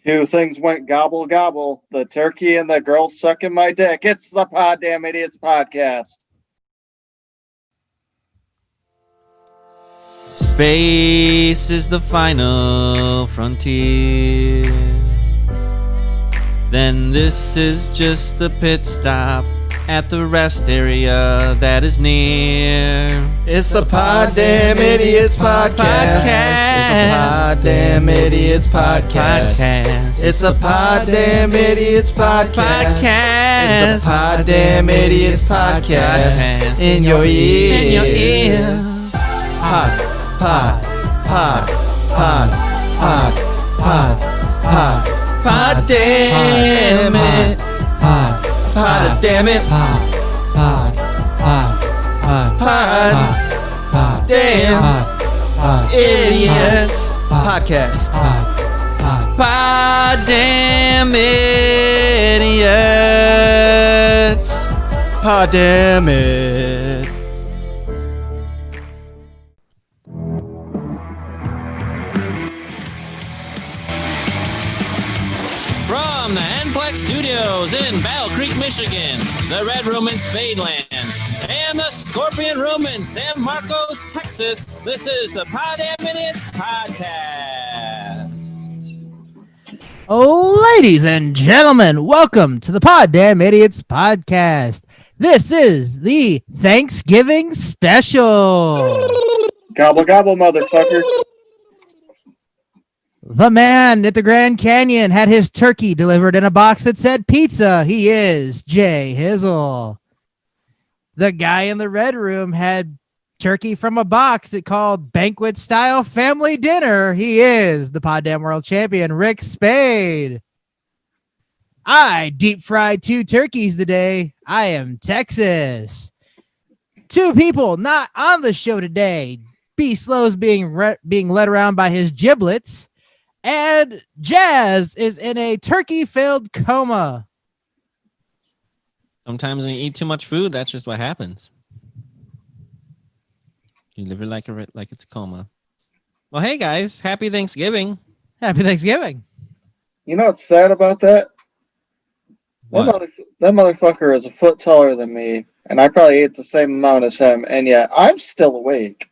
Two things went gobble gobble. The turkey and the girl sucking my dick. It's the Poddamn Idiotz podcast. Space is the final frontier. Then this is just the pit stop at the rest area that is near. It's a Poddamn Idiotz podcast. It's a Poddamn Idiotz podcast. It's a Poddamn Idiotz podcast. It's a Poddamn Idiotz podcast. In your ear. In your ear. Pod. Poddamn it. Poddamn it. Poddamn Idiots podcast. Poddamn Idiots. Poddamn it. From the Anplex Studios in Battle Creek, Michigan, the Red Room in Spadeland, and the Scorpion Room in San Marcos, Texas, this is the Poddamn Idiots podcast. Oh, ladies and gentlemen, welcome to the Poddamn Idiots podcast. This is the Thanksgiving special. Gobble gobble, motherfucker. The man at the Grand Canyon had his turkey delivered in a box that said pizza. He is Jay Hizzle. The guy in the Red Room had turkey from a box that called banquet style family dinner. He is the Poddamn World Champion, Rick Spade. I deep fried 2 turkeys today. I am Texas. 2 people not on the show today. B Slow's being led around by his giblets. And Jazz is in a turkey-filled coma. Sometimes when you eat too much food, that's just what happens. You live it like it's a coma. Well, hey guys, happy Thanksgiving. Happy Thanksgiving. You know what's sad about that? What? That motherfucker is a foot taller than me, and I probably ate the same amount as him, and yet I'm still awake.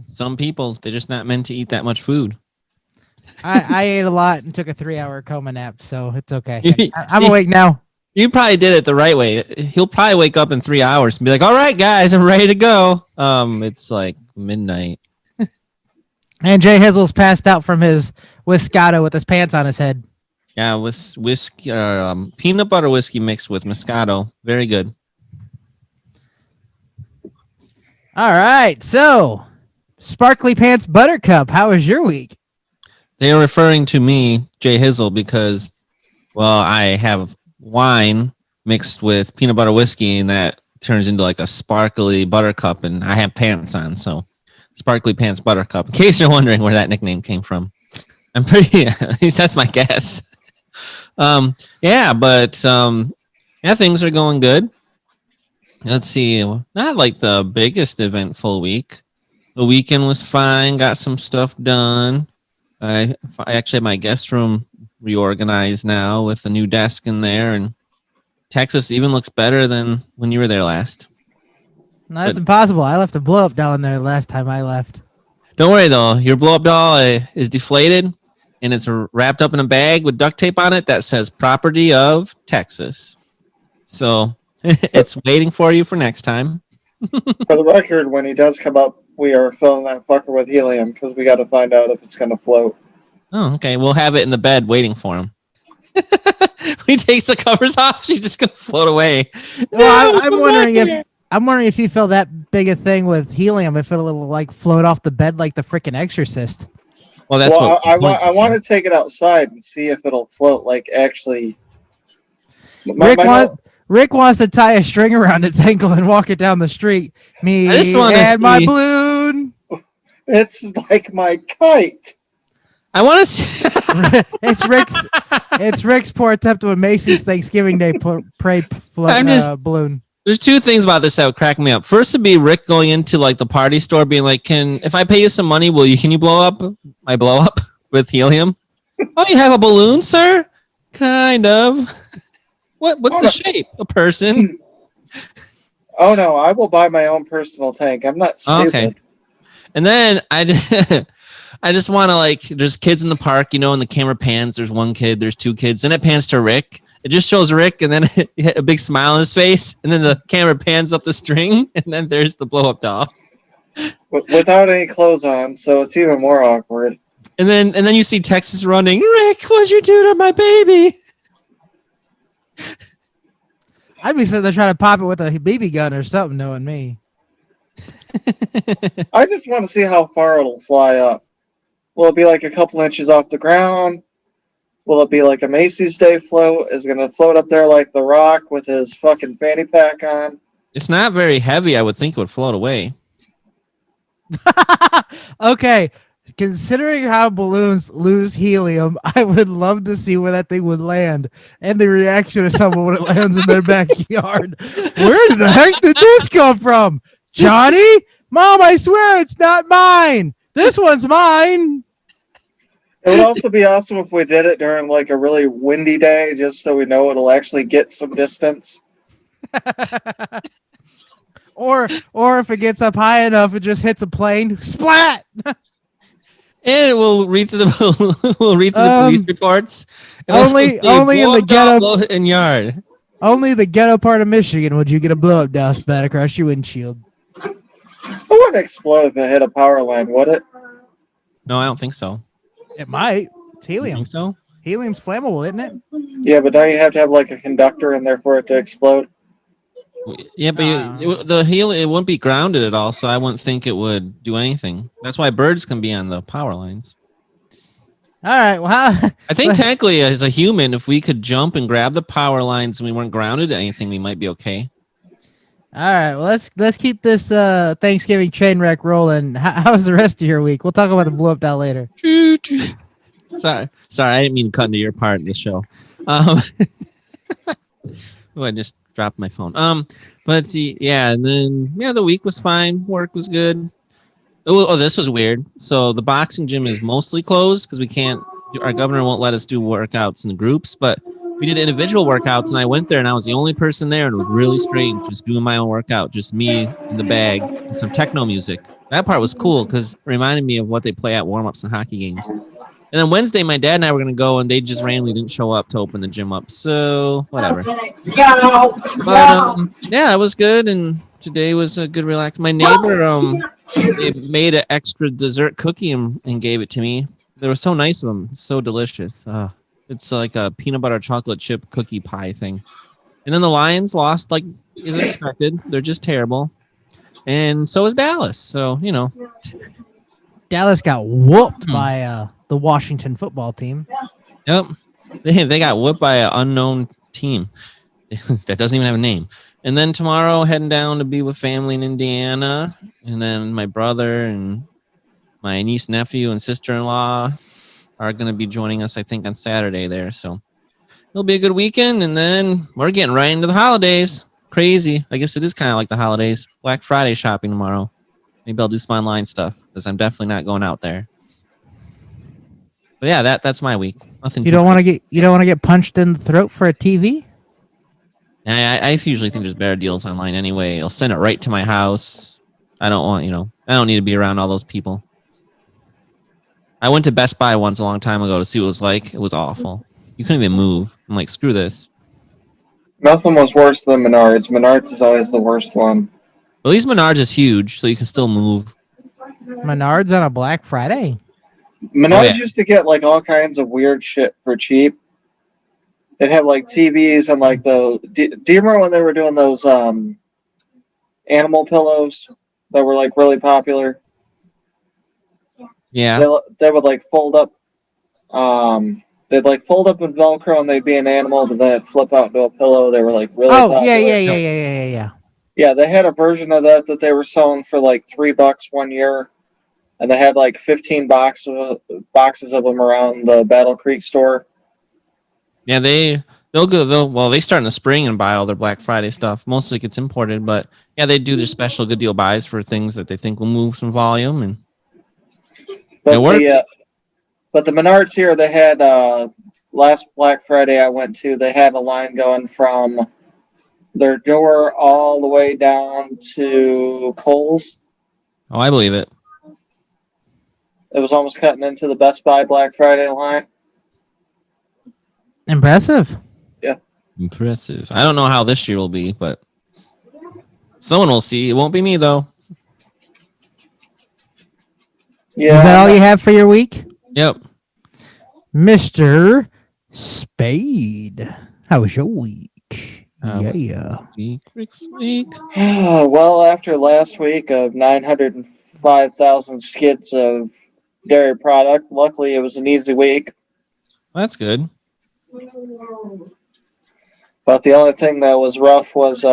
Some people, they're just not meant to eat that much food. I ate a lot and took a 3-hour coma nap, so it's okay. I'm awake now. You probably did it the right way. He'll probably wake up in 3 hours and be like, all right, guys, I'm ready to go. It's like midnight. And Jay Hizzle's passed out from his Moscato with his pants on his head. Yeah, with whiskey, peanut butter whiskey mixed with Moscato. Very good. All right, so Sparkly Pants Buttercup, how was your week? They are referring to me, Jay Hizzle, because, well, I have wine mixed with peanut butter whiskey, and that turns into like a sparkly buttercup, and I have pants on, so Sparkly Pants Buttercup. In case you're wondering where that nickname came from, I'm pretty. At least that's my guess. Yeah, things are going good. Let's see, not like the biggest eventful week. The weekend was fine. Got some stuff done. I actually have my guest room reorganized now with a new desk in there, and Texas even looks better than when you were there last. No, that's impossible. I left a blow up doll in there last time I left. Don't worry though, your blow up doll is deflated, and it's wrapped up in a bag with duct tape on it that says "Property of Texas." So it's waiting for you for next time. For the record, when he does come up, we are filling that fucker with helium because we got to find out if it's going to float. Oh, okay. We'll have it in the bed waiting for him. When he takes the covers off, she's just going to float away. Well, I'm wondering if you fill that big a thing with helium, if it'll like float off the bed like the freaking Exorcist. Well, that's I want to take it outside and see if it'll float like actually. Rick wants to tie a string around its ankle and walk it down the street. Me I just wanna and my see- balloon. It's like my kite. I want to see. It's Rick's poor attempt to a Macy's Thanksgiving Day parade balloon. There's two things about this that would crack me up. First would be Rick going into like the party store being like, if I pay you some money, can you blow up my blow up? with helium. Oh, you have a balloon, sir? Kind of. What's the shape? A person. Oh no, I will buy my own personal tank. I'm not stupid. Okay. And then I just want to like, there's kids in the park, you know, and the camera pans. There's one kid, there's two kids. Then it pans to Rick. It just shows Rick, and then a big smile on his face. And then the camera pans up the string, and then there's the blow up doll. Without any clothes on, so it's even more awkward. And then you see Texas running. Rick, what'd you do to my baby? I'd be sitting there trying to pop it with a BB gun or something, knowing me. I just want to see how far it'll fly up. Will it be like a couple inches off the ground? Will it be like a Macy's Day float? Is it going to float up there like The Rock with his fucking fanny pack on? It's not very heavy. I would think it would float away. Okay. Considering how balloons lose helium, I would love to see where that thing would land and the reaction of someone when it lands in their backyard. Where the heck did this come from? Johnny? Mom, I swear it's not mine. This one's mine. It would also be awesome if we did it during like a really windy day, just so we know it'll actually get some distance. Or if it gets up high enough, it just hits a plane. Splat! And it will read through the police reports. Only in the ghetto and yard. Only the ghetto part of Michigan would you get a blow up douse spat across your windshield. It wouldn't explode if it hit a power line, would it? No, I don't think so. It might. It's You helium. think so? Helium's flammable, isn't it? Yeah, but don't you have to have like a conductor in there for it to explode? Yeah, but it wouldn't be grounded at all, so I wouldn't think it would do anything. That's why birds can be on the power lines. All right. Well, I think technically, as a human, if we could jump and grab the power lines and we weren't grounded to anything, we might be okay. all right. Well, let's keep this Thanksgiving train wreck rolling. How's the rest of your week? We'll talk about the blow up doll later. Sorry, I didn't mean to cut into your part of the show. Oh, I just dropped my phone. But see, and then the week was fine. Work was good. Oh, this was weird. So the boxing gym is mostly closed because we can't. Our governor won't let us do workouts in the groups, but we did individual workouts, and I went there, and I was the only person there, and it was really strange, just doing my own workout, just me in the bag and some techno music. That part was cool because it reminded me of what they play at warm-ups and hockey games. And then Wednesday, my dad and I were going to go, and they just randomly didn't show up to open the gym up. So, whatever. But, it was good, and today was a good relax. My neighbor they made an extra dessert cookie and gave it to me. They were so nice of them. So delicious. It's like a peanut butter chocolate chip cookie pie thing. And then the Lions lost like as expected. They're just terrible. And so is Dallas. So, Dallas got whooped by the Washington football team. Yep. They got whooped by an unknown team that doesn't even have a name. And then tomorrow, heading down to be with family in Indiana. And then my brother and my niece, nephew, and sister-in-law are going to be joining us, I think, on Saturday there. So it'll be a good weekend. And then we're getting right into the holidays. Crazy. I guess it is kind of like the holidays. Black Friday shopping tomorrow. Maybe I'll do some online stuff because I'm definitely not going out there. But yeah, that's my week. Nothing. You don't want to get punched in the throat for a TV? I usually think there's better deals online anyway. I'll send it right to my house. I don't want, I don't need to be around all those people. I went to Best Buy once a long time ago to see what it was like. It was awful. You couldn't even move. I'm like, screw this. Nothing was worse than Menards. Menards is always the worst one. At least Menards is huge, so you can still move. Menards on a Black Friday? Menards used to get like all kinds of weird shit for cheap. They'd have like TVs and like do you remember when they were doing those animal pillows that were like really popular? Yeah. They would like fold up. They'd like fold up in Velcro and they'd be an animal, but then it'd flip out into a pillow. They were like really popular. Yeah. Yeah, they had a version of that they were selling for like $3 1 year, and they had like 15 boxes of them around the Battle Creek store. Yeah, they start in the spring and buy all their Black Friday stuff. Mostly gets imported, but yeah, they do their special good deal buys for things that they think will move some volume, and But it works. But the Menards here, they had last Black Friday I went to, they had a line going from their door all the way down to Kohl's. Oh, I believe it. It was almost cutting into the Best Buy Black Friday line. Impressive. Impressive. I don't know how this year will be, but someone will see. It won't be me, though. Yeah, Is that all you have for your week? Yep. Mr. Spade. How was your week? Yeah. Week. Well, after last week of 905,000 skids of dairy product, luckily it was an easy week. That's good. But the only thing that was rough was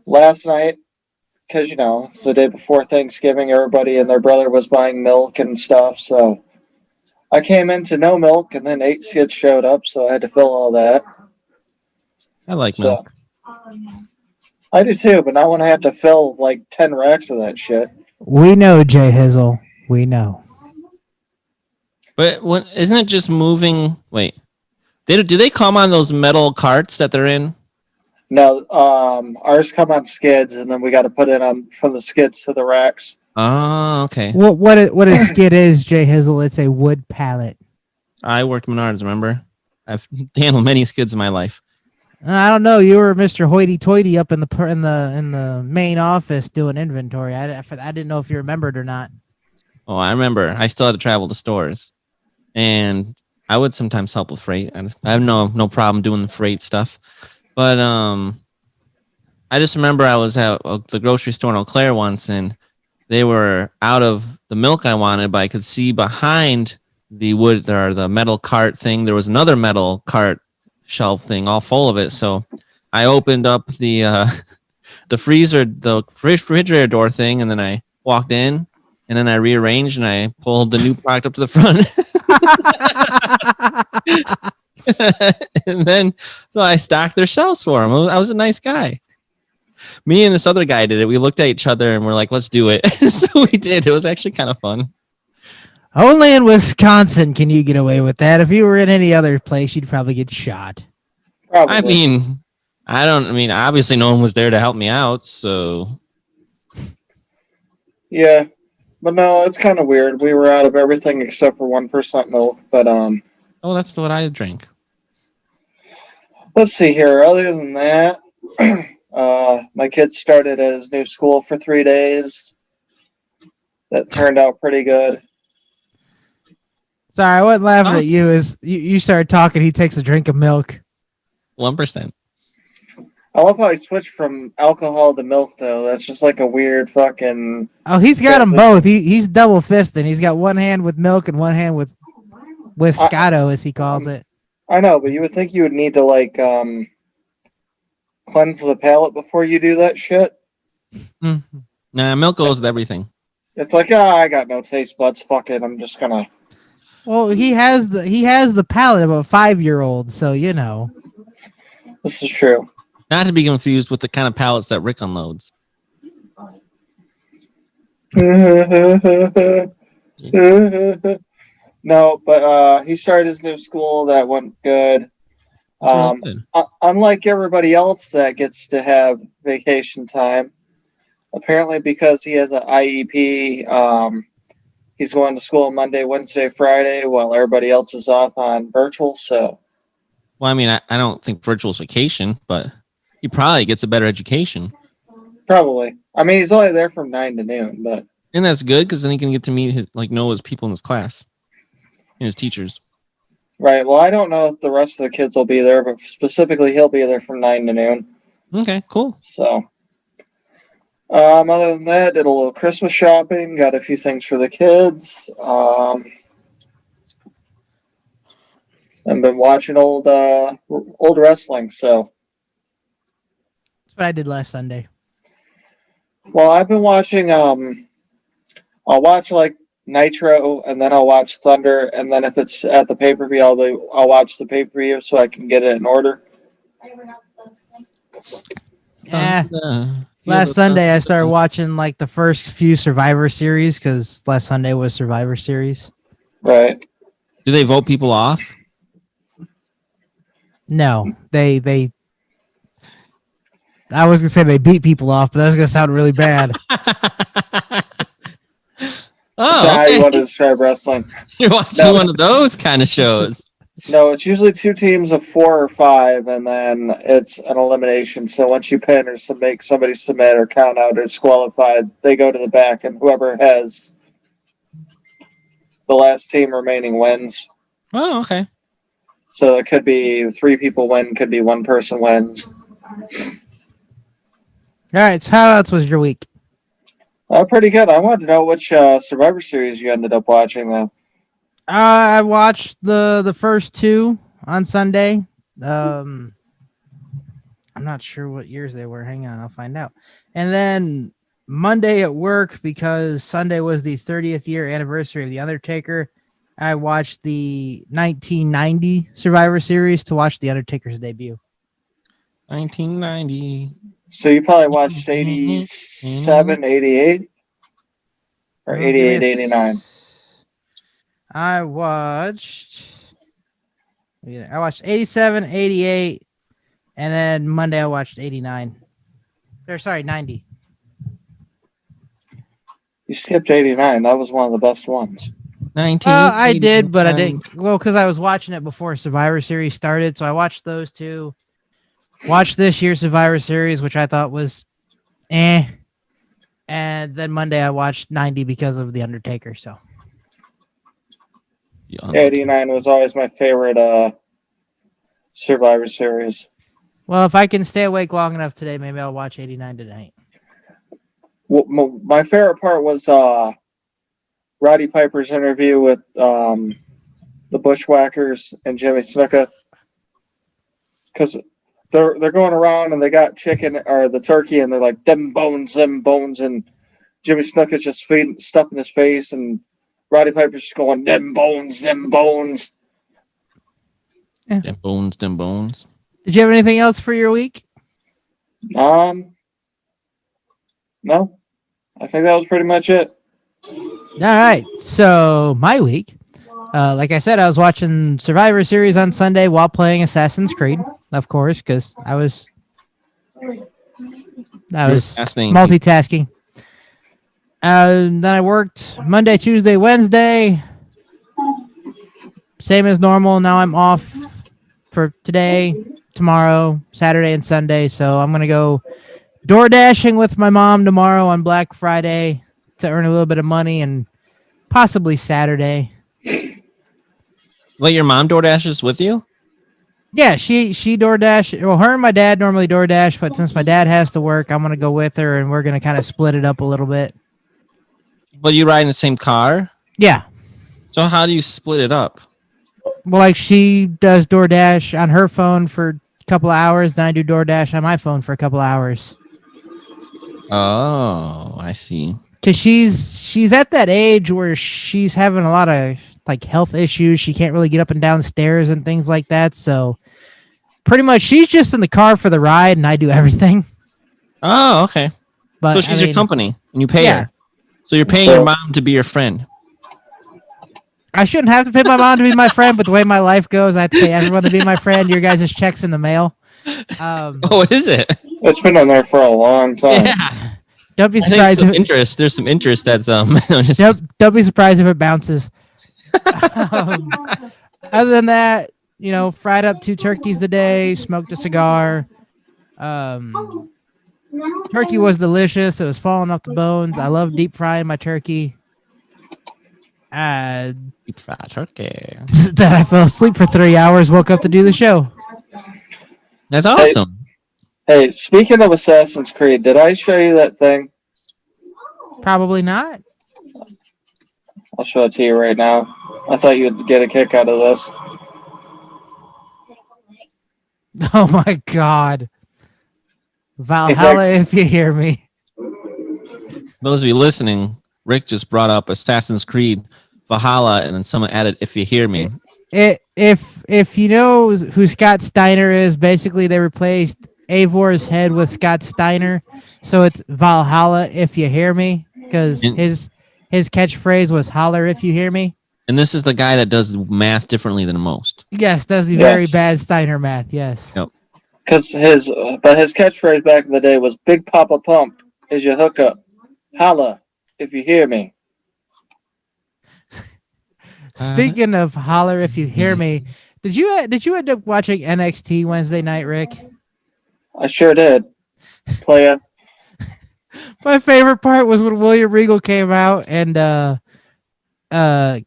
last night, because, you know, it's the day before Thanksgiving, everybody and their brother was buying milk and stuff, so I came into no milk, and then 8 skids showed up, so I had to fill all that. I like So, milk. I do too, but not when I have to fill like 10 racks of that shit. We know, Jay Hizzle. We know. But when isn't it just moving? Wait, do they come on those metal carts that they're in? No, ours come on skids, and then we got to put it on from the skids to the racks. Oh, okay. What a skid is, Jay Hizzle? It's a wood pallet. I worked Menards. Remember, I've handled many skids in my life. I don't know. You were Mr. Hoity-toity up in the main office doing inventory. I didn't know if you remembered or not. Oh, I remember. I still had to travel to stores, and I would sometimes help with freight. I have no problem doing the freight stuff, but I just remember I was at the grocery store in Eau Claire once, and they were out of the milk I wanted, but I could see behind the wood or the metal cart thing there was another metal cart shelf thing all full of it. So I opened up the freezer, the refrigerator door thing, and then I walked in, and then I rearranged and I pulled the new product up to the front. And then so I stocked their shelves for them. I was a nice guy. Me and this other guy did it. We looked at each other and we're like, let's do it. So we did. It was actually kind of fun. Only in Wisconsin can you get away with that. If you were in any other place, you'd probably get shot. Probably. I mean, obviously no one was there to help me out, so. Yeah, but no, it's kind of weird. We were out of everything except for 1% milk, but Oh, that's what I drank. let's see here. Other than that, my kid started at his new school for 3 days. That turned out pretty good. Sorry, I wasn't laughing at you. As you started talking, he takes a drink of milk. 1%. I love how he switched from alcohol to milk, though. That's just like a weird fucking... Oh, he's got them both. He's double fisting. He's got one hand with milk and one hand with Scotto, as he calls it. I know, but you would think you would need to, like, cleanse the palate before you do that shit. Mm-hmm. Nah, milk goes with everything. It's like, I got no taste buds. Fuck it. I'm just gonna... Well, he has the palate of a 5-year-old, so you know. This is true. Not to be confused with the kind of pallets that Rick unloads. No, but he started his new school. That went good. Unlike everybody else that gets to have vacation time, apparently because he has an IEP, he's going to school Monday, Wednesday, Friday, while everybody else is off on virtual. So, well, I mean, I don't think virtual's vacation, but he probably gets a better education. Probably. I mean, he's only there from 9 to noon, but and that's good because then he can get to meet know his people in his class and his teachers. Right. Well, I don't know if the rest of the kids will be there, but specifically, he'll be there from 9 to noon. Okay, cool. So, other than that, did a little Christmas shopping, got a few things for the kids. I've been watching old wrestling, so. That's what I did last Sunday. Well, I've been watching, I'll watch like Nitro, and then I'll watch Thunder, and then if it's at the pay-per-view, I'll watch the pay-per-view so I can get it in order. Yeah. Last Sunday, I started watching like the first few Survivor Series because last Sunday was Survivor Series. Right. Do they vote people off? No, they. I was gonna say they beat people off, but that was gonna sound really bad. That's Oh, how you okay. want to describe wrestling. You're watching No. one of those kind of shows. No, it's usually 2 teams of 4 or 5, and then it's an elimination. So once you pin or make somebody submit or count out or disqualified, they go to the back, and whoever has the last team remaining wins. Oh, okay. So it could be 3 people win, could be 1 person wins. All right, so how else was your week? Pretty good. I wanted to know which Survivor Series you ended up watching, though. I watched the first 2 on Sunday. I'm not sure what years they were. Hang on, I'll find out. And then Monday at work, because Sunday was the 30th year anniversary of The Undertaker, I watched the 1990 Survivor Series to watch The Undertaker's debut. 1990. So you probably watched 87, 88? Or 88, 89? I watched 87, 88, and then Monday I watched 89. Or sorry, 90. You skipped 89. That was one of the best ones. 19. I did, but I didn't. Well, because I was watching it before Survivor Series started, so I watched those 2. Watched this year's Survivor Series, which I thought was and then Monday I watched 90 because of The Undertaker, so. 89 was always my favorite Survivor Series. Well, if I can stay awake long enough today, maybe I'll watch 89 tonight. Well, my favorite part was Roddy Piper's interview with the Bushwhackers and Jimmy Snuka, because they're going around and they got chicken or the turkey and they're like them bones, and Jimmy Snuka's just feeding stuff in his face and Roddy Piper's just going them bones. Them bones. Did you have anything else for your week? No, I think that was pretty much it. All right. So my week, like I said, I was watching Survivor Series on Sunday while playing Assassin's Creed, of course, because I was multitasking. Then I worked Monday, Tuesday, Wednesday, same as normal. Now I'm off for today, tomorrow, Saturday, and Sunday. So I'm gonna go door dashing with my mom tomorrow on Black Friday to earn a little bit of money, and possibly Saturday. Wait, your mom door dashes with you? Yeah, she DoorDash. Well, her and my dad normally DoorDash, but since my dad has to work, I'm gonna go with her, and we're gonna kind of split it up a little bit. But you ride in the same car? Yeah. So how do you split it up? Well, like she does DoorDash on her phone for a couple of hours, then I do DoorDash on my phone for a couple of hours. Oh, I see. Because she's at that age where she's having a lot of like health issues. She can't really get up and down the stairs and things like that. So pretty much she's just in the car for the ride and I do everything. Oh, okay. But So she's your company and you pay yeah. her. So you're paying your mom to be your friend. I shouldn't have to pay my mom to be my friend, but the way my life goes, I have to pay everyone to be my friend. Your guys' check's in the mail. Oh, is it? It's been on there for a long time. Yeah. Don't be I think surprised. There's some interest that's Don't be surprised if it bounces. Other than that, fried up 2 turkeys today, smoked a cigar. Turkey was delicious. It was falling off the bones. I love deep frying my turkey. deep fried turkey. Then I fell asleep for 3 hours, woke up to do the show. That's awesome. Hey, speaking of Assassin's Creed, did I show you that thing? Probably not. I'll show it to you right now. I thought you'd get a kick out of this. Oh my God. Valhalla, if you hear me. Those of you listening, Rick just brought up Assassin's Creed Valhalla, and then someone added, "If you hear me." If you know who Scott Steiner is, basically they replaced Eivor's head with Scott Steiner, so it's Valhalla, if you hear me, because his catchphrase was "Holler if you hear me." And this is the guy that does math differently than most. Yes, does the Yes. very bad Steiner math. Yes. Yep. Because his catchphrase back in the day was "Big Papa Pump is your hookup. Holla if you hear me." Speaking of holler, if you hear me, did you end up watching NXT Wednesday night, Rick? I sure did. Playa. My favorite part was when William Regal came out and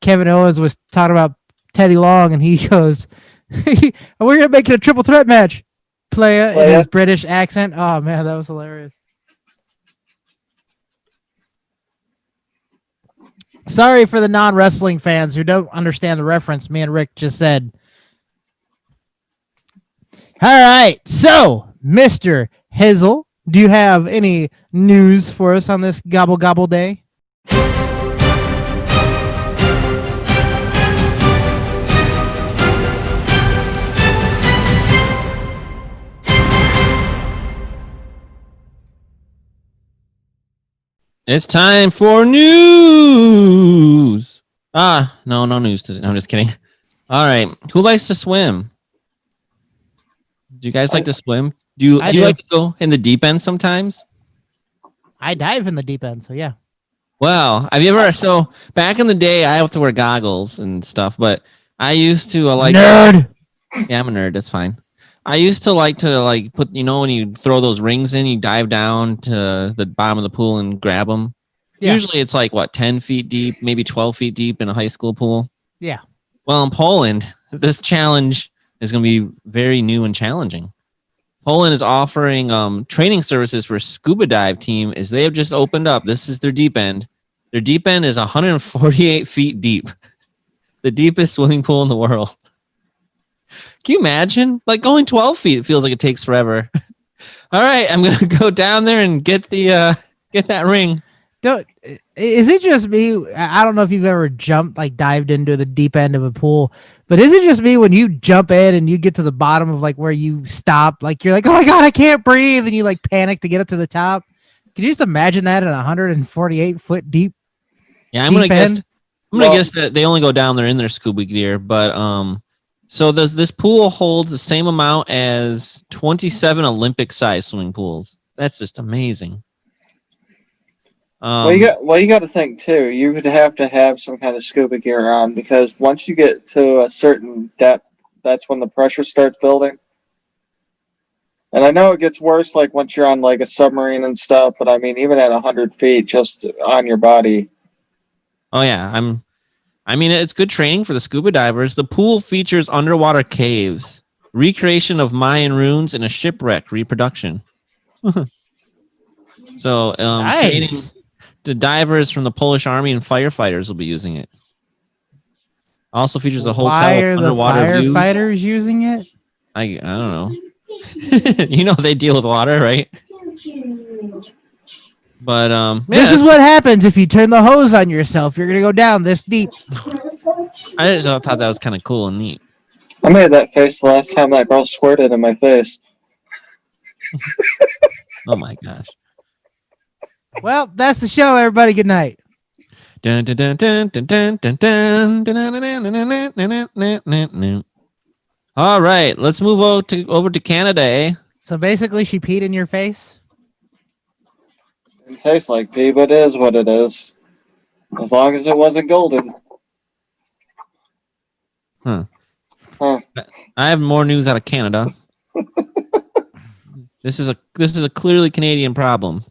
Kevin Owens was talking about Teddy Long, and he goes, "We're gonna make it a triple threat match." Playa in his British accent. Oh man, that was hilarious. Sorry for the non-wrestling fans who don't understand the reference me and Rick just said. All right, so Mr. Hizzle, do you have any news for us on this gobble gobble day? It's time for news. No news today. No, I'm just kidding. All right. Who likes to swim? Do you guys like to swim? Do you like to go in the deep end sometimes? I dive in the deep end, so yeah. Well, have you ever? So back in the day, I have to wear goggles and stuff, but I used to like nerd. Yeah, I'm a nerd. That's fine. I used to like put, when you throw those rings in, you dive down to the bottom of the pool and grab them. Yeah. Usually it's like 10 feet deep, maybe 12 feet deep in a high school pool. Yeah. Well, in Poland, this challenge is going to be very new and challenging. Poland is offering training services for scuba dive team as they have just opened up. This is their deep end. Their deep end is 148 feet deep. The deepest swimming pool in the world. Can you imagine? Like going 12 feet, it feels like it takes forever. All right, I'm going to go down there and get that ring. Is it just me? I don't know if you've ever dived into the deep end of a pool, but is it just me when you jump in and you get to the bottom of where you stop, you're like, oh my God, I can't breathe. And you panic to get up to the top. Can you just imagine that in 148 foot deep? Yeah, I'm going to guess that they only go down there in their scuba gear, but, so this pool holds the same amount as 27 Olympic-sized swimming pools. That's just amazing. You got to think too. You would have to have some kind of scuba gear on because once you get to a certain depth, that's when the pressure starts building. And I know it gets worse once you're on a submarine and stuff, but I mean even at 100 feet, just on your body. Oh yeah, it's good training for the scuba divers. The pool features underwater caves, recreation of Mayan ruins, and a shipwreck reproduction. So, nice. Training the divers from the Polish Army and firefighters will be using it. Also features a hotel Why are with the underwater firefighters views. using it? I don't know. They deal with water, right? But this is what happens if you turn the hose on yourself. You're gonna go down this deep. I just thought that was kind of cool and neat. I made that face the last time that girl squirted in my face. Oh my gosh. Well, that's the show, everybody. Good night. All right, let's move over to Canada, eh? So basically, she peed in your face? It tastes like pee, but it is what it is. As long as it wasn't golden. Huh. I have more news out of Canada. This is a clearly Canadian problem.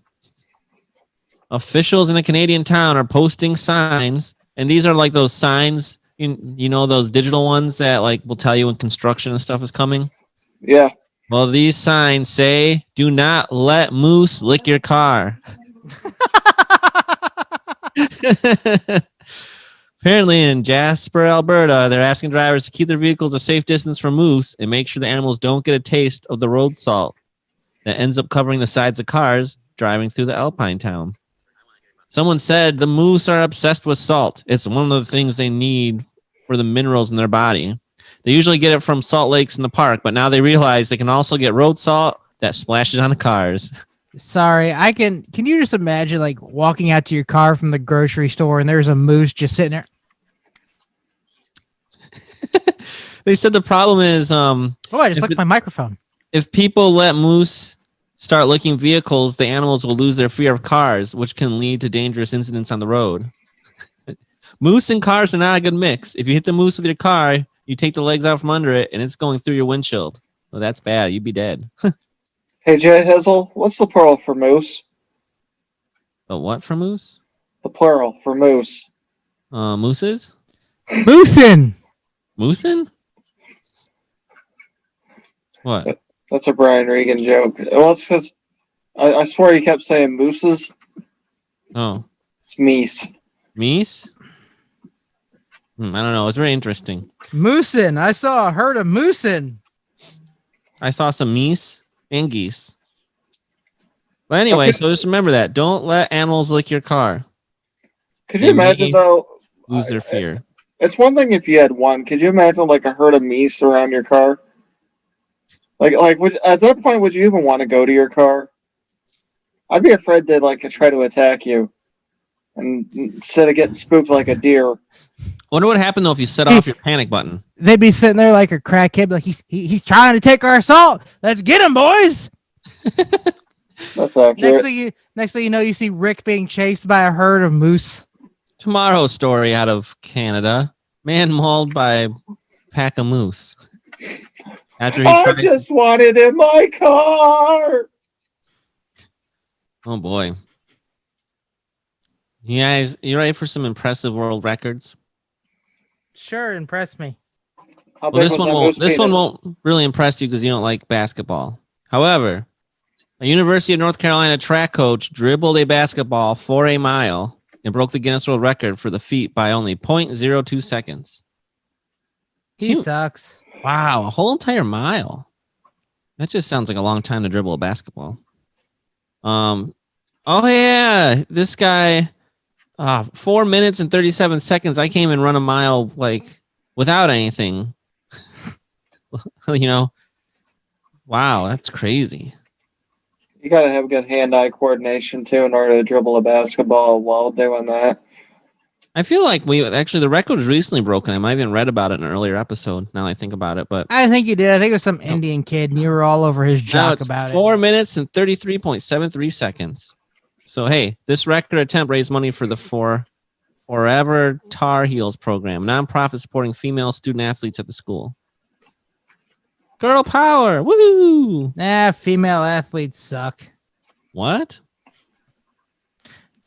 Officials in a Canadian town are posting signs, and these are those signs, those digital ones that will tell you when construction and stuff is coming. Yeah. Well, these signs say, "Do not let moose lick your car." Apparently in Jasper, Alberta, they're asking drivers to keep their vehicles a safe distance from moose and make sure the animals don't get a taste of the road salt that ends up covering the sides of cars driving through the Alpine town. Someone said the moose are obsessed with salt. It's one of the things they need for the minerals in their body. They usually get it from salt lakes in the park, but now they realize they can also get road salt that splashes on the cars. Sorry, can you just imagine walking out to your car from the grocery store and there's a moose just sitting there? They said the problem is Oh, I just If licked it- my microphone. if people let moose start licking vehicles, the animals will lose their fear of cars, which can lead to dangerous incidents on the road. Moose and cars are not a good mix. If you hit the moose with your car, you take the legs out from under it, and it's going through your windshield. Well, that's bad. You'd be dead. Hey, Jay Hizzle, what's the plural for moose? But what for moose? The plural for moose. Mooses? Moosin. Moosin? What? That's a Brian Regan joke. Well, it's because I swear he kept saying mooses. Oh, It's meese. meese? I don't know. It's very interesting. Moosin. I saw a herd of moosin. I saw some meese and geese. But anyway, so just remember that. Don't let animals lick your car. Could you They imagine, may though? Lose their fear. It's one thing if you had one. Could you imagine, like, a herd of meese around your car? At that point, would you even want to go to your car? I'd be afraid they'd, like, try to attack you. And instead of getting spooked like a deer. Wonder what happened though if you set off your panic button. They'd be sitting there like a crackhead, like he's trying to take our assault. Let's get him, boys. That's accurate. Next thing you know, you see Rick being chased by a herd of moose. Tomorrow's story out of Canada: man mauled by pack of moose. After he I tried- just wanted in my car. Oh boy. You guys, you ready for some impressive world records? Sure, impress me. How Well, big this was one that won't. moose This one penis? won't really impress you because you don't like basketball. However, a University of North Carolina track coach dribbled a basketball for a mile and broke the Guinness World Record for the feat by only 0.02 seconds. He Cute. sucks. Wow, a whole entire mile. That just sounds like a long time to dribble a basketball. Oh yeah, this guy. 4 minutes and 37 seconds. I came and run a mile like without anything. You know, wow, that's crazy. You gotta have good hand-eye coordination too in order to dribble a basketball while doing that. I feel like the record was recently broken. I might have even read about it in an earlier episode. Now that I think about it, but I think you did. I think it was some Indian kid, and you were all over his now jock it's about 4 minutes and 33.73 seconds. So hey, this record attempt raised money for the Forever Tar Heels program, nonprofit supporting female student athletes at the school. Girl power, woo! it. Female athletes suck. What?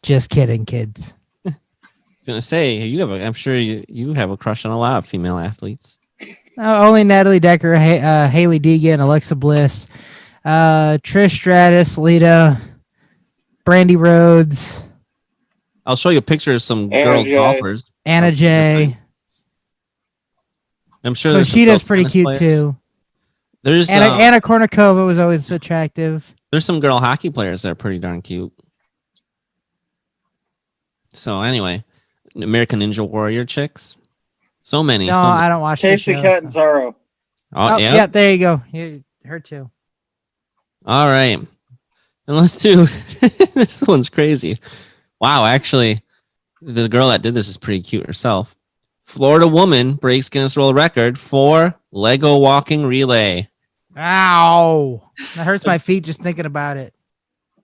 Just kidding, kids. I was gonna say I'm sure you have a crush on a lot of female athletes. Only Natalie Decker, Haley Deegan, Alexa Bliss, Trish Stratus, Lita, Brandy Rhodes, I'll show you a picture of some Anna girls Jay. golfers. Anna Jay. I'm sure But she does pretty cute too. There's Anna Kournikova was always attractive. there's some girl hockey players that are pretty darn cute. So anyway, American Ninja Warrior chicks. So many. No, so many. I don't watch Casey the show. Catanzaro. Oh, yeah. Yeah, there you go. Her too. All right. And let's do this one's crazy. Wow, actually, the girl that did this is pretty cute herself. Florida woman breaks Guinness World Record for Lego walking relay. Ow. That hurts my feet just thinking about it.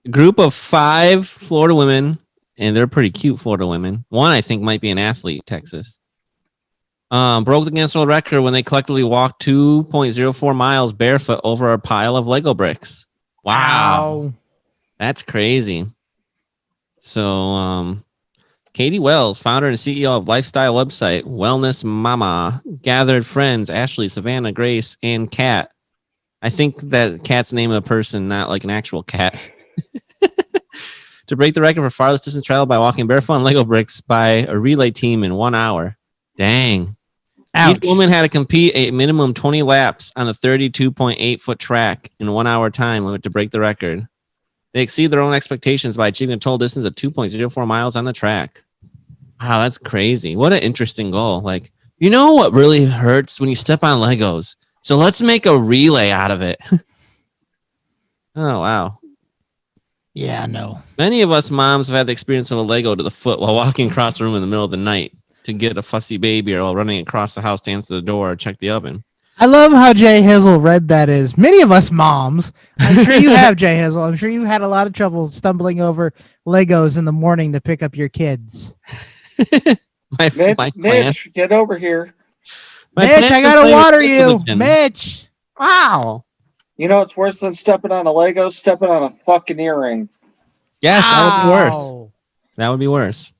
A group of 5 Florida women, and they're pretty cute Florida women. One, I think, might be an athlete, Texas. Broke the Guinness World Record when they collectively walked 2.04 miles barefoot over a pile of Lego bricks. Wow. Ow. That's crazy. So, Katie Wells, founder and CEO of lifestyle website Wellness Mama, gathered friends Ashley, Savannah, Grace, and Kat. I think that Kat's the name of a person, not like an actual cat. To break the record for farthest distance traveled by walking barefoot on Lego bricks by a relay team in 1 hour. Dang. Ouch. Each woman had to compete a minimum 20 laps on a 32.8 foot track in 1 hour time limit to break the record. They exceed their own expectations by achieving a total distance of 2.04 miles on the track. Wow, that's crazy. What an interesting goal. Like, you know what really hurts when you step on Legos? So let's make a relay out of it. Oh, wow. Yeah, no. Many of us moms have had the experience of a Lego to the foot while walking across the room in the middle of the night. to get a fussy baby or running across the house to answer the door or check the oven. I love how Jay Hizzle read that as many of us moms. I'm sure you have, Jay Hizzle. I'm sure you had a lot of trouble stumbling over Legos in the morning to pick up your kids. Mitch, get over here. Mitch, I gotta water you. Mitch. Wow. You know what's worse than stepping on a Lego? Stepping on a fucking earring. Yes, that would be worse. Ow. That would be worse.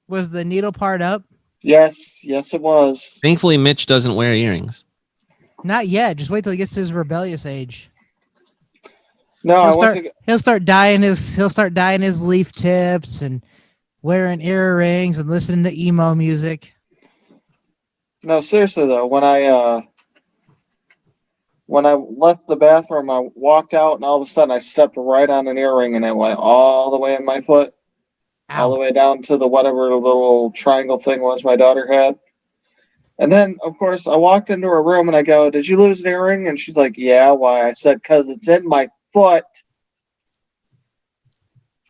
Was the needle part up? Yes, it was. Thankfully, Mitch doesn't wear earrings. Not yet. Just wait till he gets to his rebellious age. No, He'll start dyeing his leaf tips and wearing earrings and listening to emo music. No, seriously though, when I left the bathroom, I walked out and all of a sudden I stepped right on an earring and it went all the way in my foot, all the way down to the whatever little triangle thing was my daughter had. And then, of course, I walked into her room and I go, "Did you lose an earring?" And she's like, "Yeah, why?" I said, "'Cause it's in my foot."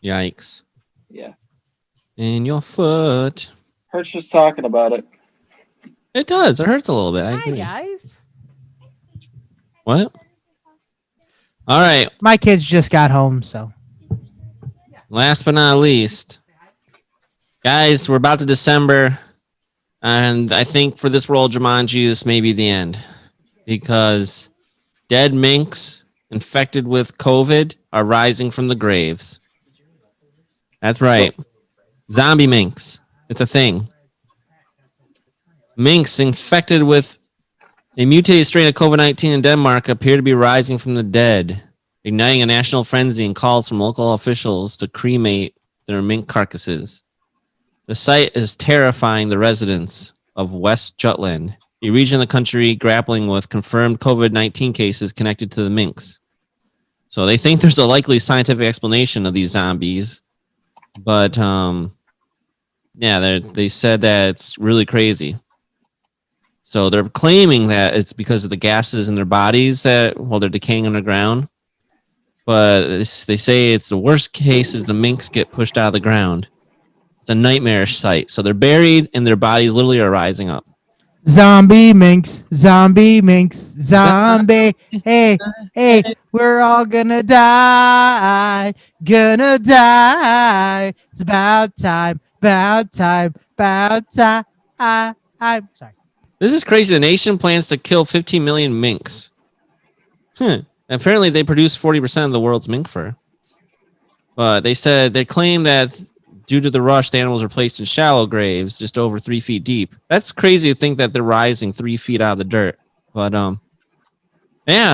Yikes. Yeah. In your foot. Hurts just talking about it. It does. It hurts a little bit. I Hi, agree. guys. What? All right. My kids just got home, so. Last but not least, guys, we're about to December, and I think for this role, Jumanji, this may be the end, because dead minks infected with COVID are rising from the graves. That's right. Zombie minks. It's a thing. Minks infected with a mutated strain of COVID-19 in Denmark appear to be rising from the dead, igniting a national frenzy and calls from local officials to cremate their mink carcasses. The sight is terrifying the residents of West Jutland, a region of the country grappling with confirmed COVID-19 cases connected to the minks. So they think there's a likely scientific explanation of these zombies, but they said that it's really crazy. So they're claiming that it's because of the gases in their bodies that while they're decaying underground. But they say it's the worst case is the minks get pushed out of the ground. It's a nightmarish sight. So they're buried and their bodies literally are rising up. Zombie minks, zombie minks, zombie. Hey, we're all gonna die. It's about time. I'm sorry. This is crazy. The nation plans to kill 15 million minks. Apparently, they produce 40% of the world's mink fur. But they claim that due to the rush, the animals are placed in shallow graves, just over 3 feet deep. That's crazy to think that they're rising 3 feet out of the dirt. But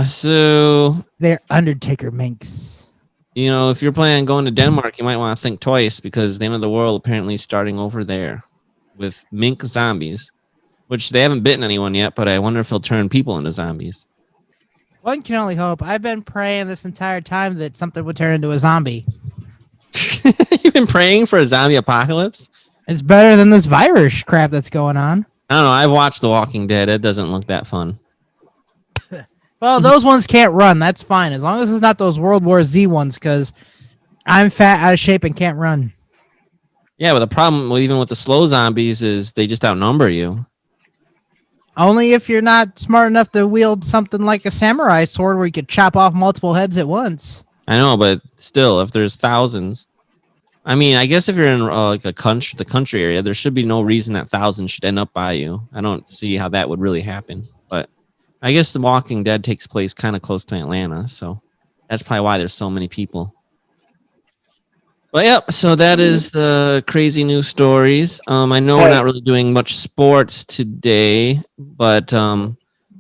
so they're Undertaker minks. You know, if you're planning on going to Denmark, you might want to think twice because the end of the world apparently is starting over there with mink zombies. Which they haven't bitten anyone yet, but I wonder if he'll turn people into zombies. One can only hope. I've been praying this entire time that something would turn into a zombie. You've been praying for a zombie apocalypse? It's better than this virus crap that's going on. I don't know. I've watched The Walking Dead. It doesn't look that fun. Well, those ones can't run. That's fine. As long as it's not those World War Z ones, because I'm fat, out of shape, and can't run. Yeah, but the problem even with the slow zombies is they just outnumber you. Only if you're not smart enough to wield something like a samurai sword where you could chop off multiple heads at once. I know, but still, if there's thousands. I mean, I guess if you're in the country area, there should be no reason that thousands should end up by you. I don't see how that would really happen. But I guess The Walking Dead takes place kind of close to Atlanta, so that's probably why there's so many people. But yep, so that is the crazy news stories. I know we're not really doing much sports today, but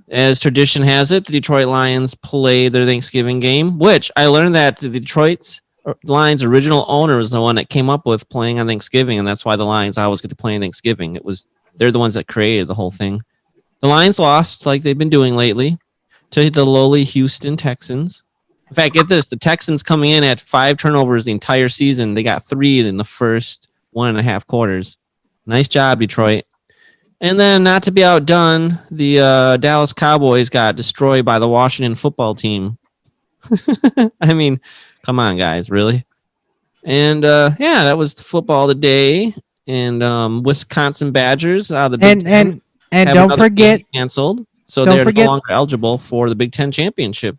as tradition has it, the Detroit Lions play their Thanksgiving game, which I learned that the Detroit Lions' original owner was the one that came up with playing on Thanksgiving, and that's why the Lions always get to play on Thanksgiving. They're the ones that created the whole thing. The Lions lost, like they've been doing lately, to the lowly Houston Texans. In fact, get this, the Texans coming in at 5 turnovers the entire season. They got 3 in the first 1.5 quarters. Nice job, Detroit. And then, not to be outdone, the Dallas Cowboys got destroyed by the Washington football team. I mean, come on, guys, really? And, that was football today. And Wisconsin Badgers out of the Big Ten And have don't another forget, game canceled, so don't they're forget- no longer eligible for the Big Ten championship.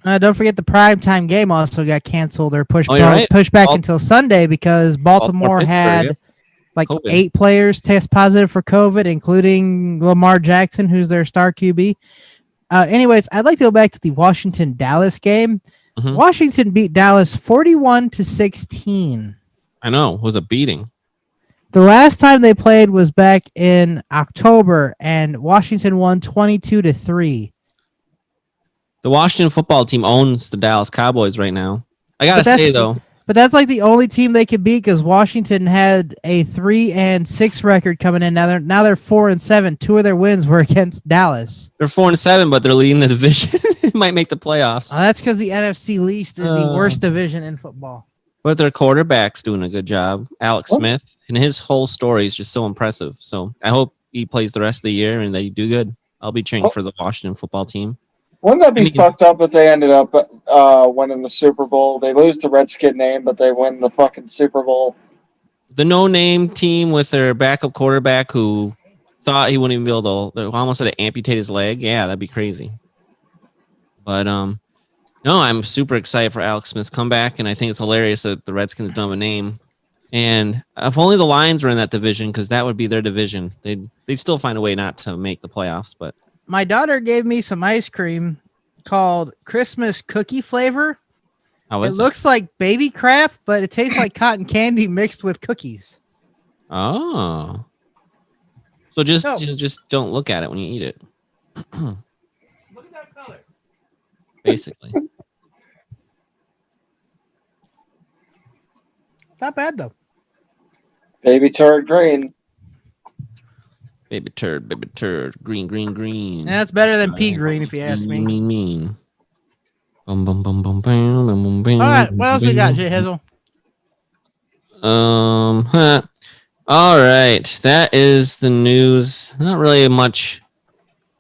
don't forget the primetime game also got canceled or pushed Oh, you're right. pushed back Bal- until Sunday because Baltimore Pittsburgh, had yeah. like COVID. 8 players test positive for COVID, including Lamar Jackson, who's their star QB. Anyways, I'd like to go back to the Washington-Dallas game. Mhm. Washington beat Dallas 41-16. I know, it was a beating. The last time they played was back in October, and Washington won 22-3. The Washington football team owns the Dallas Cowboys right now. I gotta But that's- say though, But that's like the only team they could beat because Washington had a 3-6 record coming in. Now they're 4-7. 2 of their wins were against Dallas. they're 4-7, but they're leading the division. Might make the playoffs. That's because the NFC least is the worst division in football. But their quarterback's doing a good job. Alex Oh. Smith, and his whole story is just so impressive. So I hope he plays the rest of the year and they do good. I'll be cheering for the Washington football team. Wouldn't that be I mean- fucked up if they ended up winning the Super Bowl? They lose the Redskin name, but they win the fucking Super Bowl. The no-name team with their backup quarterback who thought he wouldn't even be able to, almost had to amputate his leg. Yeah, that'd be crazy. But no, I'm super excited for Alex Smith's comeback, and I think it's hilarious that the Redskins don't have a name. And if only the Lions were in that division, because that would be their division. They'd still find a way not to make the playoffs. But My daughter gave me some ice cream called Christmas cookie flavor. how It is looks like baby crap, but it tastes like cotton candy mixed with cookies. Oh, so just No. just don't look at it when you eat it. Look at that color. Basically, It's not bad though. Baby turd green. baby turd, green. And that's better than pea green, if you ask me. Mean. Bum, bum, bum, bum, bam, bum, bum, bam, All right, what else we got, Jay bam. Hizzle? All right, that is the news. Not really much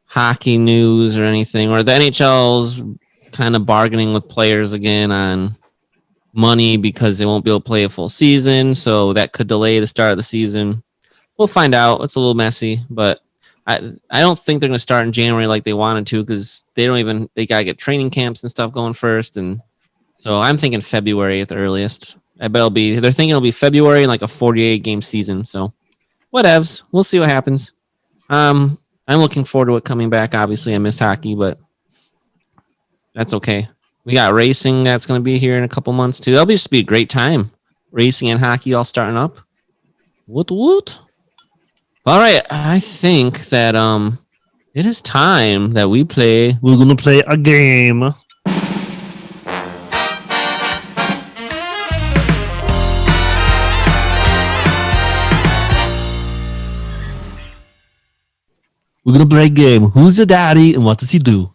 hockey news or anything. Or the NHL's kind of bargaining with players again on money because they won't be able to play a full season, so that could delay the start of the season. We'll find out. It's a little messy, but I don't think they're going to start in January like they wanted to because they got to get training camps and stuff going first. And so I'm thinking February at the earliest. They're thinking it'll be February and like a 48 game season. So whatevs. We'll see what happens. I'm looking forward to it coming back. Obviously I miss hockey, but that's okay. We got racing that's going to be here in a couple months too. That'll just be a great time. Racing and hockey all starting up. Woot. All right, I think that it is time that we're gonna play a game. We're gonna play a game. Who's your daddy and what does he do?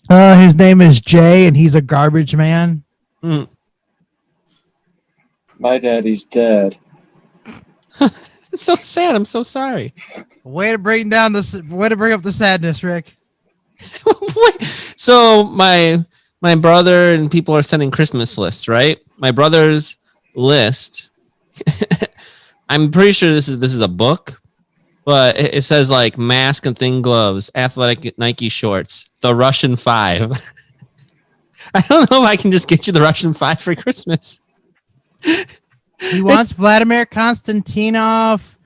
His name is Jay, and he's a garbage man. My daddy's dead. It's so sad. I'm so sorry. Way to bring up the sadness, Rick. So my brother and people are sending Christmas lists, right? My brother's list. I'm pretty sure this is a book, but it says like mask and thin gloves, athletic Nike shorts, the Russian 5. I don't know if I can just get you the Russian 5 for Christmas. He wants Vladimir Konstantinov,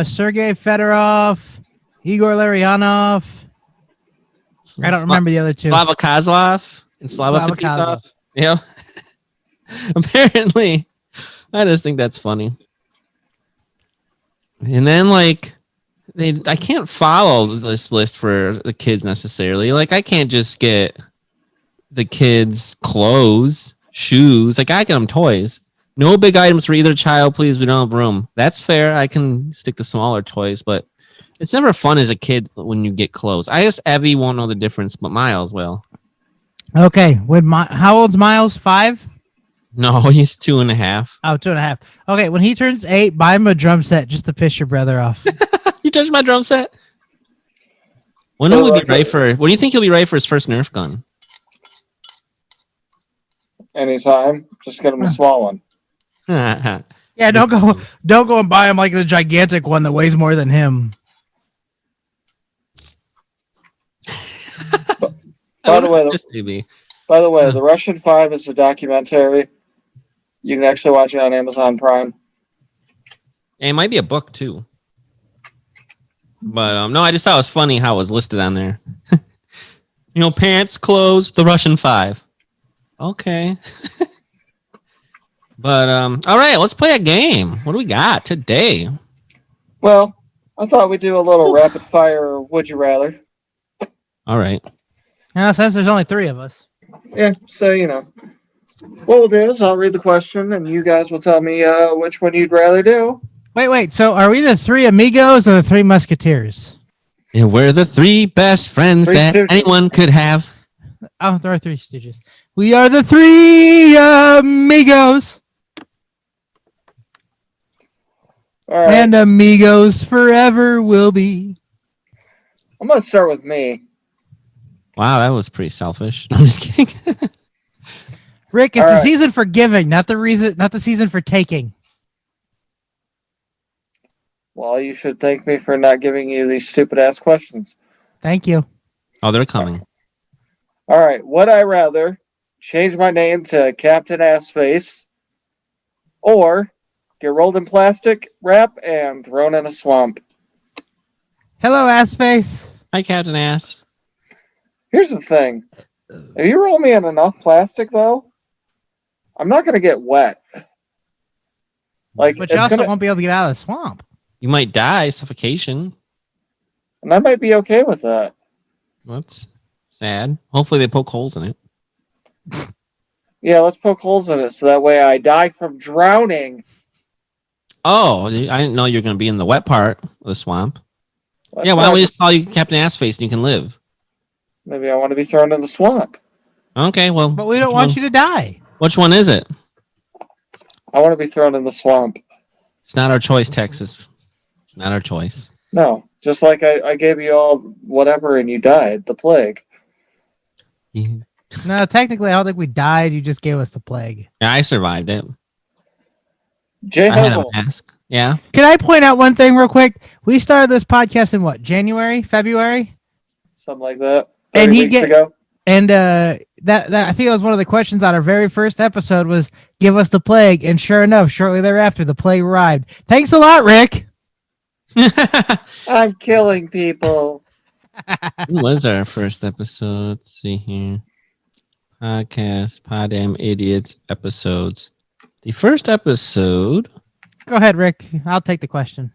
Sergei Fedorov, Igor Larionov. I don't remember the other two. Slava Kozlov and Slava Slava Fetisov. Yeah. Apparently, I just think that's funny. And then like I can't follow this list for the kids necessarily. Like I can't just get the kids clothes, shoes. Like I get them toys. No big items for either child, please. We don't have room. That's fair. I can stick to smaller toys, but it's never fun as a kid when you get clothes. I guess Evie won't know the difference, but Miles will. Okay, how old's Miles? 5? No, he's 2.5. Oh, 2.5. Okay, when he turns 8, buy him a drum set just to piss your brother off. You touched my drum set? When will he be ready for? When do you think he'll be ready for his first Nerf gun? Anytime. Just get him a small one. Yeah, Yeah, don't go and buy him like the gigantic one that weighs more than him. By the way, Maybe. The Russian 5 is a documentary. You can actually watch it on Amazon Prime. And it might be a book too. But no, I just thought it was funny how it was listed on there. Pants, clothes, the Russian 5. Okay. But all right, let's play a game. What do we got today? Well, I thought we'd do a little rapid fire would you rather. All right. Now, since there's only 3 of us. Yeah, so what we'll do is I'll read the question and you guys will tell me which one you'd rather do. Wait. So are we the 3 amigos or the 3 musketeers? Yeah, we're the 3 best friends Three that Stooges. anyone could have. Oh, there are 3 stooges. We are the 3 amigos. All right, And amigos forever will be. I'm going to start with me. Wow, that was pretty selfish. I'm just kidding. Rick, it's All the right. season for giving, not the season for taking. Well, you should thank me for not giving you these stupid ass questions. Thank you. Oh, they're coming. All right, would I rather change my name to Captain Assface or get rolled in plastic wrap and thrown in a swamp? Hello, ass face. Hi, Captain Ass. Here's the thing. If you roll me in enough plastic, though, I'm not going to get wet. Like, But it's you also gonna- won't be able to get out of the swamp. You might die, suffocation. and I might be okay with that. That's sad. Hopefully they poke holes in it. Yeah, let's poke holes in it so that way I die from drowning. Oh, I didn't know you were going to be in the wet part of the swamp. That's Yeah, why don't we not- just call you Captain Assface and you can live? Maybe I want to be thrown in the swamp. Okay, well. But we don't want you to die. Which one is it? I want to be thrown in the swamp. It's not our choice, Texas. Not our choice. No, just like I gave you all whatever and you died, the plague. Yeah, No, technically, I don't think we died. You just gave us the plague. I survived it. Jay I had a Hubble, mask. Yeah. Can I point out one thing real quick? We started this podcast in what, January, February? something like that. And 30 he weeks get- ago. And that I think it was one of the questions on our very first episode was, give us the plague. And sure enough, shortly thereafter, the plague arrived. Thanks a lot, Rick. I'm killing people. What was our first episode? Let's see here. Podcast, Poddamn Idiots episodes. The first episode. Go ahead, Rick. I'll take the question.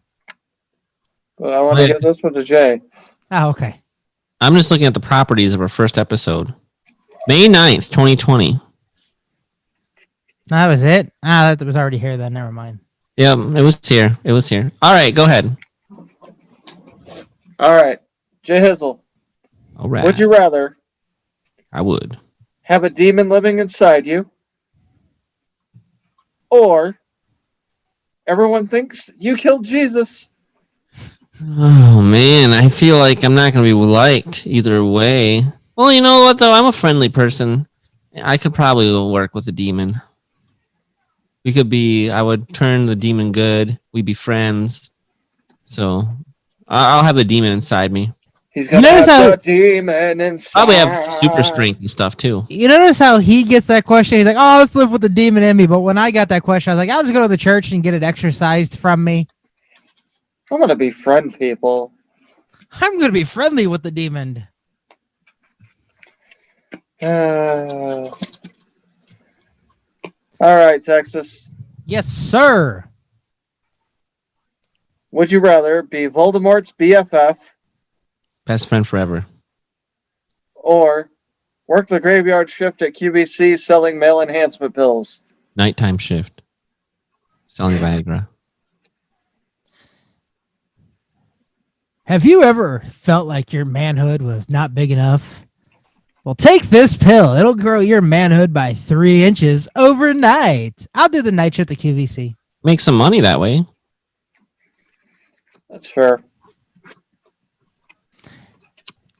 Well, I want to Wait. give this one to Jay. Oh, okay. I'm just looking at the properties of our first episode. May 9th, 2020. That was it? That was already here then. Never mind. Yep, it was here. It was here. All right, go ahead. All right, Jay Hizzle. All right. Would you rather I would. have a demon living inside you, or everyone thinks you killed Jesus? Oh, man. I feel like I'm not going to be liked either way. Well, you know what, though? I'm a friendly person. I could probably work with a demon. I would turn the demon good. We'd be friends. So I'll have the demon inside me. He's gonna Notice have how- the demon inside. Probably have super strength and stuff, too. You notice how he gets that question? He's like, oh, let's live with the demon in me. But when I got that question, I was like, I'll just go to the church and get it exorcised from me. I'm gonna befriend people. I'm going to be friendly with the demon. All right, Texas. Yes, sir. Would you rather be Voldemort's BFF Best friend forever. or work the graveyard shift at QVC selling male enhancement pills? Nighttime shift. Selling Viagra. Have you ever felt like your manhood was not big enough? Well, take this pill. It'll grow your manhood by 3 inches overnight. I'll do the night shift at QVC. Make some money that way. That's fair.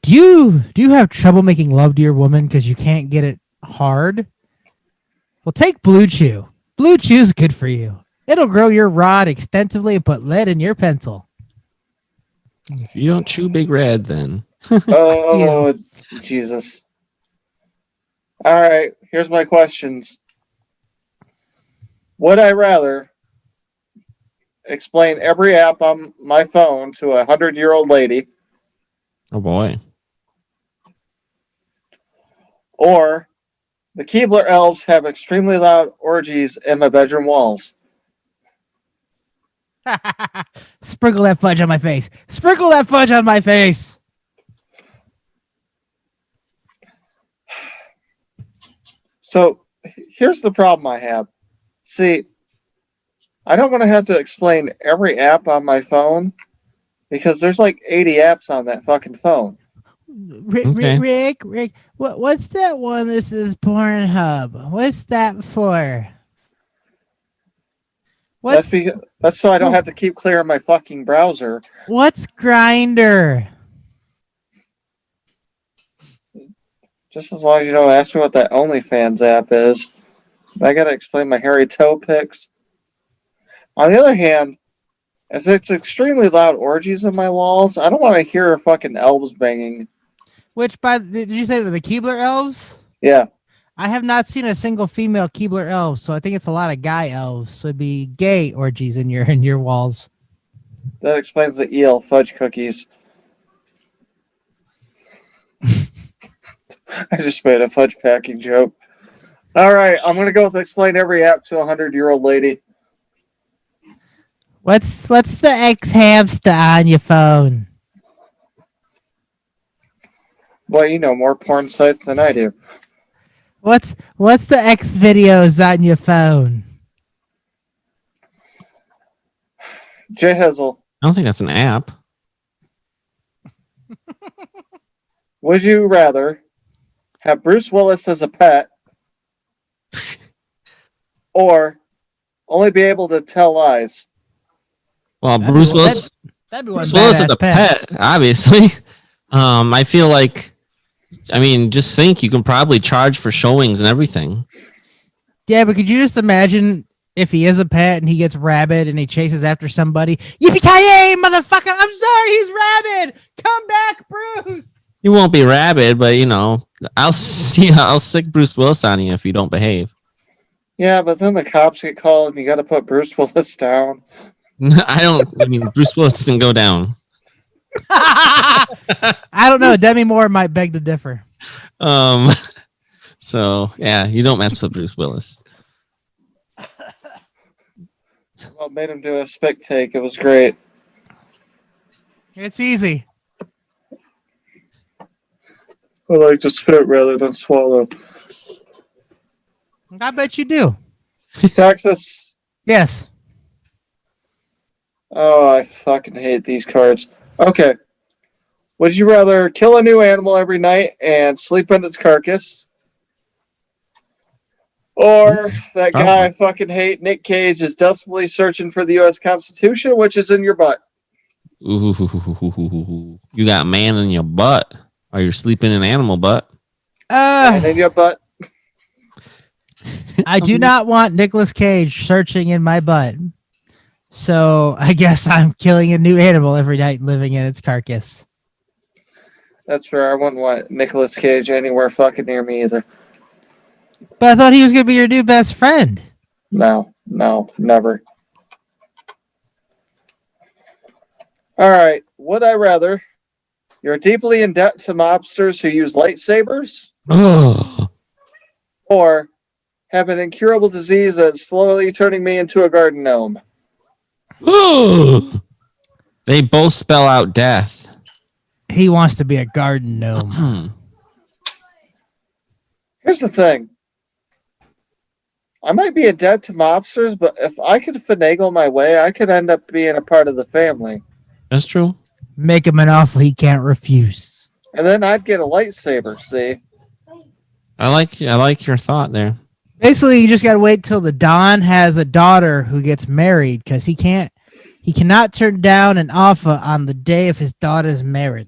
Do you have trouble making love to your woman because you can't get it hard? Well, take Blue Chew. Blue Chew's good for you. It'll grow your rod extensively and put lead in your pencil. If you don't chew Big Red, then Oh, Jesus. All right, here's my questions. Would I rather explain every app on my phone to a 100-year-old lady, oh boy. or the Keebler elves have extremely loud orgies in my bedroom walls? Sprinkle that fudge on my face. Sprinkle that fudge on my face. So here's the problem I have. See, I don't want to have to explain every app on my phone because there's like 80 apps on that fucking phone. Rick, what's that one? This is Pornhub. What's that for? What's That's so I don't have to keep clearing my fucking browser. what's Grinder? Just as long as you don't ask me what that OnlyFans app is. I gotta explain my hairy toe pics. On the other hand, if it's extremely loud orgies in my walls, I don't want to hear fucking elves banging. Did you say the Keebler elves? Yeah, I have not seen a single female Keebler elf, so I think it's a lot of guy elves. So it'd be gay orgies in your walls. that explains the EL fudge cookies. I just made a fudge packing joke. All right, I'm gonna go with explain every app to a 100-year-old lady. What's the X hamster on your phone? Boy, you know more porn sites than I do. What's the X videos on your phone? Jay Hizzle, I don't think that's an app. would you rather have Bruce Willis as a pet or only be able to tell lies? Well, That'd Bruce be- Willis. That'd be one Bruce Willis is badass a pet, obviously. I feel like, I mean, just think you can probably charge for showings and everything. Yeah, but could you just imagine if he is a pet and he gets rabid and he chases after somebody? Yippee-ki-yay, motherfucker! I'm sorry, he's rabid! Come back, Bruce! You won't be rabid, but I'll sick Bruce Willis on you if you don't behave. Yeah, but then the cops get called and you gotta put Bruce Willis down. I mean, Bruce Willis doesn't go down. I don't know. Demi Moore might beg to differ. So yeah, you don't mess with Bruce Willis. Well, made him do a spit take. It was great. It's easy. I like to spit rather than swallow. I bet you do. Texas. Yes. Oh, I fucking hate these cards. Okay. Would you rather kill a new animal every night and sleep in its carcass? Or that guy I fucking hate, Nick Cage, is desperately searching for the U.S. Constitution, which is in your butt? Ooh, you got man in your butt, or you're sleeping in animal butt. And in your butt? I do not want Nicolas Cage searching in my butt. So I guess I'm killing a new animal every night and living in its carcass. That's fair. I wouldn't want Nicolas Cage anywhere fucking near me either. But I thought he was going to be your new best friend. No, never. All right. Would I rather you're deeply in debt to mobsters who use lightsabers, Oh, or have an incurable disease that's slowly turning me into a garden gnome? they both spell out death. He wants to be a garden gnome. Here's the thing. I might be a debt to mobsters, but if I could finagle my way, I could end up being a part of the family. That's true. Make him an offer he can't refuse. And then I'd get a lightsaber, see? I like your thought there. Basically, you just got to wait till the Don has a daughter who gets married because he cannot turn down an offer on the day of his daughter's marriage.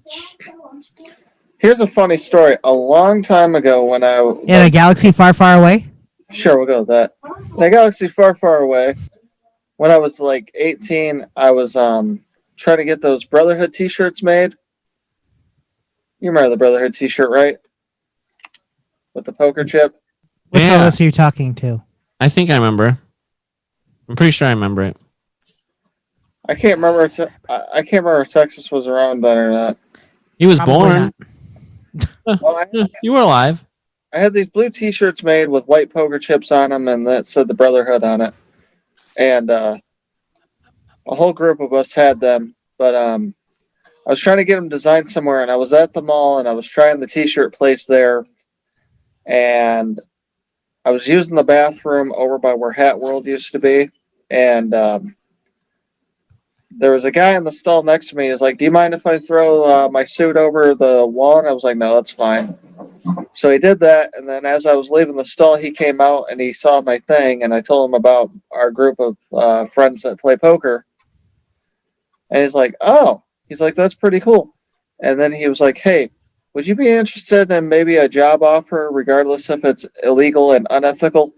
Here's a funny story. A long time ago when In a galaxy far, far away? Sure, we'll go with that. In a galaxy far, far away, when I was like 18, I was trying to get those Brotherhood t-shirts made. You remember the Brotherhood t-shirt, right? With the poker chip. Which one of Yeah. us are you talking to? I think I remember. I'm pretty sure I remember it. I can't remember. I can't remember if Texas was around then or not. He was Probably born. not. Well, You were alive. I had these blue T-shirts made with white poker chips on them, and that said the Brotherhood on it. And a whole group of us had them, but I was trying to get them designed somewhere, and I was at the mall, and I was trying the T-shirt place there, and I was using the bathroom over by where Hat World used to be, and there was a guy in the stall next to me. He's like, "Do you mind if I throw my suit over the wall?" And I was like, "No, that's fine." So he did that, and then as I was leaving the stall, he came out and he saw my thing, and I told him about our group of friends that play poker. And he's like, "Oh," he's like, "that's pretty cool." And then he was like, "Hey, would you be interested in maybe a job offer, regardless if it's illegal and unethical?"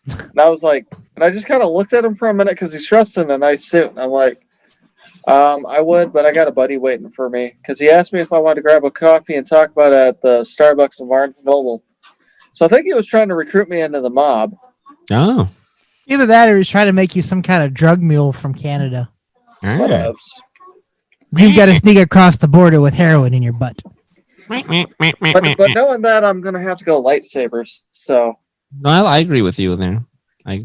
And I was like, and I just kind of looked at him for a minute because he's dressed in a nice suit, and I'm like, I would, but I got a buddy waiting for me because he asked me if I wanted to grab a coffee and talk about it at the Starbucks in Barnes and Noble. So I think he was trying to recruit me into the mob. Oh. Either that or he's trying to make you some kind of drug mule from Canada. Whatevs. You've got to sneak across the border with heroin in your butt. But knowing that, I'm gonna have to go lightsabers. So No, I agree with you there. I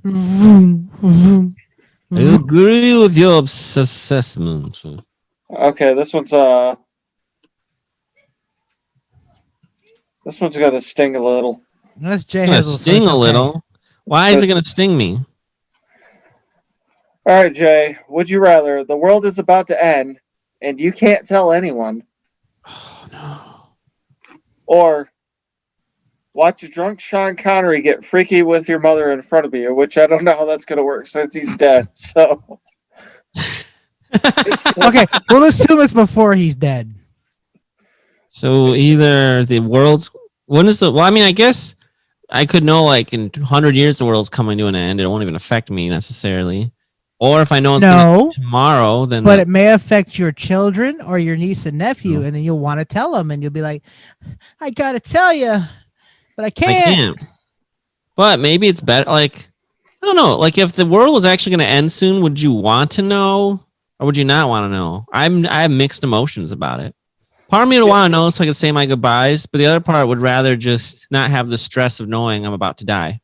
Vroom, vroom, vroom. agree with your assessment. okay, this one's gonna sting a little. That's Jay It's gonna Hazel. sting a little. Why is it gonna sting me? All right, Jay. Would you rather the world is about to end and you can't tell anyone, Oh no. or watch a drunk Sean Connery get freaky with your mother in front of you? Which I don't know how that's gonna work since he's dead. So Okay, well, let's assume it's before he's dead. So either the world's well, I mean, I guess I could know like in 100 years the world's coming to an end. It won't even affect me necessarily. Or if I know it's gonna No, end tomorrow, then but it may affect your children or your niece and nephew, and then you'll want to tell them, and you'll be like, "I gotta tell you, but I I can't." can't. But maybe it's better. Like I don't know. Like if the world was actually going to end soon, would you want to know or would you not want to know? I have mixed emotions about it. Part of me would want to know so I could say my goodbyes, but the other part would rather just not have the stress of knowing I'm about to die.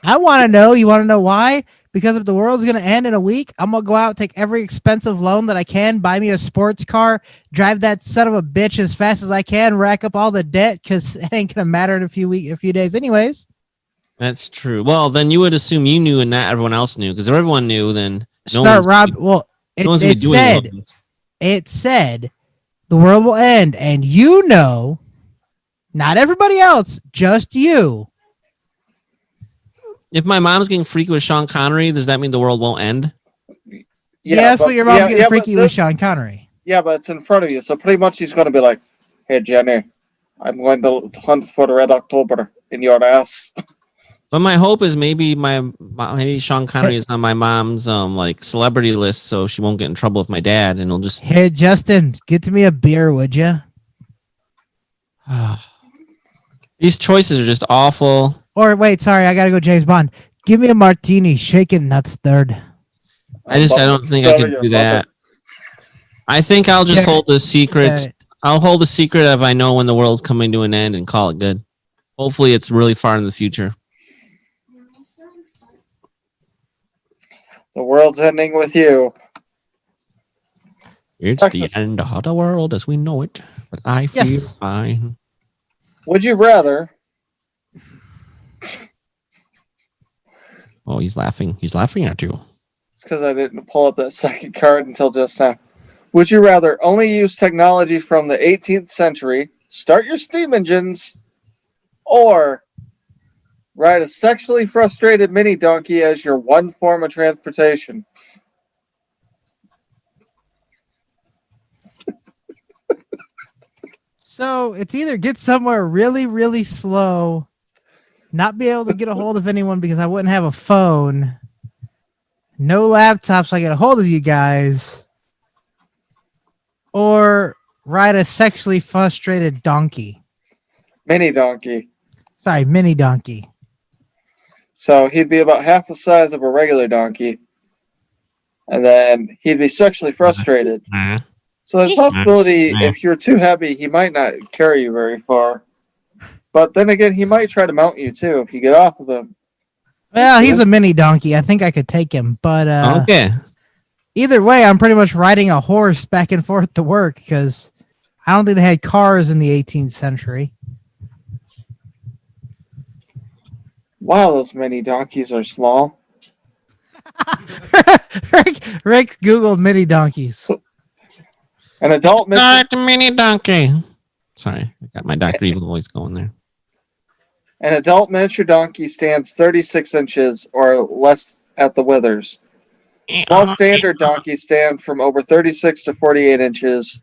I want to know. You want to know why? Because if the world's going to end in a week, I'm going to go out, take every expensive loan that I can, buy me a sports car, drive that son of a bitch as fast as I can, rack up all the debt because it ain't going to matter in a few days anyways. That's true. Well, then you would assume you knew and not everyone else knew because if everyone knew, then no Start one, rob. Well, no one's gonna it be doing said, loans. it said the world will end, and you know, not everybody else, just you. If my mom's getting freaky with Sean Connery, does that mean the world won't end? Yes, but your mom's getting but freaky with Sean Connery. Yeah, but it's in front of you, so pretty much he's going to be like, "Hey, Jenny, I'm going to hunt for the Red October in your ass." But my hope is maybe maybe Sean Connery is on my mom's like celebrity list, so she won't get in trouble with my dad, and he'll just. Hey, Justin, get to me a beer, would you? These choices are just awful. Or wait, sorry, I gotta go. James Bond, give me a martini, shaken, not stirred. I don't think I can do that. I think I'll just hold the secret. I'll hold the secret if I know when the world's coming to an end and call it good. Hopefully, it's really far in the future. The world's ending with you. It's Texas. the end of the world as we know it, but I feel Yes. fine. Would you rather? Oh, he's laughing. He's laughing at you. It's because I didn't pull up that second card until just now. Would you rather only use technology from the 18th century, start your steam engines, or ride a sexually frustrated mini donkey as your one form of transportation? So it's either get somewhere really, really slow, not be able to get a hold of anyone because I wouldn't have a phone, no laptop so I get a hold of you guys, or ride a sexually frustrated donkey. Mini donkey. Sorry, mini donkey. So he'd be about half the size of a regular donkey. And then he'd be sexually frustrated. So there's a possibility if you're too heavy, he might not carry you very far. But then again, he might try to mount you too if you get off of him. Well, he's a mini donkey. I think I could take him. But Okay. either way, I'm pretty much riding a horse back and forth to work because I don't think they had cars in the 18th century. Wow, those mini donkeys are small. Rick Googled mini donkeys. An adult Mini donkey. Sorry, I got my Dr. Evil voice going there. An adult miniature donkey stands 36 inches or less at the withers. Small standard donkeys stand from over 36 to 48 inches,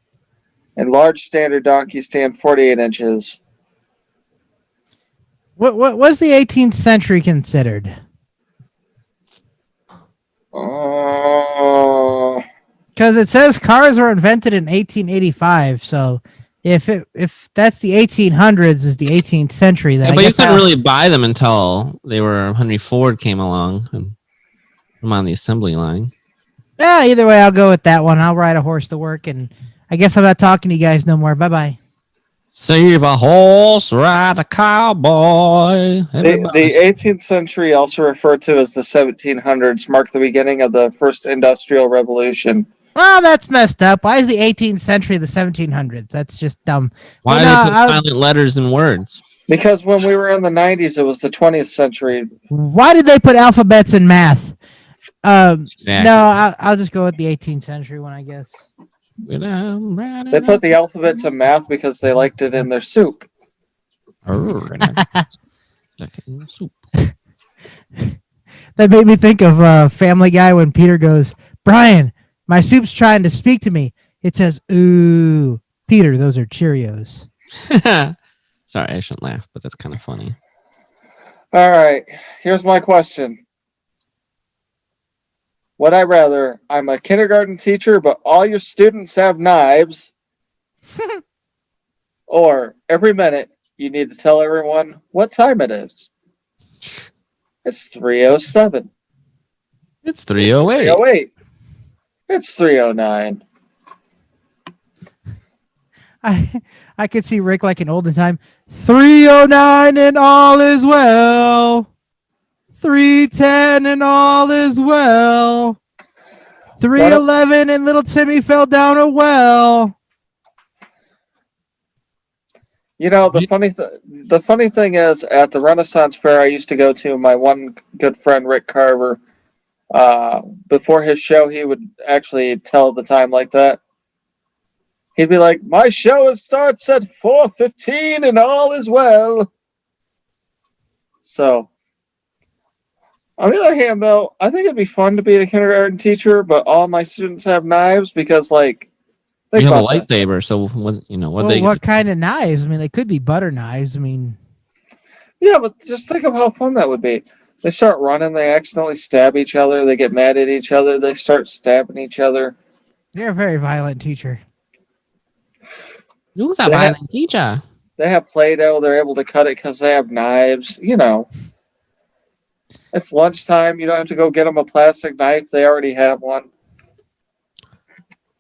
and large standard donkeys stand 48 inches. What was the 18th century considered? Because it says cars were invented in 1885, so if that's the 1800s is the 18th century, then Yeah, I but you guess couldn't really buy them until Henry Ford came along and I'm on the assembly line. Yeah, either way, I'll go with that one. I'll ride a horse to work, and I guess I'm not talking to you guys no more. Bye bye. Save a horse, ride a cowboy. The 18th century, also referred to as the 1700s, marked the beginning of the first industrial revolution. Well, that's messed up. Why is the 18th century the 1700s? That's just dumb. Why Well, do they put silent letters in words? Because when we were in the 90s, it was the 20th century. Why did they put alphabets in math? Exactly. No, I'll just go with the 18th century one, I guess. They put the alphabets in math because they liked it in their soup. That made me think of Family Guy when Peter goes, Brian, my soup's trying to speak to me. It says, ooh, Peter, those are Cheerios. Sorry, I shouldn't laugh, but that's kind of funny. All right, here's my question. Would I rather I'm a kindergarten teacher, but all your students have knives, or every minute you need to tell everyone what time it is? It's 3:07. It's 3:08. 3:08. It's 3:09. I could see Rick like in olden time. 3:09 and all is well. 3:10 and all is well. 3:11 and little Timmy fell down a well. You know, the funny thing is, at the Renaissance Fair I used to go to, my one good friend Rick Carver, before his show, he would actually tell the time like that. He'd be like, "My show starts at 4:15 and all is well." So, on the other hand, though, I think it'd be fun to be a kindergarten teacher, but all my students have knives because, like, you have a lightsaber, so what kind of knives? I mean, they could be butter knives. I mean, yeah, but just think of how fun that would be. They start running, they accidentally stab each other, they get mad at each other, they start stabbing each other. you're a very violent teacher. Who's a violent teacher? They have Play-Doh, they're able to cut it because they have knives, you know. It's lunchtime, you don't have to go get them a plastic knife, they already have one.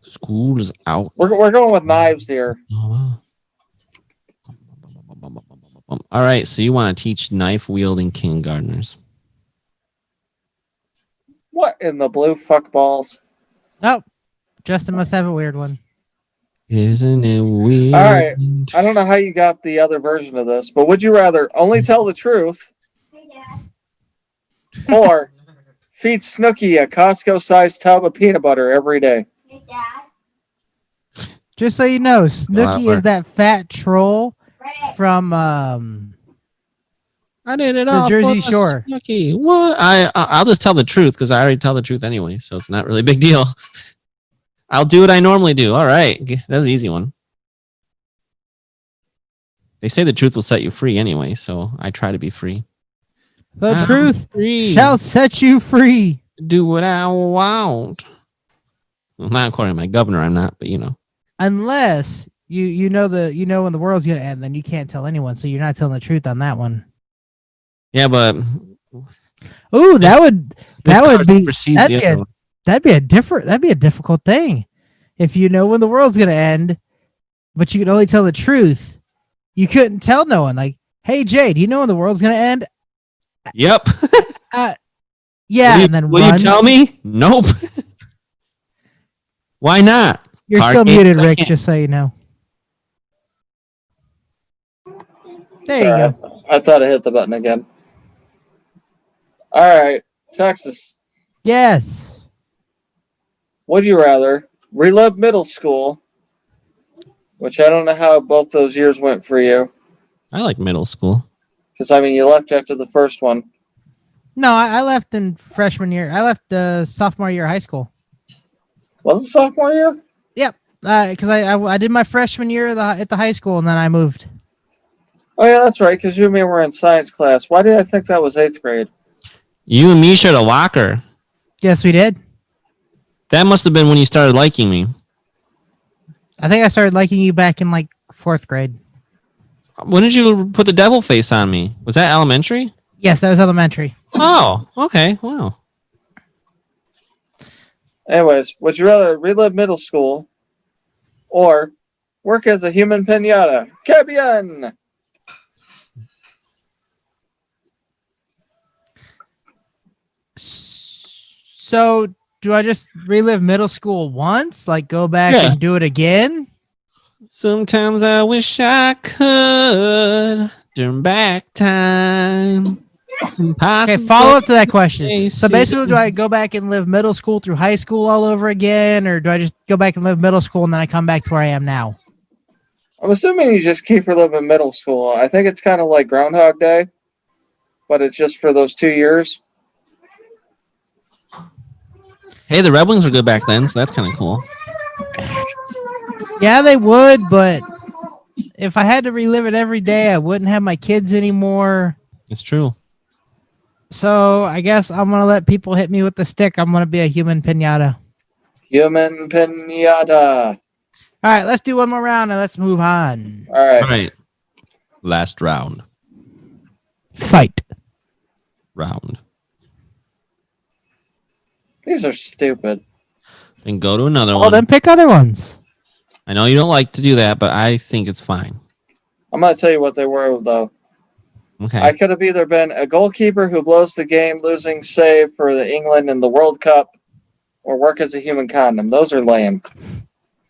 School's out. We're going with knives here. All right, so you want to teach knife-wielding kindergartners. What in the blue fuck balls? Oh, Justin must have a weird one. Isn't it weird? All right, I don't know how you got the other version of this, but would you rather only tell the truth or feed Snooki a Costco-sized tub of peanut butter every day? Just so you know, Snooki is that fat troll from I did it the all Jersey for Shore. Snooki. What? I'll just tell the truth because I already tell the truth anyway, so it's not really a big deal. I'll do what I normally do. All right, that's an easy one. They say the truth will set you free anyway, so I try to be free. The truth shall set you free. Do what I want. Well, not according to my governor, I'm not, but Unless you know when the world's gonna end, then you can't tell anyone, so you're not telling the truth on that one. Yeah, but Ooh, that would be precedes that'd the be other a, one. that'd be a difficult thing. If you know when the world's gonna end, but you can only tell the truth, you couldn't tell no one. Like, hey Jay, do you know when the world's gonna end? Yep. Yeah, and then will run. you tell me? Nope. Why not? You're Car still case, muted, I Rick. can't. Just so you know. There Sorry, you go. I thought I hit the button again. All right, Texas. Yes. Would you rather relive middle school, which I don't know how both those years went for you, I like middle school. because I mean you left after the first one. No, I left in freshman year. I left sophomore year of high school. Was it sophomore year? Yep. Because I did my freshman year at the high school, and then I moved. Oh yeah, that's right. Because you and me were in science class. Why did I think that was 8th grade? You and me shared a locker. Yes, we did. That must have been when you started liking me. I think I started liking you back in like 4th grade. When did you put the devil face on me? Was that elementary? Yes, that was elementary. Oh, okay. Wow. Anyways, would you rather relive middle school or work as a human pinata? Que bien! So, do I just relive middle school once? Like, go back Yeah. and do it again? Sometimes I wish I could turn back time. Okay, follow up to that question. So basically, do I go back and live middle school through high school all over again, or do I just go back and live middle school and then I come back to where I am now? I'm assuming you just keep reliving middle school. I think it's kind of like Groundhog Day, but it's just for those 2 years. Hey, the Red Wings were good back then, so that's kind of cool. Yeah, they would, but if I had to relive it every day, I wouldn't have my kids anymore. It's true. So I guess I'm going to let people hit me with the stick. I'm going to be a human pinata. Human pinata. All right, let's do one more round and let's move on. All right. All right. Last round. Fight. Round. These are stupid. Then go to another Well, one. then pick other ones. I know you don't like to do that, but I think it's fine. I'm going to tell you what they were, though. Okay. I could have either been a goalkeeper who blows the game losing save for the England in the World Cup or work as a human condom. Those are lame.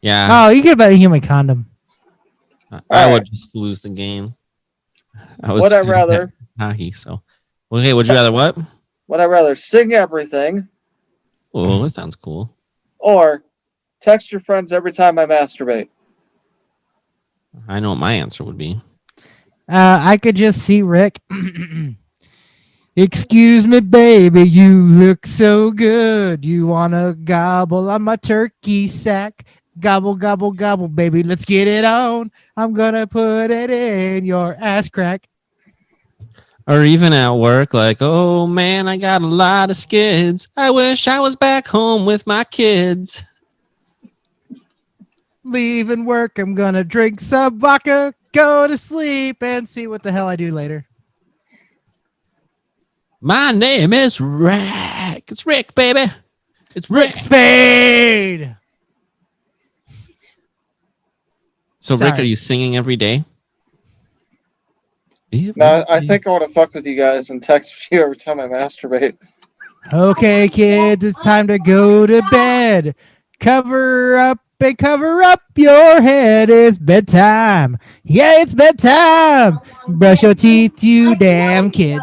Yeah. Oh, you could have been a human condom. I would just lose the game. Would I rather? Hockey, so. Okay, would you rather what? Would I rather sing everything Oh, that sounds cool. or text your friends every time I masturbate? I know what my answer would be. I could just see Rick. Excuse me, baby, you look so good. You want to gobble on my turkey sack? Gobble, gobble, gobble, baby, let's get it on. I'm going to put it in your ass crack. Or even at work, like, oh man, I got a lot of skids. I wish I was back home with my kids. Leaving work, I'm going to drink some vodka, go to sleep, and see what the hell I do later. My name is Rick. It's Rick, baby. It's Rick. Spade! So, Rick, Sorry. are you singing every day? No, I think I want to fuck with you guys and text you every time I masturbate. Okay, kids, it's time to go to bed. Cover up and cover up your head. It's bedtime. Yeah, it's bedtime. Brush your teeth, you damn kids.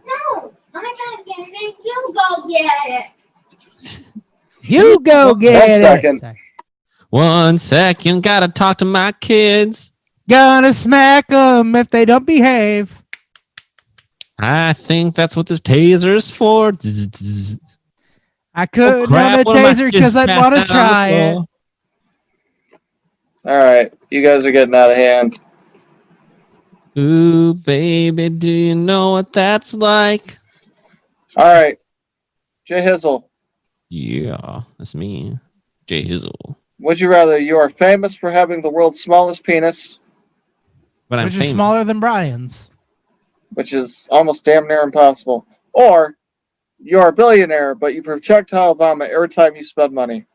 No, I'm not getting it. You go get it. You go get One it. second. Sorry. 1 second, gotta talk to my kids. Gonna smack them if they don't behave. I think that's what this taser's for. Zzz, zzz. I couldn't crap, own a one of my taser kids because I passed want to out on the try it. floor. All right, you guys are getting out of hand. Ooh, baby, do you know what that's like? All right, Jay Hizzle, Yeah, that's me, Jay Hizzle. would you rather you are famous for having the world's smallest penis, But I'm Which is famous. smaller than Brian's. which is almost damn near impossible, or you are a billionaire, but you projectile vomit every time you spend money?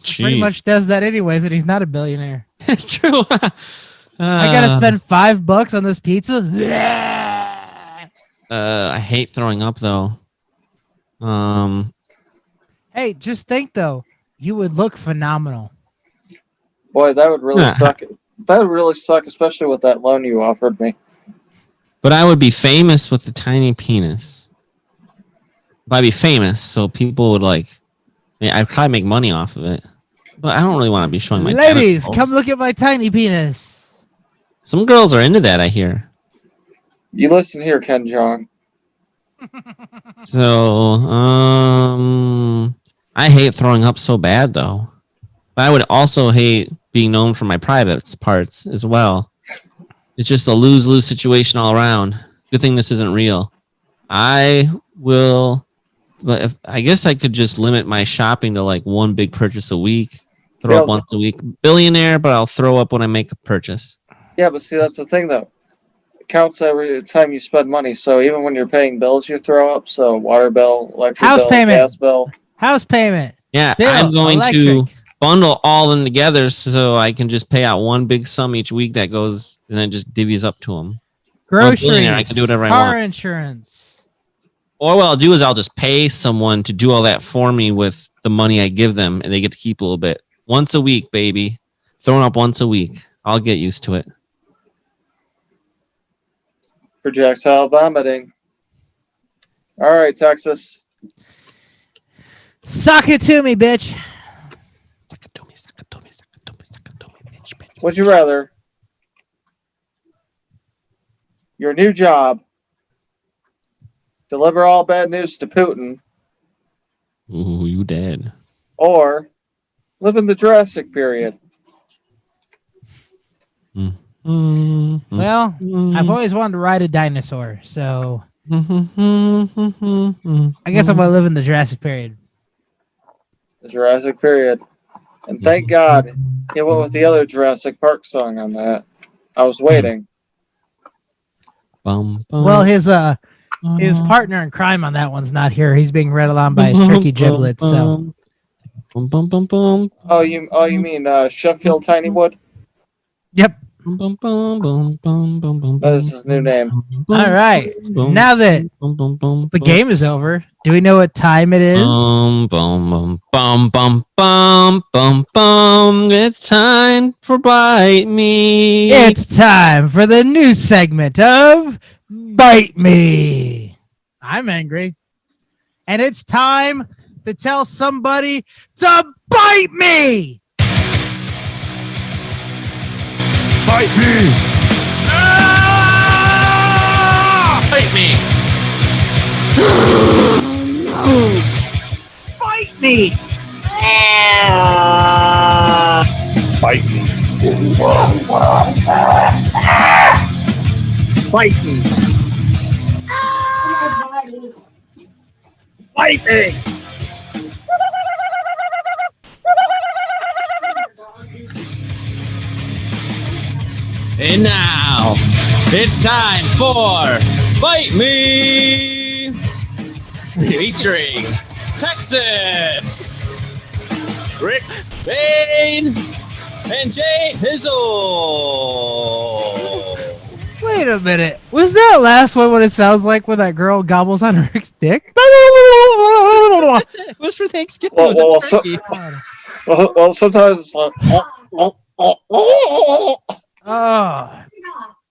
Pretty much does that anyways, and he's not a billionaire. It's true. I gotta spend $5 on this pizza. I hate throwing up though. Hey, just think though, you would look phenomenal. Boy, that would really suck. That would really suck, especially with that loan you offered me. But I would be famous with the tiny penis. But I'd be famous, so people would like. I'd probably make money off of it. But I don't really want to be showing my. Ladies, genitals. come look at my tiny penis. Some girls are into that, I hear. You listen here, Ken Jong. So, I hate throwing up so bad though. But I would also hate being known for my private parts as well. It's just a lose-lose situation all around. Good thing this isn't real. I will, but I guess I could just limit my shopping to like one big purchase a week. Throw up once a week. Billionaire, but I'll throw up when I make a purchase. Yeah, but see, that's the thing, though. It counts every time you spend money. So even when you're paying bills, you throw up. So water bill, electric House bill, payment. gas bill. House payment. Yeah, Bill, I'm going to electric. bundle all them together so I can just pay out one big sum each week that goes and then just divvies up to them. Groceries. I can do whatever I car want. insurance. Or what I'll do is I'll just pay someone to do all that for me with the money I give them, and they get to keep a little bit. Once a week, baby. Throwing up once a week. I'll get used to it. Projectile vomiting. All right, Texas. Suck it to me, bitch. Would you rather your new job deliver all bad news to Putin, Ooh, you dead. or live in the Jurassic period? Well, I've always wanted to ride a dinosaur, so I guess I'm gonna live in the Jurassic period. The Jurassic period. And thank God he went with the other Jurassic Park song on that. I was waiting. Well, his partner in crime on that one's not here. He's being read along by his turkey giblets. So Oh, you mean Sheffield Tinywood? yep. That is his new name. All right. Now that the game is over, do we know what time it is? It's time for Bite Me. It's time for the new segment of Bite Me. I'm angry. And it's time to tell somebody to bite me. Bite me! Bite me. Bite me. Bite me! Bite me. Bite me. And now, it's time for Bite Me! Featuring Texas, Rick Spade, and Jay Hizzle. Wait a minute. Was that last one what it sounds like when that girl gobbles on Rick's dick? It was for Thanksgiving. Well, It was a well, turkey. Well, sometimes it's like. Oh. All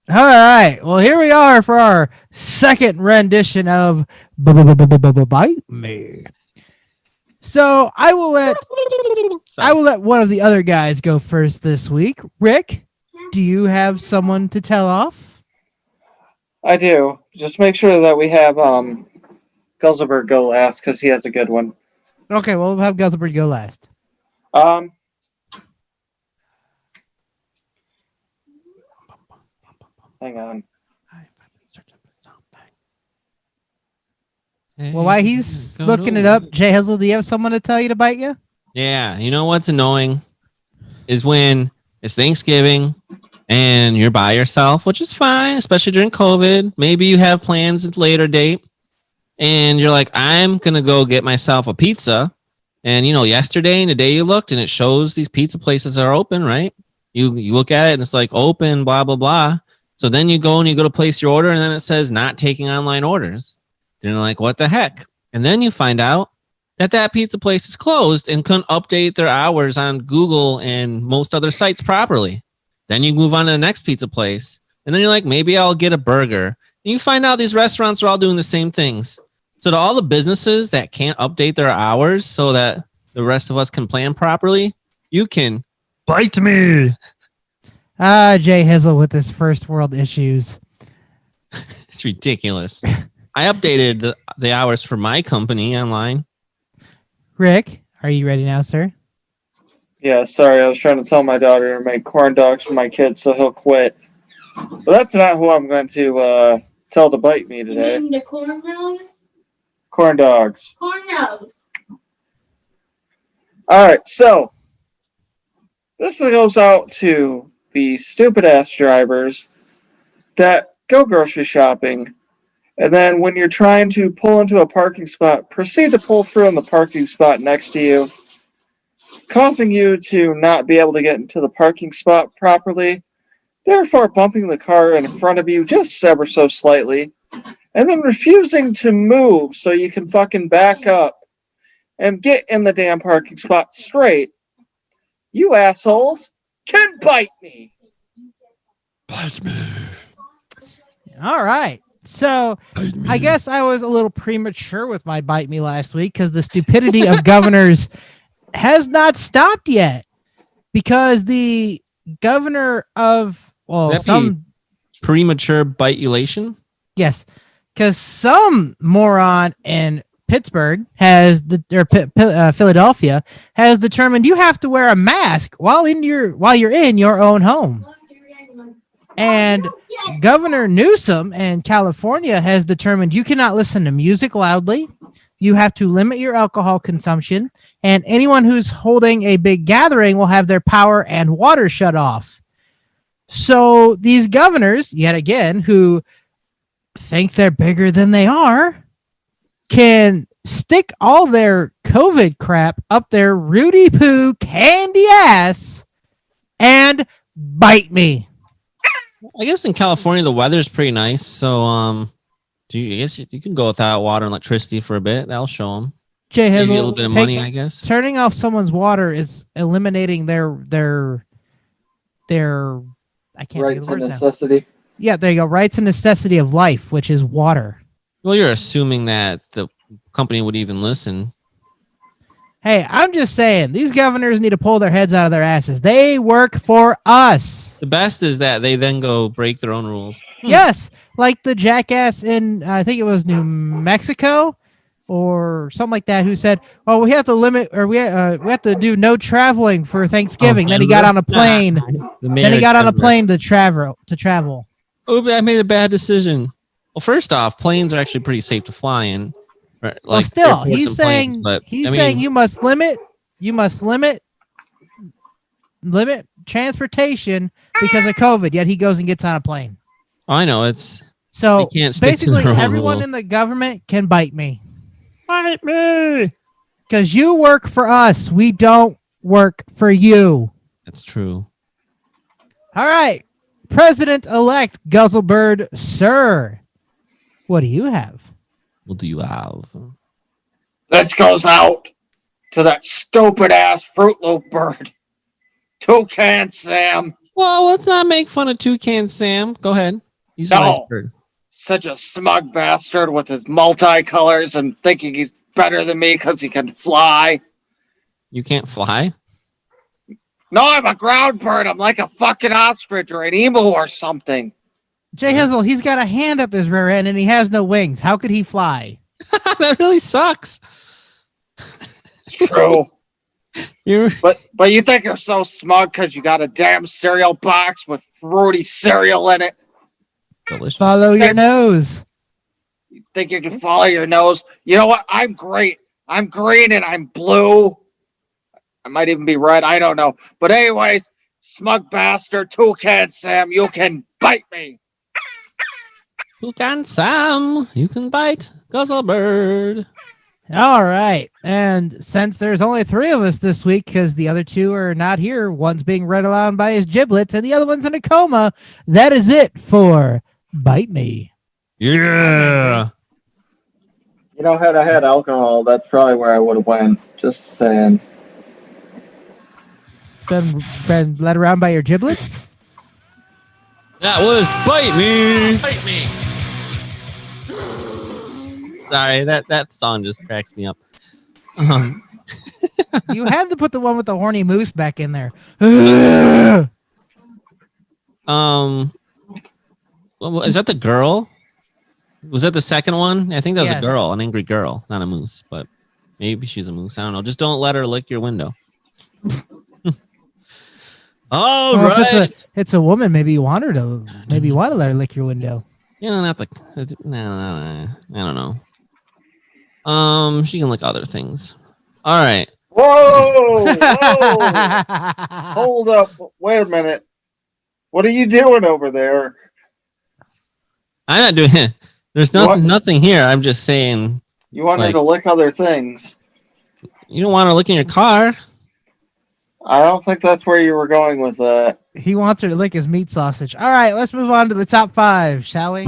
right. Well, here we are for our second rendition of Bite Me. So I will let one of the other guys go first this week. Rick, do you have someone to tell off? I do. Just make sure that we have Guzzleberg go last because he has a good one. Okay, well, we'll have Guzzleberg go last. Hang on. Well, while he's looking it up, Jay Hizzle, do you have someone to tell you to bite you? Yeah, you know what's annoying is when it's Thanksgiving and you're by yourself, which is fine, especially during COVID. Maybe you have plans at a later date and you're like, I'm going to go get myself a pizza. And, yesterday and the day you looked and it shows these pizza places are open, right? You look at it and it's like open, blah, blah, blah. So then you go to place your order and then it says not taking online orders. And you're like, what the heck? And then you find out that pizza place is closed and couldn't update their hours on Google and most other sites properly. Then you move on to the next pizza place. And then you're like, maybe I'll get a burger. And you find out these restaurants are all doing the same things. So to all the businesses that can't update their hours so that the rest of us can plan properly, you can bite me. Jay Hizzle with his first world issues. It's ridiculous. I updated the hours for my company online. Rick, are you ready now, sir? Yeah, sorry, I was trying to tell my daughter to make corn dogs for my kid so he'll quit. But that's not who I'm going to tell to bite me today. You mean the corn nose? Corn dogs. Corn nose. Alright, so this goes out to the stupid ass drivers that go grocery shopping, and then when you're trying to pull into a parking spot, proceed to pull through in the parking spot next to you, causing you to not be able to get into the parking spot properly, therefore bumping the car in front of you just ever so slightly, and then refusing to move so you can fucking back up and get in the damn parking spot straight. You assholes can bite me. Bite me. All right. So I guess I was a little premature with my bite me last week because the stupidity of governors has not stopped yet. Because the governor of, premature bite-ulation? Yes. Because some moron in Pittsburgh Philadelphia has determined you have to wear a mask while you're in your own home. And Governor Newsom in California has determined you cannot listen to music loudly. You have to limit your alcohol consumption. And anyone who's holding a big gathering will have their power and water shut off. So these governors, yet again, who think they're bigger than they are, can stick all their COVID crap up their Rudy Poo candy ass and bite me. I guess in California the weather's pretty nice, so I guess you can go without water and electricity for a bit. That'll show them. Jay Save Hizzle, you a little bit of money, I guess. Turning off someone's water is eliminating their I can't Right to necessity. now. Yeah, there you go. Rights and necessity of life, which is water. Well, you're assuming that the company would even listen. Hey, I'm just saying, these governors need to pull their heads out of their asses. They work for us. The best is that they then go break their own rules. Yes, like the jackass in, I think it was New Mexico or something like that, who said, "Oh, we have to limit, or we have to do no traveling for Thanksgiving." Then he got on a plane. Then he got on a plane to travel. Oh, I made a bad decision. Well, first off, planes are actually pretty safe to fly in. Right, Well, like still, airports he's and saying planes, saying you must limit transportation because of COVID. Yet he goes and gets on a plane. I know it's So they can't stick to basically, their own everyone rules. in the government can bite me Bite me. because you work for us. We don't work for you. That's true. All right, President-elect Guzzlebird, sir, what do you have? What do you have? This goes out to that stupid ass Fruit Loop bird. Toucan Sam. Well, let's not make fun of Toucan Sam. Go ahead. He's a nice bird. Such a smug bastard with his multicolors and thinking he's better than me because he can fly. You can't fly? No, I'm a ground bird. I'm like a fucking ostrich or an emu or something. Jay Hizzle, he's got a hand up his rear end and he has no wings. How could he fly? That really sucks. It's true. You're But you think you're so smug because you got a damn cereal box with fruity cereal in it. delicious. Follow your nose. think you can follow your nose. You know what? I'm great. I'm green and I'm blue. I might even be red. I don't know. But anyways, smug bastard, Toucan Sam, you can bite me. Toucan Sam, you can bite Guzzlebird. All right. And since there's only 3 of us this week because the other 2 are not here, one's being read aloud by his giblets and the other one's in a coma, that is it for Bite Me. Yeah. You know, had I had alcohol, that's probably where I would have went. Just saying. Been led around by your giblets? That was Bite Me. Bite Me. Sorry, that song just cracks me up. You had to put the one with the horny moose back in there. Is that the girl? Was that the second one? I think that was Yes. a girl, an angry girl, not a moose, but maybe she's a moose. I don't know. Just don't let her lick your window. All Well, right. if it's a woman, maybe you want to let her lick your window. You don't have to. No, I don't know. She can lick other things. All right. Whoa! Hold up. Wait a minute. What are you doing over there? I'm not doing it. There's What? nothing here. I'm just saying You want her Like- to lick other things. you don't want to look in your car. I don't think that's where you were going with that. He wants her to lick his meat sausage. All right, let's move on to the top 5, shall we?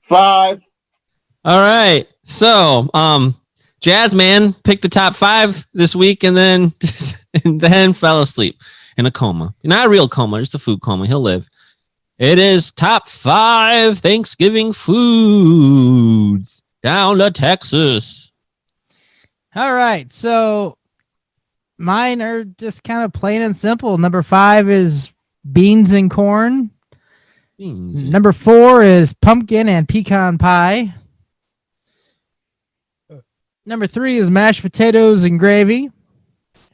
Five. All right. So, Jazzman picked the top 5 this week and then fell asleep in a coma. Not a real coma, just a food coma. He'll live. It is top 5 Thanksgiving foods down to Texas. All right, so mine are just kind of plain and simple. Number 5 is beans and corn. Number 4 is pumpkin and pecan pie. Number 3 is mashed potatoes and gravy.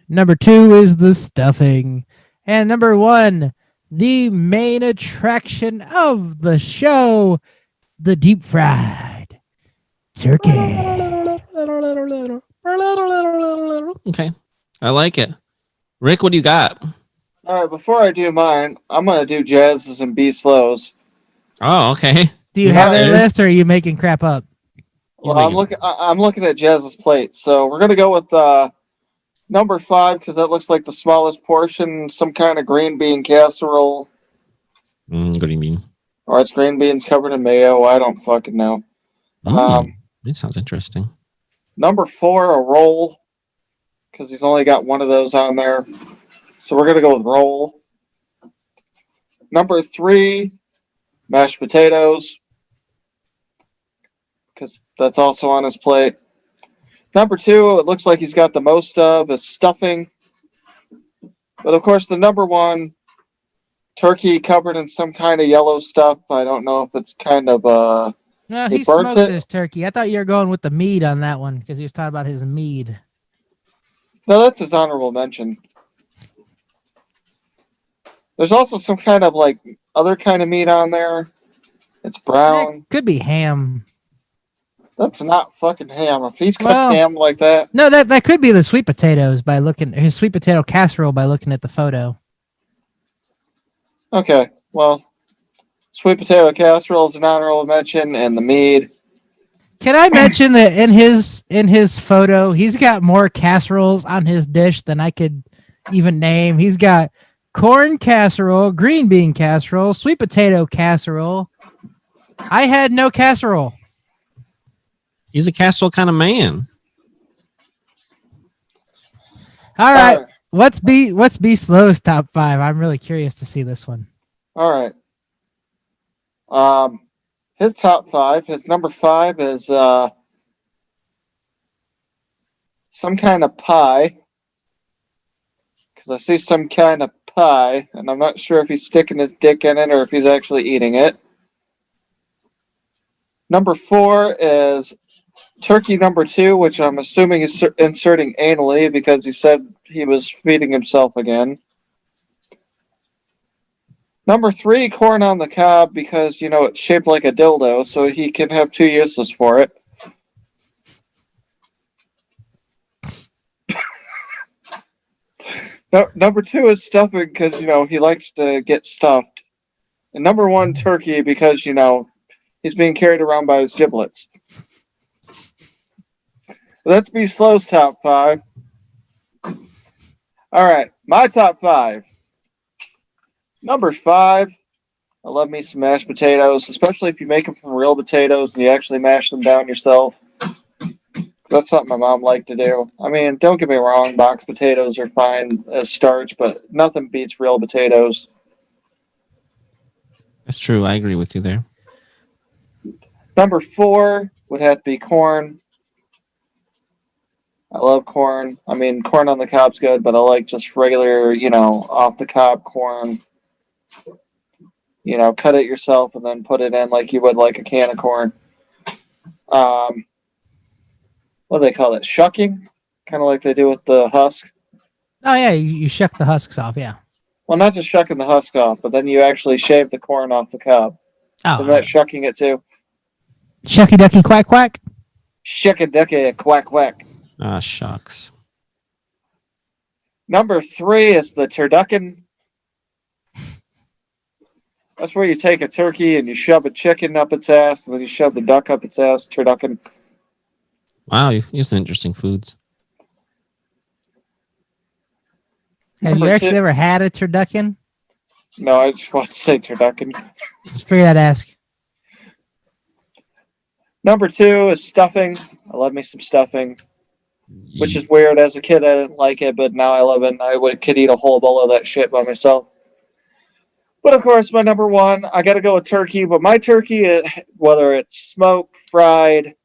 Number 2 is the stuffing. And number 1, the main attraction of the show, the deep fried turkey. Okay. I like it. Rick, what do you got? All right, before I do mine, I'm going to do Jazz's and B Slows. Oh, okay. Do you have Yeah. their list or are you making crap up? Well, I'm looking at Jazz's plate. So we're going to go with number 5 because that looks like the smallest portion, some kind of green bean casserole. What do you mean? Or it's green beans covered in mayo. I don't fucking know. That sounds interesting. Number 4, a roll, because he's only got one of those on there. So we're going to go with roll. Number 3, mashed potatoes, because that's also on his plate. Number 2, it looks like he's got the most of, is stuffing. But of course, the number 1, turkey covered in some kind of yellow stuff. I don't know if it's kind of No, He he burnt smoked it? his turkey. I thought you were going with the mead on that one because he was talking about his mead. No, that's his honorable mention. There's also some kind of like other kind of meat on there. It's brown. It could be ham. That's not fucking ham. If he's cut Well- ham like that, No, that could be the sweet potatoes by looking his sweet potato casserole by looking at the photo. okay. Well, sweet potato casserole is an honorable mention, and the mead. Can I mention that in his photo, he's got more casseroles on his dish than I could even name. He's got corn casserole, green bean casserole, sweet potato casserole. I had no casserole. He's a casserole kind of man. All right. What's B Slow's top 5? I'm really curious to see this one. All right. His top 5. His number 5 is some kind of pie. Because I see some kind of pie, and I'm not sure if he's sticking his dick in it or if he's actually eating it. Number 4 is turkey number 2, which I'm assuming he's inserting anally because he said he was feeding himself again. Number 3, corn on the cob, because, it's shaped like a dildo, so he can have 2 uses for it. No, number 2 is stuffing, because, he likes to get stuffed. And number 1, turkey, because, he's being carried around by his giblets. Let's be slow's top 5. All right, my top 5. Number 5, I love me some mashed potatoes, especially if you make them from real potatoes and you actually mash them down yourself. That's something my mom liked to do. I mean, don't get me wrong, box potatoes are fine as starch, but nothing beats real potatoes. That's true. I agree with you there. Number 4 would have to be corn. I love corn. I mean, corn on the cob's good, but I like just regular, off the cob corn. Cut it yourself and then put it in like you would like a can of corn. What do they call it? Shucking? Kind of like they do with the husk. Oh yeah, you shuck the husks off. Yeah. Well, not just shucking the husk off, but then you actually shave the corn off the cob. Oh. Isn't that shucking it too? Shucky ducky quack quack. Shuck a ducky quack quack. Ah, shucks. Number 3 is the turducken. That's where you take a turkey and you shove a chicken up its ass, and then you shove the duck up its ass. Turducken. Wow, you have some interesting foods. Have Number you actually 2 ever had a turducken? No, I just want to say turducken. Just figured I'd ask. Number 2 is stuffing. I love me some stuffing, which is weird. As a kid, I didn't like it, but now I love it, and could eat a whole bowl of that shit by myself. But of course, my number 1, I got to go with turkey. But my turkey, whether it's smoked, fried,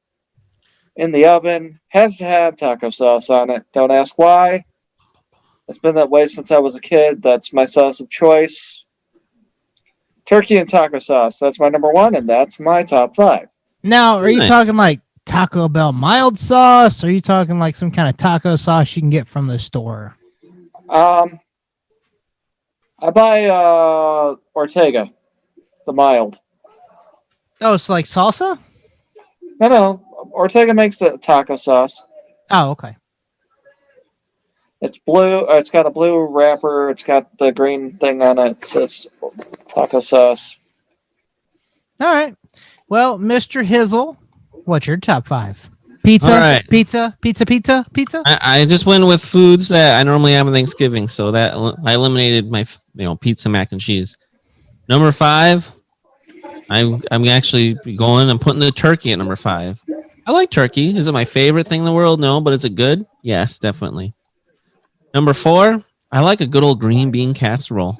in the oven, has to have taco sauce on it. Don't ask why. It's been that way since I was a kid. That's my sauce of choice. Turkey and taco sauce. That's my number 1, and that's my top 5. Now, are you Nice. talking like Taco Bell mild sauce? Or are you talking like some kind of taco sauce you can get from the store? I buy Ortega, the mild. Oh, it's like salsa? No. Ortega makes a taco sauce. Oh, okay. It's blue. It's got a blue wrapper. It's got the green thing on it. So it's taco sauce. All right. Well, Mr. Hizzle, what's your top 5? Pizza, All right. pizza. I just went with foods that I normally have on Thanksgiving, so that I eliminated my pizza, mac and cheese. Number 5, I'm actually I'm putting the turkey at number 5. I like turkey. Is it my favorite thing in the world? No, but is it good? Yes, definitely. Number 4, I like a good old green bean casserole.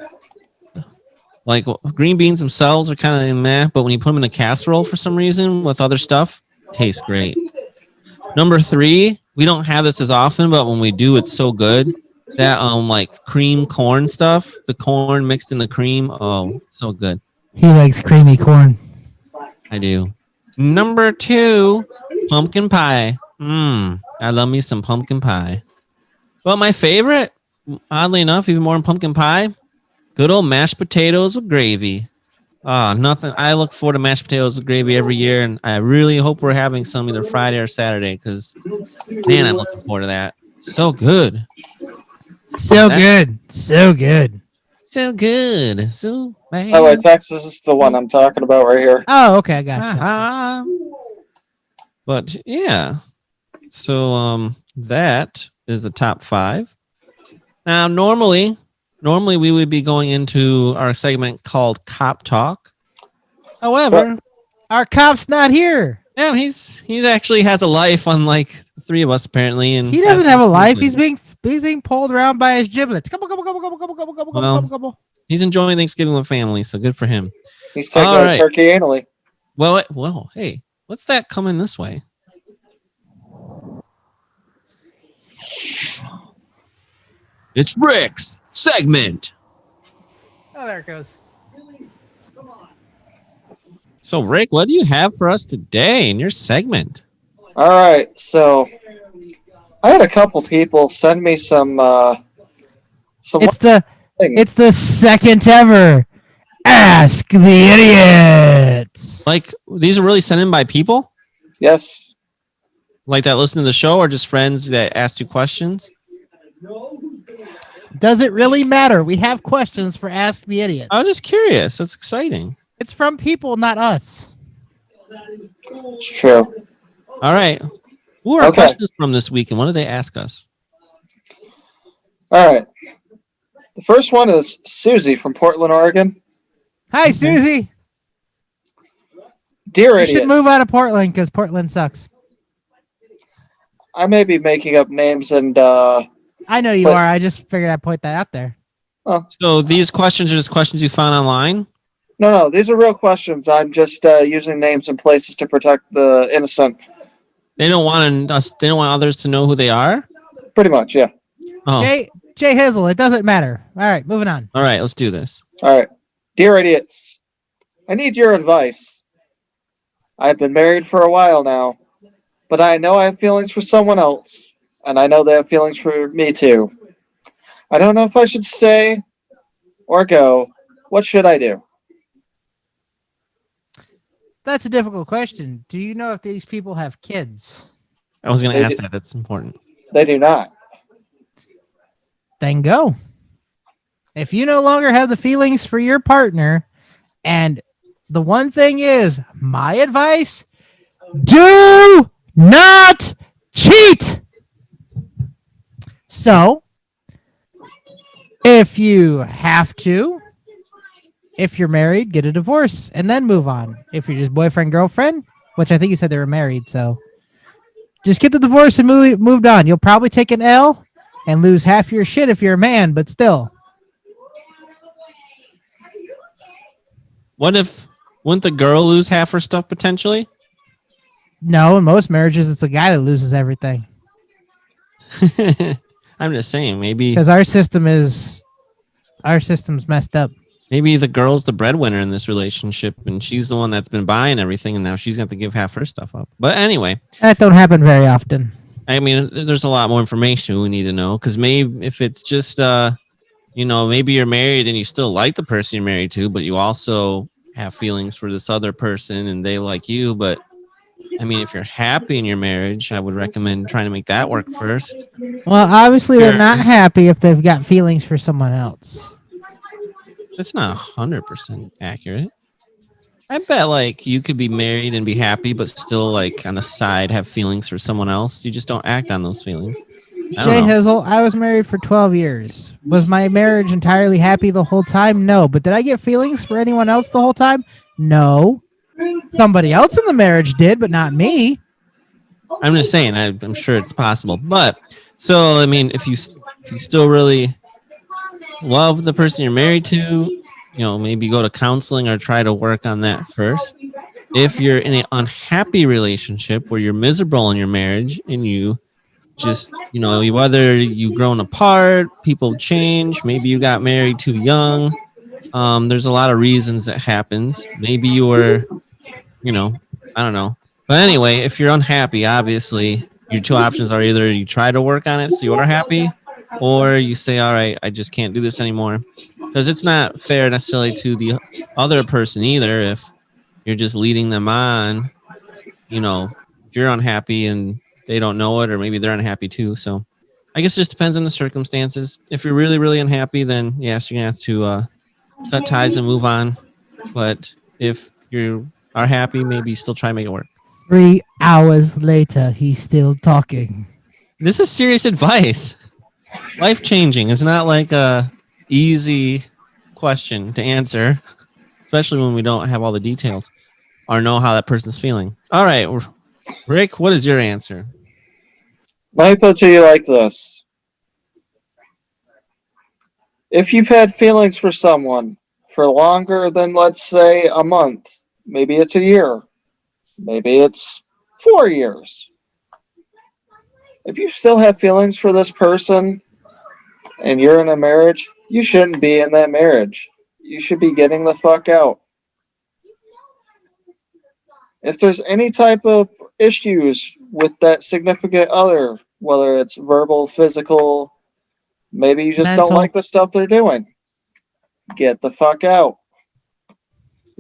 Like green beans themselves are kind of meh, but when you put them in a casserole for some reason with other stuff, tastes great. Number 3, we don't have this as often, but when we do, it's so good. That like cream corn stuff, the corn mixed in the cream, oh, so good. He likes creamy corn. I do. Number 2, pumpkin pie. I love me some pumpkin pie. But my favorite, oddly enough, even more than pumpkin pie, good old mashed potatoes with gravy. Nothing. I look forward to mashed potatoes with gravy every year, and I really hope we're having some either Friday or Saturday, because, man, I'm looking forward to that. So good. So good. So good. So bad. Oh, wait, Texas is the one I'm talking about right here. Oh, okay. I got you. But, yeah. So, that is the top 5. Now, normally we would be going into our segment called Cop Talk. However, Our cop's not here. yeah, he's actually has a life, unlike the 3 of us apparently. And He doesn't have a life. He's being pulled around by his giblets. Gobble. He's enjoying Thanksgiving with family, so good for him. He's taking All a right. turkey anally. Well, hey, what's that coming this way? It's Rick's segment. Oh, there it goes. So, Rick, what do you have for us today in your segment? All right, so I had a couple people send me some It's the things. second ever Ask the Idiots. Like, these are really sent in by people? Yes. Like that listen to the show, or just friends that ask you questions? Does it really matter? We have questions for Ask the Idiots. I was just curious. That's exciting. It's from people, not us. It's true. All right. Who are our Okay. questions from this week, and what do they ask us? All right. The first one is Susie from Portland, Oregon. Hi, Susie. Dear You idiots, should move out of Portland because Portland sucks. I may be making up names and I know you But- are. I just figured I'd point that out there. So these questions are just questions you found online? no, these are real questions. I'm just using names and places to protect the innocent. They don't want us. They don't want others to know who they are. Pretty much, yeah. Oh, Jay Hizzle, it doesn't matter. All right, moving on. all right. Let's do this. All right. Dear idiots, I need your advice. I've been married for a while now, but I know I have feelings for someone else, and I know they have feelings for me too. I don't know if I should stay or go. What should I do? That's a difficult question. Do you know if these people have kids? I was going to They ask do- that. That's important. They do not. Then go. If you no longer have the feelings for your partner, and the one thing is, my advice, do not cheat. So, if you have to, if you're married, get a divorce and then move on. If you're just boyfriend, girlfriend, which I think you said they were married, so just get the divorce and moved on. You'll probably take an L and lose half your shit if you're a man, but still. Wouldn't the girl lose half her stuff potentially? No, in most marriages, it's the guy that loses everything I'm just saying, maybe because our system's messed up. maybe the girl's the breadwinner in this relationship, and she's the one that's been buying everything, and now she's going to give half her stuff up. But anyway, That don't happen very often. I mean, there's a lot more information we need to know, because maybe if it's just, maybe you're married and you still like the person you're married to, but you also have feelings for this other person and they like you. But I mean, if you're happy in your marriage, I would recommend trying to make that work first. Well, obviously, they're Sure. not happy if they've got feelings for someone else. That's not 100% accurate. I bet like you could be married and be happy, but still like on the side have feelings for someone else. You just don't act on those feelings. I Jay don't know. Hizzle, I was married for 12 years. Was my marriage entirely happy the whole time? No. But did I get feelings for anyone else the whole time? No. Somebody else in the marriage did, but not me. I'm just saying. I'm sure it's possible. But so I mean, if you still really love the person you're married to, maybe go to counseling or try to work on that first. If you're in an unhappy relationship where you're miserable in your marriage and you just, whether you've grown apart, people change, maybe you got married too young. There's a lot of reasons that happens. Maybe you were, I don't know. But anyway, if you're unhappy, obviously your two options are either you try to work on it so you are happy, or you say, all right, I just can't do this anymore. Because it's not fair necessarily to the other person either if you're just leading them on. If you're unhappy and they don't know it, or maybe they're unhappy too. So I guess it just depends on the circumstances. If you're really, really unhappy, then yes, you're going to have to cut ties and move on. But if you are happy, maybe still try to make it work. 3 hours later, he's still talking. This is serious advice. Life changing. It's not like a easy question to answer, especially when we don't have all the details or know how that person's feeling. All right, Rick, what is your answer? Let me put it to you like this. If you've had feelings for someone for longer than, let's say, a month, maybe it's a year, maybe it's 4 years. If you still have feelings for this person and you're in a marriage, you shouldn't be in that marriage. You should be getting the fuck out. If there's any type of issues with that significant other, whether it's verbal, physical, maybe you just Mental. don't like the stuff they're doing, get the fuck out.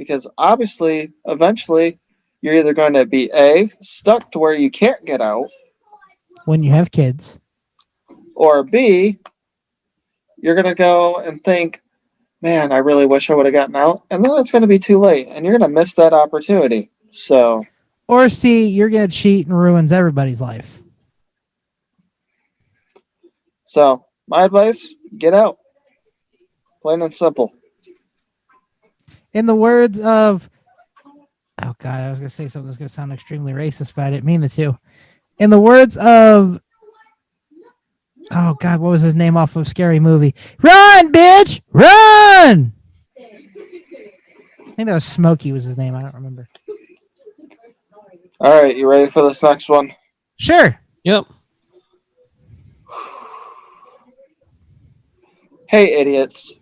Because obviously, eventually, you're either going to be A, stuck to where you can't get out, When you have kids. or B, you're going to go and think, man, I really wish I would have gotten out. And then it's going to be too late, and you're going to miss that opportunity. So, Or C, you're going to cheat and ruins everybody's life. so my advice, get out. Plain and simple. In the words of, oh God, I was going to say something that's going to sound extremely racist, but I didn't mean it to. In the words of, oh God, what was his name off of Scary Movie? Run, bitch! Run! I think that was Smokey was his name. I don't remember. All right, you ready for this next one? Sure. Yep. Hey, idiots.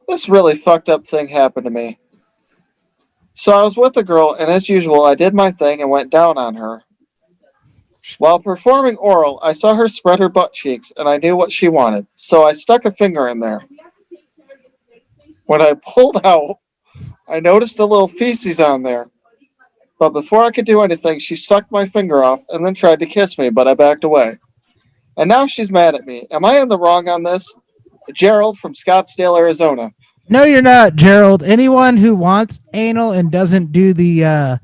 This really fucked up thing happened to me. So I was with a girl, and as usual, I did my thing and went down on her. While performing oral, I saw her spread her butt cheeks, and I knew what she wanted, so I stuck a finger in there. When I pulled out, I noticed a little feces on there. But before I could do anything, she sucked my finger off and then tried to kiss me, but I backed away. And now she's mad at me. Am I in the wrong on this? Gerald from Scottsdale, Arizona. No, you're not, Gerald. Anyone who wants anal and doesn't do the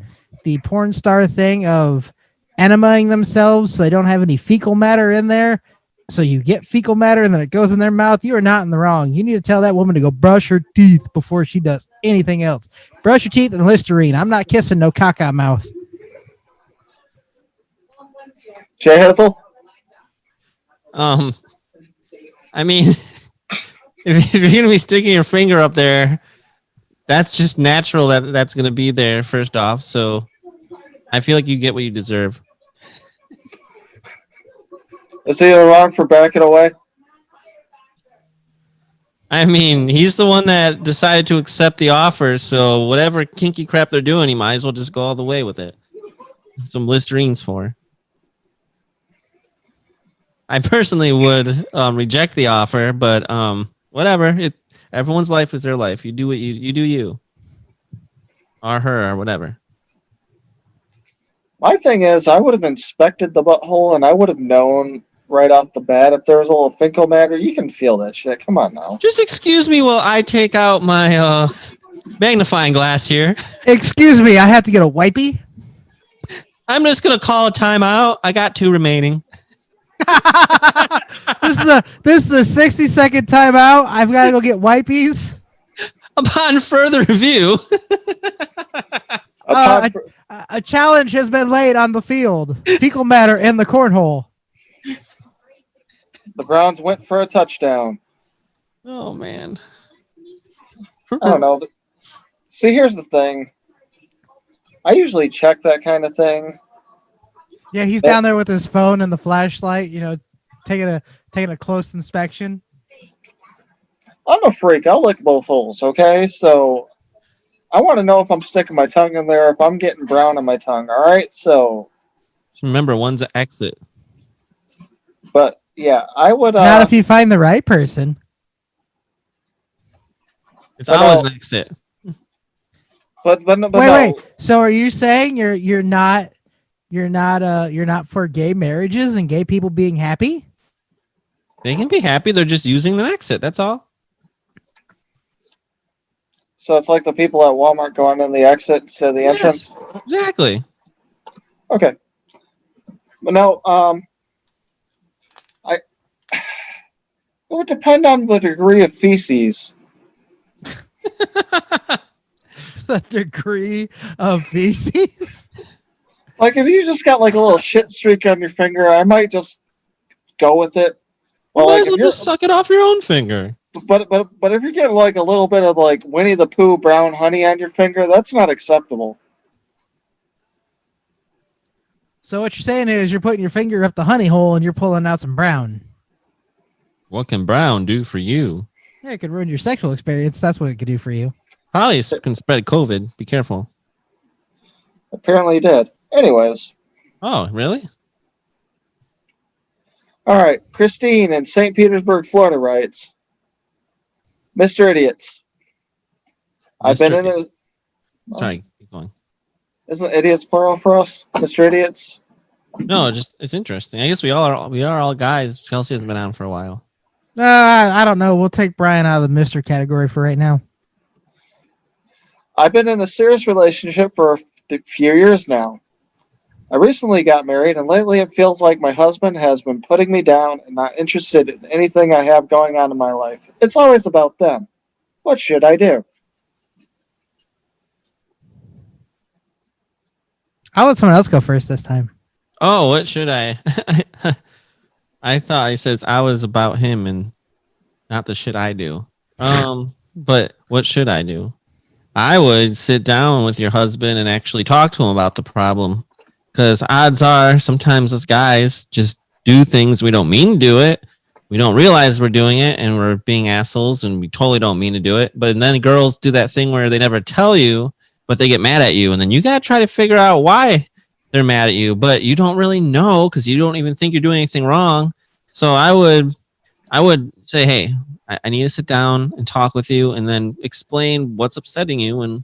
porn star thing of enemaing themselves so they don't have any fecal matter in there, so you get fecal matter and then it goes in their mouth, you are not in the wrong. You need to tell that woman to go brush her teeth before she does anything else. Brush your teeth and Listerine. I'm not kissing no caca mouth. Jay Hazel? I mean, if you're gonna be sticking your finger up there, that's just natural that's gonna be there first off. So I feel like you get what you deserve. Is he wrong for backing away? I mean, he's the one that decided to accept the offer, so whatever kinky crap they're doing, he might as well just go all the way with it. Some Listerines for. I personally would reject the offer, but whatever. Everyone's life is their life. You do what you do, you or her or whatever. My thing is, I would have inspected the butthole and I would have known right off the bat if there was a little fecal matter. You can feel that shit. Come on now. Just excuse me while I take out my magnifying glass here. Excuse me, I have to get a wipey. I'm just gonna call a timeout. I got 2 remaining. This is a 60-second timeout. I've got to go get wipies. Upon further review, A challenge has been laid on the field. Fecal matter in the cornhole. The Browns went for a touchdown. oh man, I don't know. See, here's the thing. I usually check that kind of thing. Yeah, he's down there with his phone and the flashlight, taking a close inspection. I'm a freak. I'll lick both holes, okay? So I want to know if I'm sticking my tongue in there, if I'm getting brown on my tongue, all right? So, just remember one's an exit. but yeah, I would. Not if you find the right person. It's always an exit. But Wait. So are you saying you're not for gay marriages and gay people being happy? They can be happy. They're just using the exit. That's all. So it's like the people at Walmart going in the exit to the entrance. Yes, exactly. Okay. But no, it would depend on the degree of feces. The degree of feces? Like if you just got like a little shit streak on your finger, I might just go with it. Well, Well, like if just suck it off your own finger. but if you're getting like a little bit of like Winnie the Pooh brown honey on your finger, that's not acceptable. So what you're saying is you're putting your finger up the honey hole and you're pulling out some brown. What can brown do for you? Yeah, it could ruin your sexual experience. That's what it could do for you. Probably can spread COVID. Be careful. Apparently you did. Anyways. Oh, really? All right. Christine in St. Petersburg, Florida writes, Mr. Idiotz, I've been in a. Sorry, keep going. Isn't idiots plural for us, Mr. Idiots? No, just it's interesting. I guess we are all guys. Chelsea has been on for a while. I don't know. We'll take Brian out of the Mr. category for right now. I've been in a serious relationship for a few years now. I recently got married, and lately it feels like my husband has been putting me down and not interested in anything I have going on in my life. It's always about them. What should I do? I'll let someone else go first this time. Oh, what should I? I thought I said I was about him and not the shit I do. But what should I do? I would sit down with your husband and actually talk to him about the problem. Because odds are sometimes us guys just do things we don't mean to do it. We don't realize we're doing it and we're being assholes and we totally don't mean to do it. But then girls do that thing where they never tell you, but they get mad at you. And then you got to try to figure out why they're mad at you. But you don't really know because you don't even think you're doing anything wrong. So I would say, hey, I need to sit down and talk with you and then explain what's upsetting you and,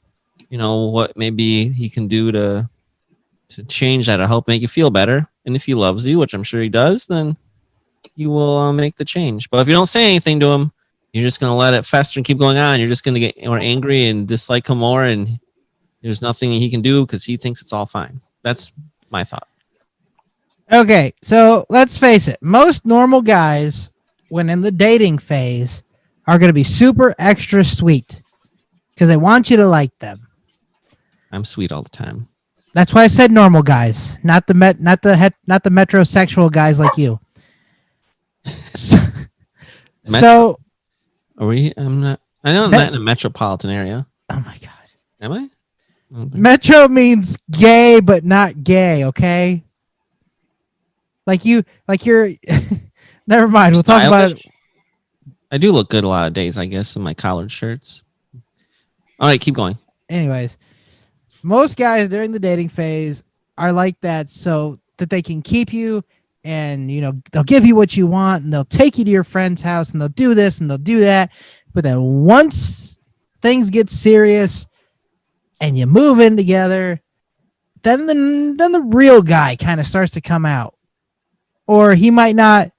you know, what maybe he can do to change that or help make you feel better. And if he loves you, which I'm sure he does, then you will make the change. But if you don't say anything to him, you're just going to let it fester and keep going on. You're just going to get more angry and dislike him more. And there's nothing he can do because he thinks it's all fine. That's my thought. Okay, so let's face it. Most normal guys, when in the dating phase, are going to be super extra sweet because they want you to like them. I'm sweet all the time. That's why I said normal guys, not the metrosexual guys like you. So are we? I'm not. I know I'm not in a metropolitan area. Oh my god. Am I? Metro means gay, but not gay. Okay. Like you're. Never mind. We'll talk about it. I do look good a lot of days, I guess, in my collared shirts. All right, keep going. Anyways, most guys during the dating phase are like that so that they can keep you and, you know, they'll give you what you want and they'll take you to your friend's house and they'll do this and they'll do that. But then once things get serious and you move in together, then the real guy kind of starts to come out. Or he might not,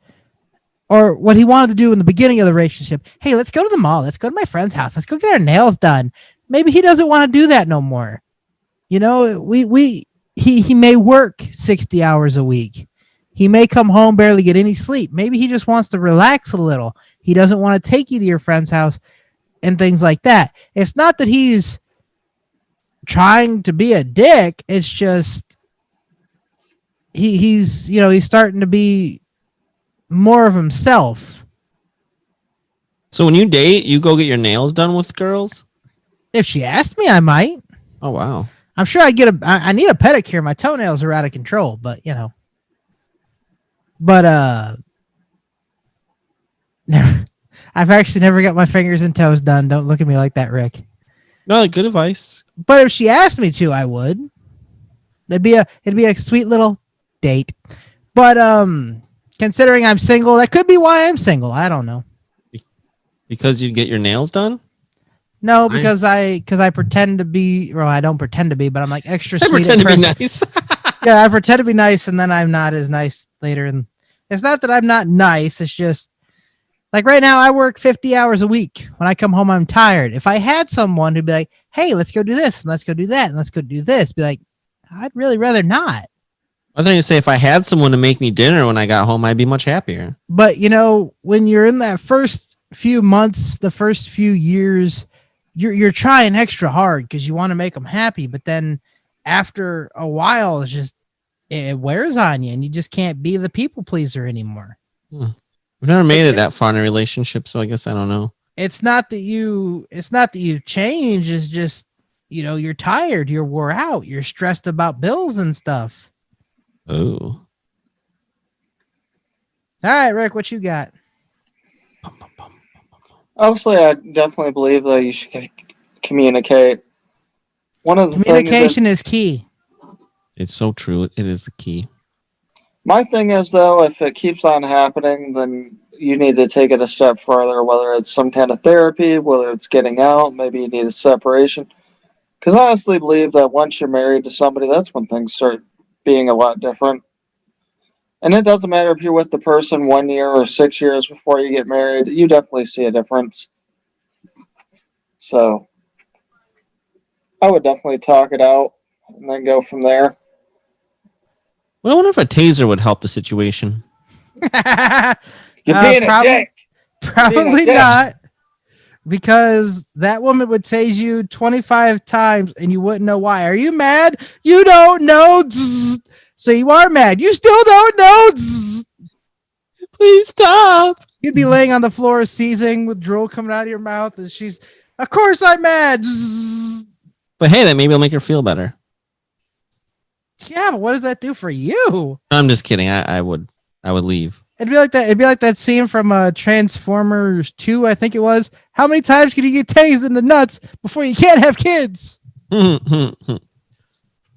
or what he wanted to do in the beginning of the relationship. Hey, let's go to the mall. Let's go to my friend's house. Let's go get our nails done. Maybe he doesn't want to do that no more. You know, he may work 60 hours a week. He may come home, barely get any sleep. Maybe he just wants to relax a little. He doesn't want to take you to your friend's house and things like that. It's not that he's trying to be a dick. It's just he's starting to be more of himself. So when you date, you go get your nails done with girls? If she asked me, I might. Oh, wow. I'm sure I need a pedicure. My toenails are out of control, but you know. But I've actually never got my fingers and toes done. Don't look at me like that, Rick. No, good advice. But if she asked me to, I would. It'd be a sweet little date. But considering I'm single, that could be why I'm single. I don't know. Because you get your nails done? No, because I pretend to be. Well, I don't pretend to be, but I'm like extra sweet. I pretend to be nice. Yeah, I pretend to be nice, and then I'm not as nice later. And it's not that I'm not nice. It's just like right now, I work 50 hours a week. When I come home, I'm tired. If I had someone who'd be like, "Hey, let's go do this, and let's go do that, and let's go do this," be like, I'd really rather not. I thought you say if I had someone to make me dinner when I got home, I'd be much happier. But you know, when you're in that first few months, the first few years, you're trying extra hard because you want to make them happy. But then after a while, it wears on you, and you just can't be the people pleaser anymore. We've never made it that far in a relationship, so I guess I don't know. It's not that you change. It's just, you know, you're tired, you're wore out, you're stressed about bills and stuff. Oh. All right, Rick, what you got? Obviously, I definitely believe that you should communicate. One of the Communication is key. It's so true. It is the key. My thing is, though, if it keeps on happening, then you need to take it a step further, whether it's some kind of therapy, whether it's getting out, maybe you need a separation. Because I honestly believe that once you're married to somebody, that's when things start being a lot different. And it doesn't matter if you're with the person 1 year or 6 years before you get married, you definitely see a difference. So I would definitely talk it out and then go from there. Well, I wonder if a taser would help the situation. You're being a dick. Probably dick. not. Because that woman would tase you 25 times and you wouldn't know why. Are you mad? You don't know. Zzz. So you are mad. You still don't know. Zzz. Please stop. You'd be laying on the floor seizing with drool coming out of your mouth. And she's, of course I'm mad. Zzz. But hey, that maybe will make her feel better. Yeah, but what does that do for you? I'm just kidding. I would leave. It'd be like that. It'd be like that scene from Transformers 2, I think it was. How many times can you get tased in the nuts before you can't have kids?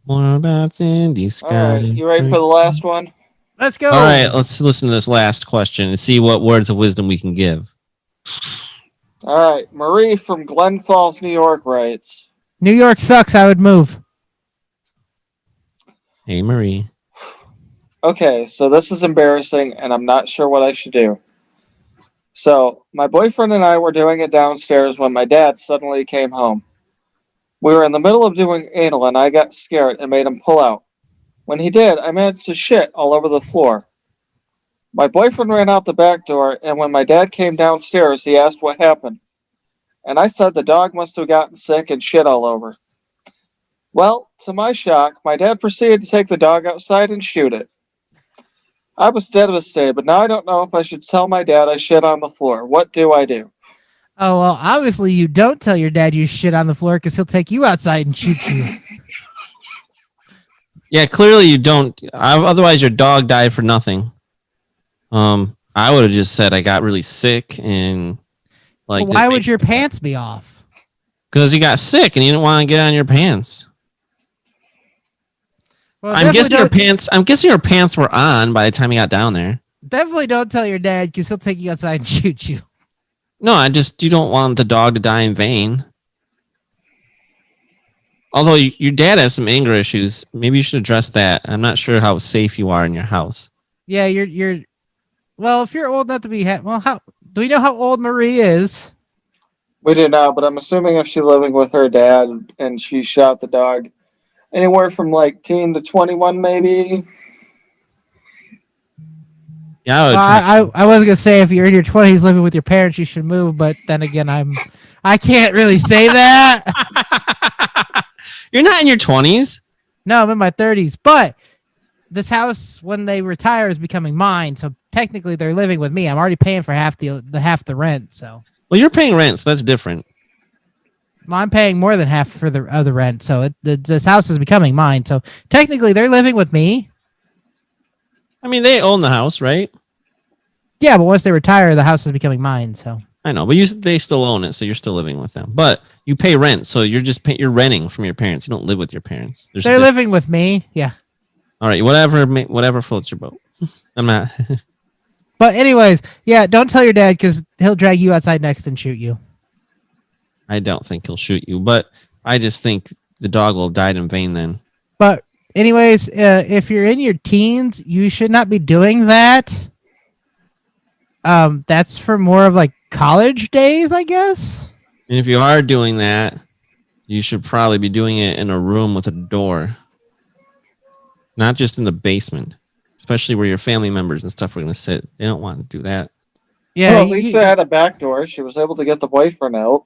More bats in the sky. All right, you ready for the last one? Let's go. All right, let's listen to this last question and see what words of wisdom we can give. All right, Marie from Glen Falls, New York writes, New York sucks. I would move. Hey, Marie. okay, so this is embarrassing and I'm not sure what I should do. So my boyfriend and I were doing it downstairs when my dad suddenly came home. We were in the middle of doing anal and I got scared and made him pull out. When he did, I managed to shit all over the floor. My boyfriend ran out the back door, and when my dad came downstairs, he asked what happened. And I said the dog must have gotten sick and shit all over. Well, to my shock, my dad proceeded to take the dog outside and shoot it. I was devastated, but now I don't know if I should tell my dad I shit on the floor. What do I do? Oh, well, obviously you don't tell your dad you shit on the floor because he'll take you outside and shoot you. Yeah, clearly you don't. Otherwise, your dog died for nothing. I would have just said I got really sick and like. Well, why would your pants be off? Because you got sick and you didn't want to get on your pants. Well, I'm guessing your pants were on by the time you got down there. Definitely don't tell your dad because he'll take you outside and shoot you. No, you don't want the dog to die in vain. Although your dad has some anger issues, maybe you should address that. I'm not sure how safe you are in your house. Yeah, you're. Well, if you're old enough to be, how do we know how old Marie is? We do not, but I'm assuming if she's living with her dad and she shot the dog, anywhere from like teen to 21, maybe. Yeah, I was gonna say if you're in your 20s living with your parents, you should move. But then again, I can't really say that. You're not in your 20s. No, I'm in my 30s. But this house, when they retire, is becoming mine. So technically, they're living with me. I'm already paying for half the rent. So. Well, you're paying rent, so that's different. I'm paying more than half for the other rent. So this house is becoming mine. So technically, they're living with me. I mean, they own the house, right? Yeah, but once they retire, the house is becoming mine. So I know, but they still own it, so you're still living with them. But you pay rent, so you're renting from your parents. You don't live with your parents. They're living with me. Yeah. All right, whatever floats your boat. I'm not. But anyways, yeah, don't tell your dad because he'll drag you outside next and shoot you. I don't think he'll shoot you, but I just think the dog will have died in vain then. But anyways, if you're in your teens, you should not be doing that. That's for more of like college days, I guess. And if you are doing that, you should probably be doing it in a room with a door. Not just in the basement. Especially where your family members and stuff are going to sit. They don't want to do that. Yeah. Well, at least they had a back door. She was able to get the boyfriend out.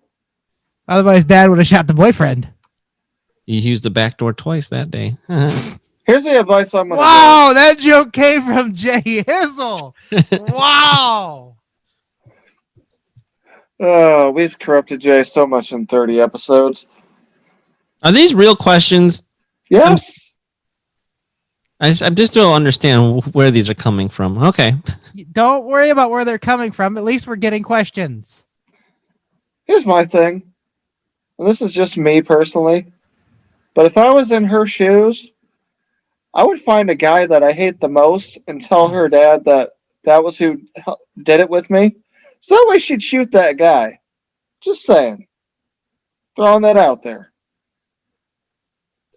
Otherwise, Dad would have shot the boyfriend. You used the back door twice that day. Here's the advice I'm going to Wow, that joke came from Jay Hizzle. Wow. Oh, we've corrupted Jay so much in 30 episodes. Are these real questions? Yes. I just don't understand where these are coming from. Okay. Don't worry about where they're coming from. At least we're getting questions. Here's my thing. And this is just me personally. But if I was in her shoes, I would find a guy that I hate the most and tell her dad that that was who did it with me. So that way she'd shoot that guy. Just saying. Throwing that out there.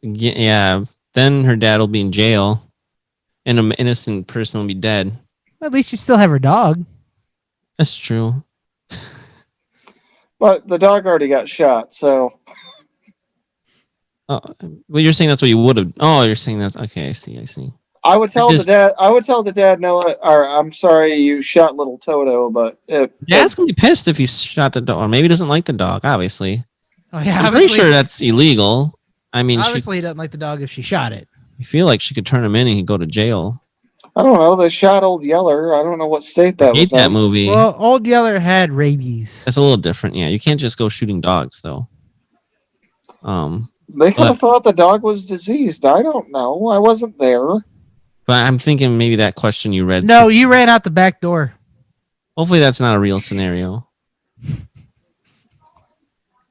Yeah. Then her dad will be in jail, and an innocent person will be dead. At least you still have her dog. That's true. But the dog already got shot, so Oh, well, you're saying that's what you would have. Oh, you're saying that's okay. I see. I would tell the dad. I would tell the dad, no, or I'm sorry, you shot little Toto, but Dad's gonna be pissed if he shot the dog, or maybe he doesn't like the dog. Obviously, Oh yeah, I'm pretty sure that's illegal. I mean, obviously he doesn't like the dog if she shot it. I feel like she could turn him in and he'd go to jail. I don't know. They shot Old Yeller. I don't know what state that I hate was that in. movie. Well, Old Yeller had rabies. That's a little different. Yeah, you can't just go shooting dogs though. They could have thought the dog was diseased. I don't know. I wasn't there. But I'm thinking maybe that question you read. No, you ran out the back door. Hopefully that's not a real scenario.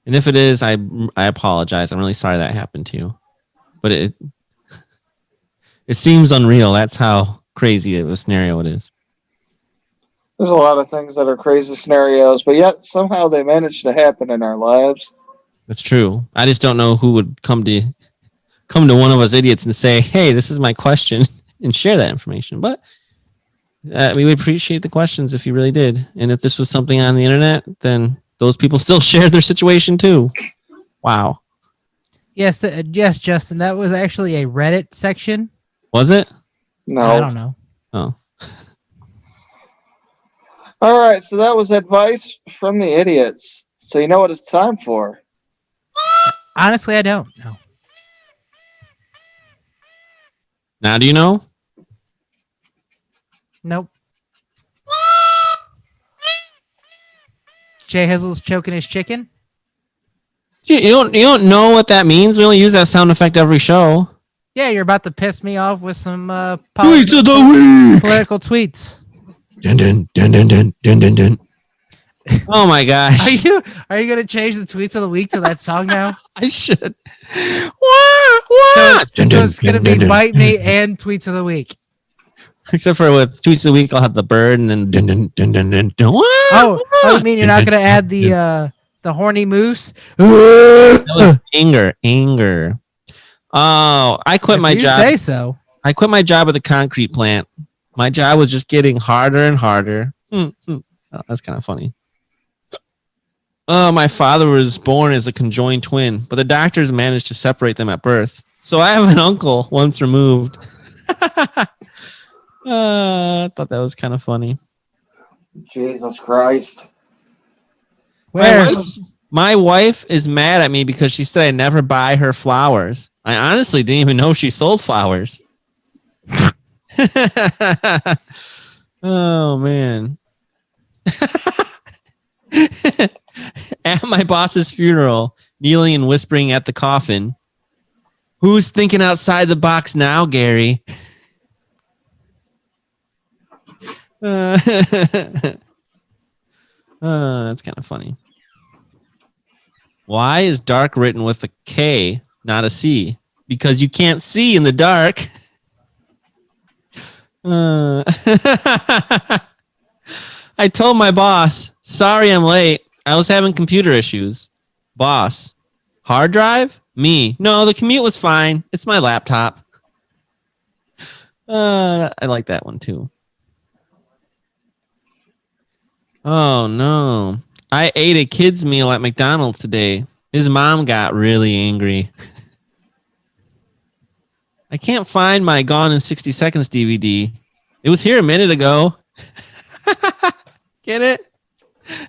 And if it is, I apologize. I'm really sorry that happened to you. But it seems unreal. That's how crazy of a scenario it is. There's a lot of things that are crazy scenarios, but yet somehow they manage to happen in our lives. That's true. I just don't know who would come to one of us idiots and say, "Hey, this is my question," and share that information. But we would appreciate the questions if you really did. And if this was something on the internet, then those people still shared their situation too. Wow. Yes, yes, Justin. That was actually a Reddit section. Was it? No. I don't know. Oh. All right, so that was advice from the idiots. So you know what it's time for. Honestly, I don't know. Now do you know? Nope. Jay Hizzle's choking his chicken. You don't know what that means? We only use that sound effect every show. Yeah, you're about to piss me off with some Tweets of the week. political tweets. Dun, dun, dun, dun, dun, dun, dun, dun. Oh my gosh! Are you gonna change the tweets of the week to that song now? I should. So it's gonna be bite me and tweets of the week. Except for with tweets of the week, I'll have the bird and then dun, dun, dun, dun, dun, dun. Oh, you mean you're not gonna add the horny moose? That was anger. Oh, I quit my job. Say so. I quit my job at the concrete plant. My job was just getting harder and harder. Oh, that's kind of funny. Oh, my father was born as a conjoined twin, but the doctors managed to separate them at birth. So I have an uncle once removed. I thought that was kind of funny. Jesus Christ. Where? My wife is mad at me because she said I never buy her flowers. I honestly didn't even know she sold flowers. Oh, man. At my boss's funeral, kneeling and whispering at the coffin. Who's thinking outside the box now, Gary? That's kind of funny. Why is dark written with a K, not a C? Because you can't see in the dark. I told my boss, sorry I'm late. I was having computer issues. Boss, hard drive? Me. No, the commute was fine. It's my laptop. I like that one too. Oh no. I ate a kid's meal at McDonald's today. His mom got really angry. I can't find my Gone in 60 Seconds DVD. It was here a minute ago. Get it?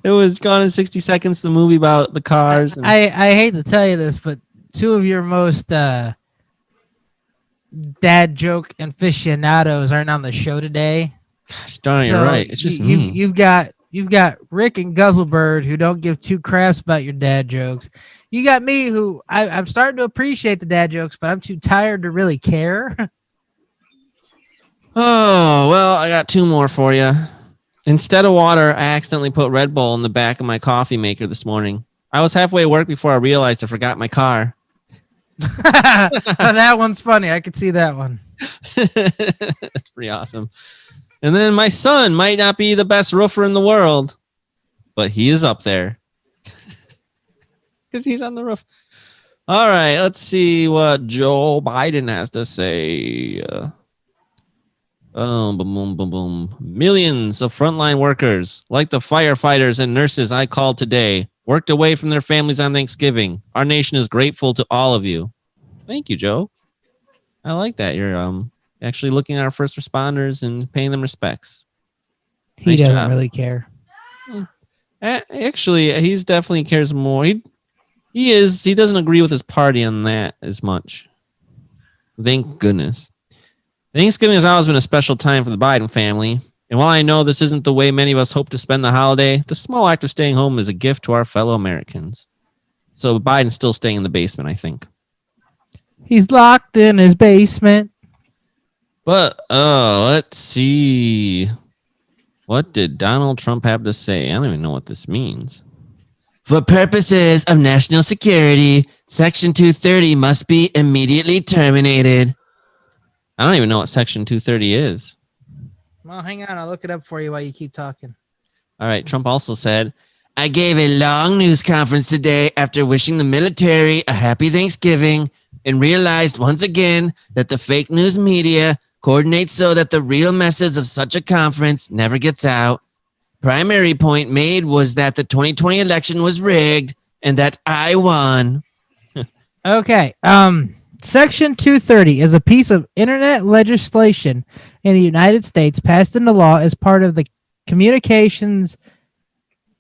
It was Gone in 60 Seconds, the movie about the cars. And I hate to tell you this, but two of your most dad joke aficionados aren't on the show today. Gosh darn, you're right. It's just me. You've got Rick and Guzzlebird who don't give two craps about your dad jokes. You got me who I'm starting to appreciate the dad jokes, but I'm too tired to really care. Oh, well, I got two more for you. Instead of water, I accidentally put Red Bull in the back of my coffee maker this morning. I was halfway to work before I realized I forgot my car. That one's funny. I could see that one. That's pretty awesome. And then my son might not be the best roofer in the world, but he is up there because he's on the roof. All right, let's see what Joe Biden has to say. Boom, boom, boom, boom. Millions of frontline workers, like the firefighters and nurses I called today, worked away from their families on Thanksgiving. Our nation is grateful to all of you. Thank you, Joe. I like that. You're actually looking at our first responders and paying them respects. He Nice doesn't job. really care. Actually, he's definitely cares more. He doesn't agree with his party on that as much. Thank goodness. Thanksgiving has always been a special time for the Biden family. And while I know this isn't the way many of us hope to spend the holiday, the small act of staying home is a gift to our fellow Americans. So Biden's still staying in the basement, I think. He's locked in his basement. But, let's see. What did Donald Trump have to say? I don't even know what this means. For purposes of national security, Section 230 must be immediately terminated. I don't even know what Section 230 is. Well, hang on. I'll look it up for you while you keep talking. All right. Trump also said, I gave a long news conference today after wishing the military a happy Thanksgiving and realized once again that the fake news media coordinates so that the real message of such a conference never gets out. Primary point made was that the 2020 election was rigged and that I won. Okay. Section 230 is a piece of internet legislation in the United States passed into law as part of the Communications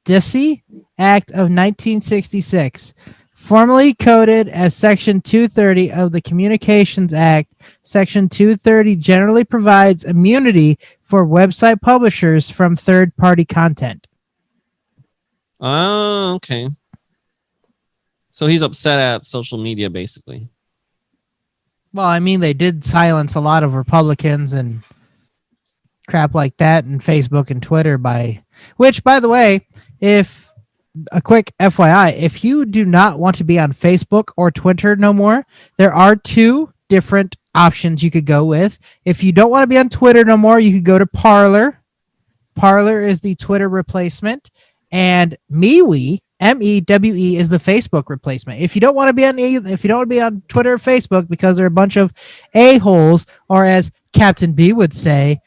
Decency Act of 1966. Formally coded as Section 230 of the Communications Act, Section 230 generally provides immunity for website publishers from third-party content. Oh, okay. So he's upset at social media, basically. Well, I mean, they did silence a lot of Republicans and crap like that and Facebook and Twitter which, by the way, if a quick FYI, if you do not want to be on Facebook or Twitter no more, there are two different options you could go with. If you don't want to be on Twitter no more, you could go to Parler. Parler is the Twitter replacement, and MeWe, MEWE, is the Facebook replacement. If you don't want to be on Twitter or Facebook because they're a bunch of a-holes, or as Captain B would say,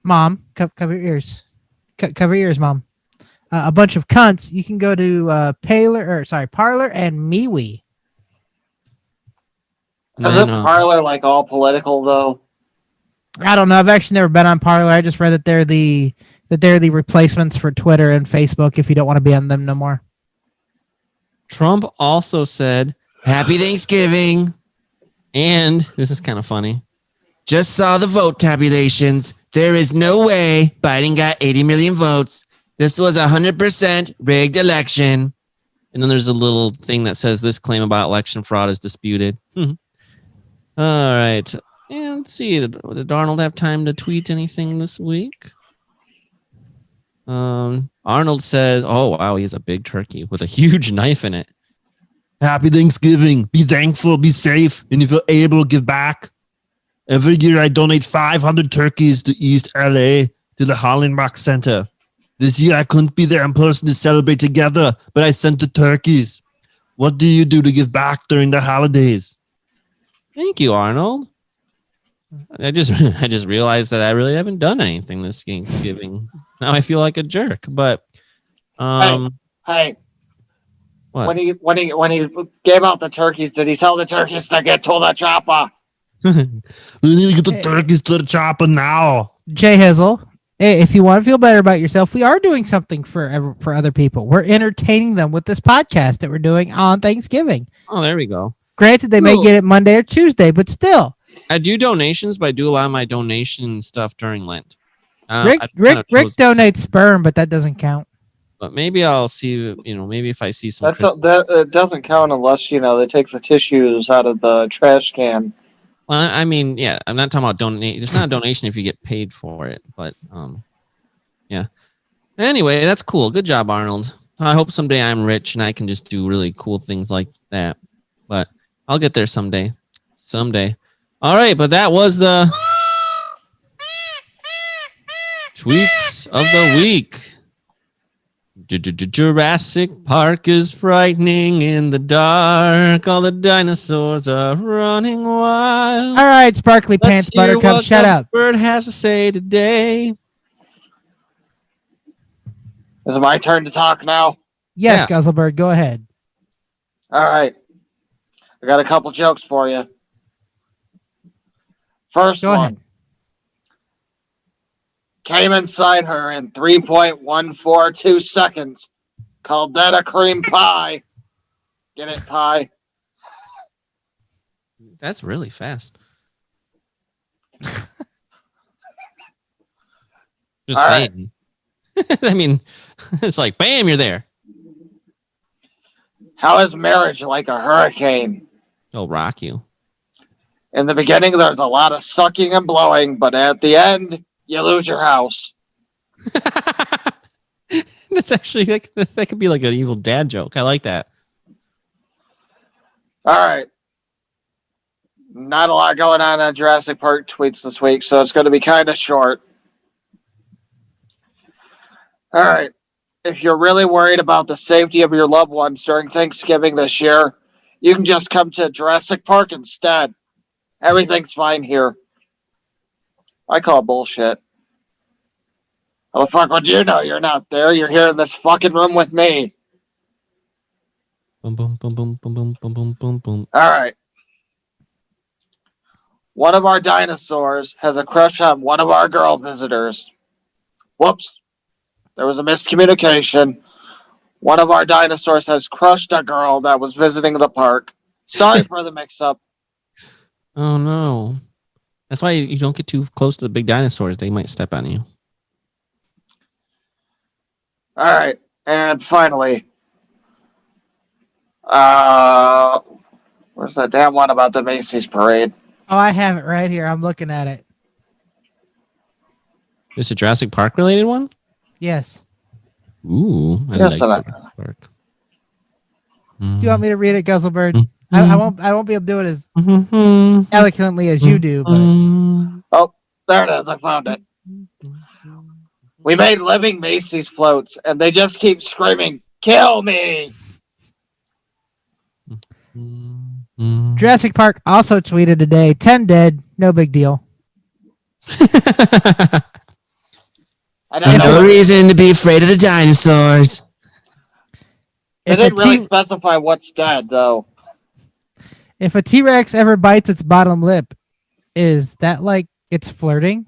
Mom, cover your ears. Cover your ears, Mom. A bunch of cunts, you can go to Parler and MeWe. Isn't Parler like all political though? I don't know. I've actually never been on Parler. I just read that they're the replacements for Twitter and Facebook if you don't want to be on them no more. Trump also said, Happy Thanksgiving. And this is kind of funny. Just saw the vote tabulations. There is no way Biden got 80 million votes. This was a 100% rigged election. And then there's a little thing that says this claim about election fraud is disputed. All right. And let's see. Did Arnold have time to tweet anything this week? Arnold says, oh, wow, he has a big turkey with a huge knife in it. Happy Thanksgiving. Be thankful, be safe, and if you're able, give back. Every year I donate 500 turkeys to East LA to the Hollenbach Center. This year I couldn't be there in person to celebrate together, but I sent the turkeys. What do you do to give back during the holidays? Thank you, Arnold. I just realized that I really haven't done anything this Thanksgiving. Now I feel like a jerk, but Hey. What? When he gave out the turkeys, did he tell the turkeys to get to the chopper? We need to get the turkeys to the chopper now. Jay Hizzle, if you want to feel better about yourself, we are doing something for other people. We're entertaining them with this podcast that we're doing on Thanksgiving. Oh, there we go. Granted, they may get it Monday or Tuesday, but still. I do donations, but I do a lot of my donation stuff during Lent. Rick donates sperm, but that doesn't count. But maybe I'll see, maybe if I see some. That it doesn't count unless, they take the tissues out of the trash can. Well, I mean, yeah, I'm not talking about donate. It's not a donation if you get paid for it, but yeah. Anyway, that's cool. Good job, Arnold. I hope someday I'm rich and I can just do really cool things like that. But I'll get there someday. Someday. All right, but that was the Tweets of the week. Jurassic Park is frightening in the dark. All the dinosaurs are running wild. All right, Sparkly Let's Pants hear Buttercup, what shut the up. bird has to say today. Is it my turn to talk now? Yes, Yeah. Guzzlebird, go ahead. All right. I got a couple jokes for you. First Go one. ahead. Came inside her in 3.142 seconds. Called that a cream pie. Get it, pie? That's really fast. Just All right. saying. I mean, it's like, bam, you're there. How is marriage like a hurricane? It'll rock you. In the beginning, there's a lot of sucking and blowing, but at the end, you lose your house. That's actually, that could be like an evil dad joke. I like that. All right. Not a lot going on Jurassic Park tweets this week, so it's going to be kind of short. All right. If you're really worried about the safety of your loved ones during Thanksgiving this year, you can just come to Jurassic Park instead. Everything's fine here. I call bullshit. How the fuck would you know you're not there? You're here in this fucking room with me. Boom, boom, boom, boom, boom, boom, boom, boom, boom, boom. All right. One of our dinosaurs has a crush on one of our girl visitors. Whoops. There was a miscommunication. One of our dinosaurs has crushed a girl that was visiting the park. Sorry for the mix-up. Oh, no. That's why you don't get too close to the big dinosaurs. They might step on you. All right. And finally, where's that damn one about the Macy's parade? Oh, I have it right here. I'm looking at it. Is a Jurassic Park related one? Yes. Ooh. Yes, Jurassic Park. Do you want me to read it, Guzzlebird? I won't be able to do it as eloquently as you do, but There it is. I found it. We made living Macy's floats, and they just keep screaming, "Kill me!" Jurassic Park also tweeted today, 10 dead, no big deal. I don't know. reason to be afraid of the dinosaurs. They If didn't a really T- specify what's dead, though. if a T-Rex ever bites its bottom lip, is that like it's flirting?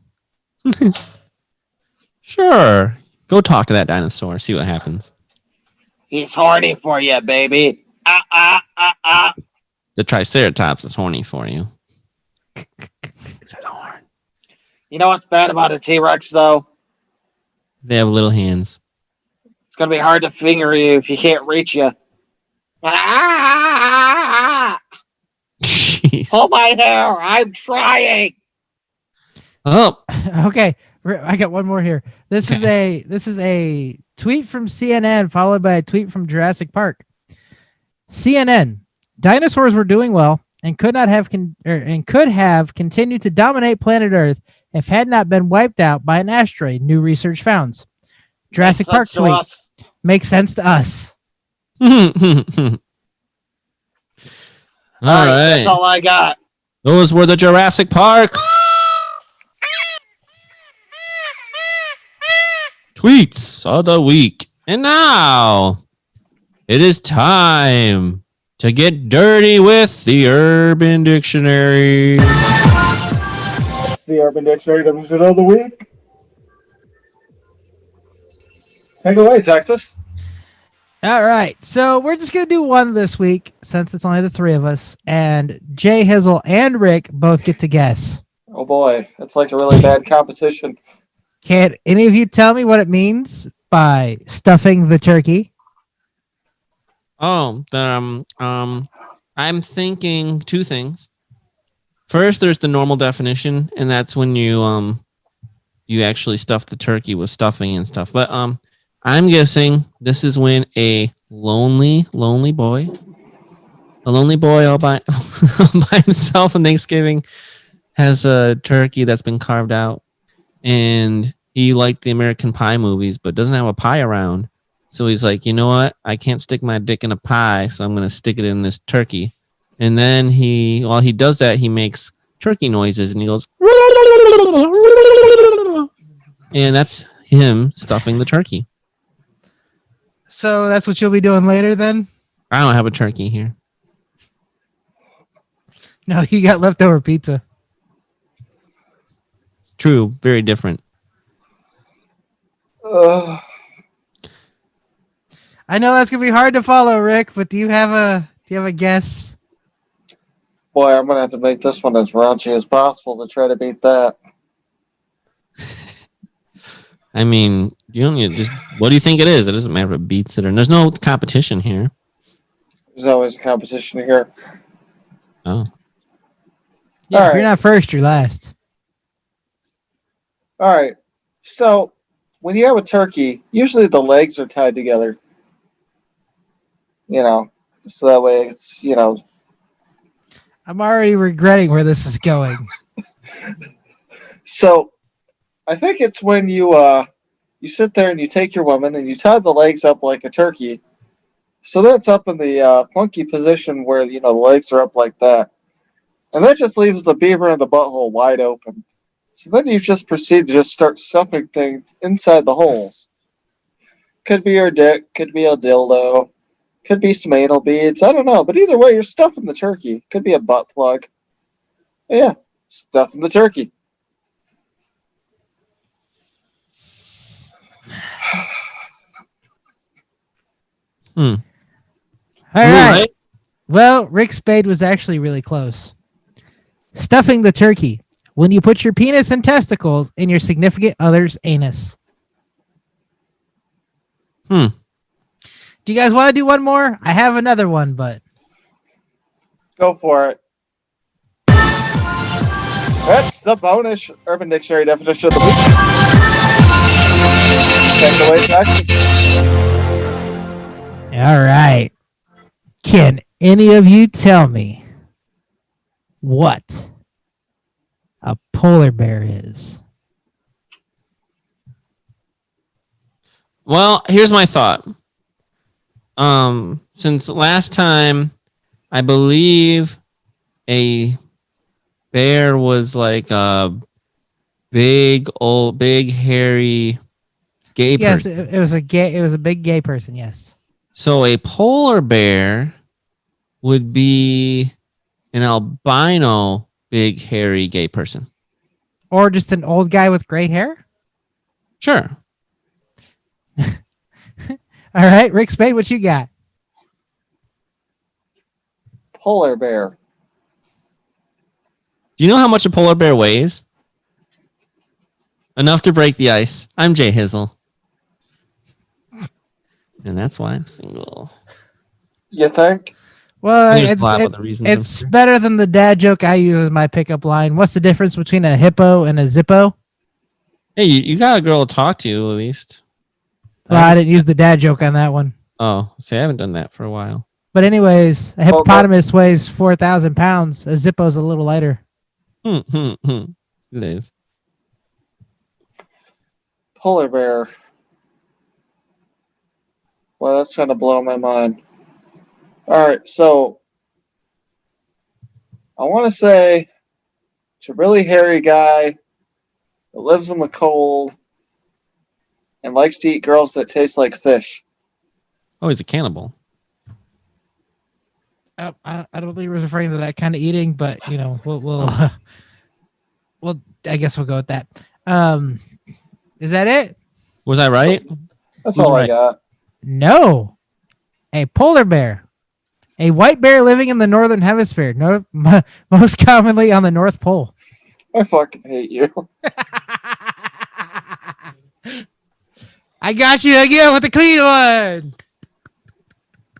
Sure. Go talk to that dinosaur. See what happens. He's horny for you, baby. The Triceratops is horny for you. You know what's bad about a T-Rex, though? They have little hands. It's going to be hard to finger you if he can't reach you. Jeez. Pull my hair. I'm trying. Oh, Okay, I got one more here. This is a tweet from CNN followed by a tweet from Jurassic Park. CNN: dinosaurs were doing well and could have continued to dominate planet Earth if had not been wiped out by an asteroid. New research found. Jurassic Park tweet Us. makes sense to us. all right. That's all I got. Those were the Jurassic Park tweets of the week. And now it is time to get dirty with the Urban Dictionary. It's the Urban Dictionary definition of the week. Take it away, Texas. All right, so we're just gonna do one this week since it's only the three of us, and Jay, Hizzle, and Rick both get to guess. Oh boy, it's like a really bad competition. Can any of you tell me what it means by stuffing the turkey? Oh, I'm thinking two things. First, there's the normal definition, and that's when you actually stuff the turkey with stuffing and stuff. But I'm guessing this is when a lonely boy all by by himself on Thanksgiving has a turkey that's been carved out, and he liked the American Pie movies, but doesn't have a pie around. So he's like, you know what? I can't stick my dick in a pie, so I'm going to stick it in this turkey. And then while he does that, he makes turkey noises, and he goes, and that's him stuffing the turkey. So that's what you'll be doing later then? I don't have a turkey here. No, you got leftover pizza. True, very different. Ugh. I know that's gonna be hard to follow, Rick, but do you have a guess? Boy, I'm gonna have to make this one as raunchy as possible to try to beat that. I mean, you don't need just. What do you think it is? It doesn't matter if it beats it or. There's no competition here. There's always a competition here. Oh, Yeah, All if you're right. not first, you're last. All right. So when you have a turkey, usually the legs are tied together. You know, so that way it's, you know. I'm already regretting where this is going. So I think it's when you sit there and you take your woman and you tie the legs up like a turkey. So that's up in the funky position where, you know, the legs are up like that. And that just leaves the beaver and the butthole wide open. So then you just proceed to just start stuffing things inside the holes. Could be your dick, could be a dildo, could be some anal beads, I don't know. But either way, you're stuffing the turkey. Could be a butt plug. Yeah, stuffing the turkey. All right. Well, Rick Spade was actually really close. Stuffing the turkey. When you put your penis and testicles in your significant other's anus. Do you guys want to do one more? I have another one, but Go for it. That's the bonus Urban Dictionary definition of the week. Take away taxes. all right. Can any of you tell me what a polar bear is? well, here's my thought. Since last time, I believe a bear was like a big, hairy gay Yes, person. it was a gay. It was a big gay person. Yes. So a polar bear would be an albino, big, hairy gay person. Or just an old guy with gray hair. Sure. All right, Rick Spade, what you got? Polar bear. Do you know how much a polar bear weighs? Enough to break the ice. I'm Jay Hizzle. And that's why I'm single. You think? Well, There's a lot of other reasons. it's better than the dad joke I use as my pickup line. What's the difference between a hippo and a zippo? Hey, you got a girl to talk to at least. Well, I didn't use the dad joke on that one. Oh, see, I haven't done that for a while. But anyways, a hippopotamus weighs 4,000 pounds. A zippo's a little lighter. It is. Polar bear. Well, that's going to blow my mind. All right, so I want to say it's a really hairy guy that lives in the cold and likes to eat girls that taste like fish. Oh, he's a cannibal. I don't think he was referring to that kind of eating, but you know, we'll I guess we'll go with that. Is that it? Was I right? That's Who's all I right? got. No, a polar bear, a white bear living in the northern hemisphere, most commonly on the North Pole. I fucking hate you. I got you again with the clean one.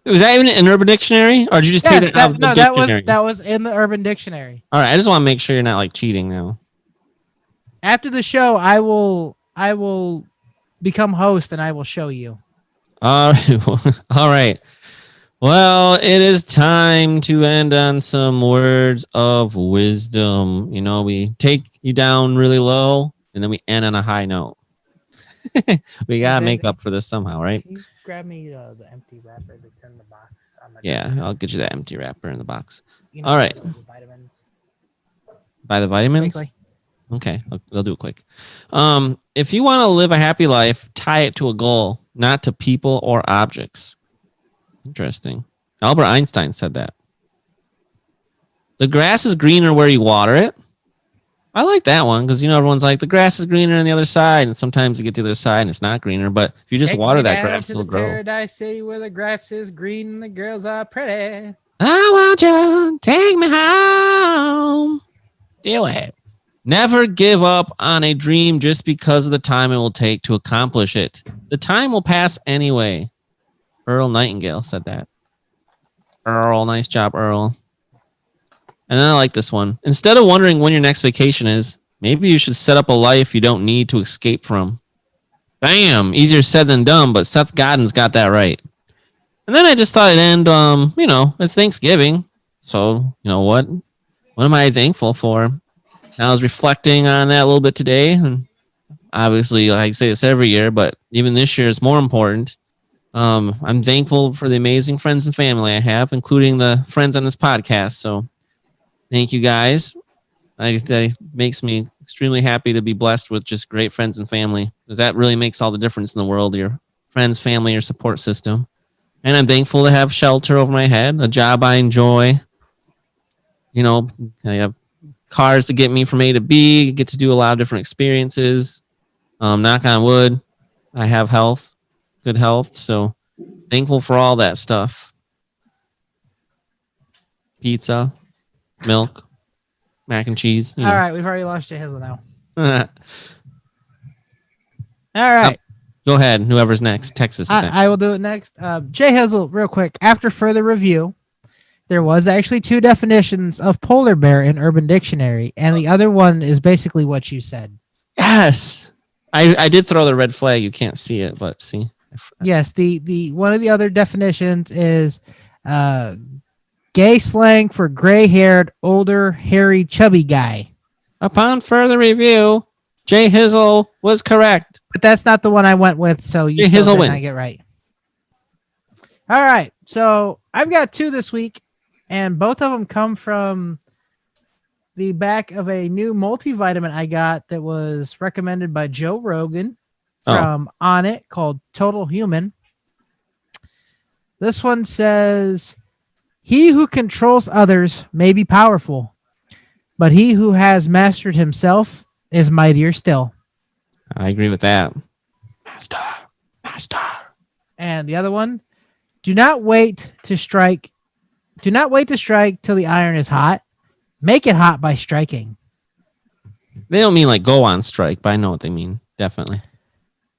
Was that even in Urban Dictionary, or did you just take it out of the dictionary? that was in the Urban Dictionary. All right, I just want to make sure you're not like cheating now. After the show, I will become host and I will show you. All right. Well, it is time to end on some words of wisdom. You know, we take you down really low and then we end on a high note. We gotta make up for this somehow, right? Can you grab me the empty wrapper that's in the box? On my Yeah, desk? I'll get you that empty wrapper in the box. You know, All right. the vitamins. Buy the vitamins? Quickly. Okay, I'll do it quick. If you want to live a happy life, tie it to a goal, not to people or objects. Interesting. Albert Einstein said that. The grass is greener where you water it. I like that one because, everyone's like, the grass is greener on the other side. And sometimes you get to the other side and it's not greener. But if you just Take water me that down grass, to it'll the grow. Paradise City where the grass is green and the girls are pretty. I want you, take me home. Do it. Never give up on a dream just because of the time it will take to accomplish it. The time will pass anyway. Earl Nightingale said that. Earl, nice job, Earl. And then I like this one. Instead of wondering when your next vacation is, maybe you should set up a life you don't need to escape from. Bam! Easier said than done, but Seth Godin's got that right. And then I just thought I'd end, it's Thanksgiving. So, what? What am I thankful for? And I was reflecting on that a little bit today. And obviously, I say this every year, but even this year is more important. I'm thankful for the amazing friends and family I have, including the friends on this podcast. So thank you guys. That makes me extremely happy to be blessed with just great friends and family, because that really makes all the difference in the world. Your friends, family, your support system. And I'm thankful to have shelter over my head, a job I enjoy. I have cars to get me from A to B, get to do a lot of different experiences. Knock on wood, I have good health. So thankful for all that stuff. Pizza, milk, mac and cheese. All right, we've already lost Jay Hizzle now. All right. Go ahead. Whoever's next. Texas is next. I will do it next. Jay Hizzle, real quick. After further review, there was actually 2 definitions of polar bear in Urban Dictionary, and the other one is basically what you said. Yes. I did throw the red flag. You can't see it, but see. Yes, the one of the other definitions is gay slang for gray-haired, older, hairy, chubby guy. Upon further review, Jay Hizzle was correct. But that's not the one I went with, so you Jay still Hizzle did wins. not get right. All right, so I've got 2 this week, and both of them come from the back of a new multivitamin I got that was recommended by Joe Rogan from On It, called Total Human. This one says, he who controls others may be powerful, but he who has mastered himself is mightier still. I agree with that. Master. And the other one, do not wait to strike till the iron is hot. Make it hot by striking. They don't mean like go on strike, but I know what they mean. Definitely.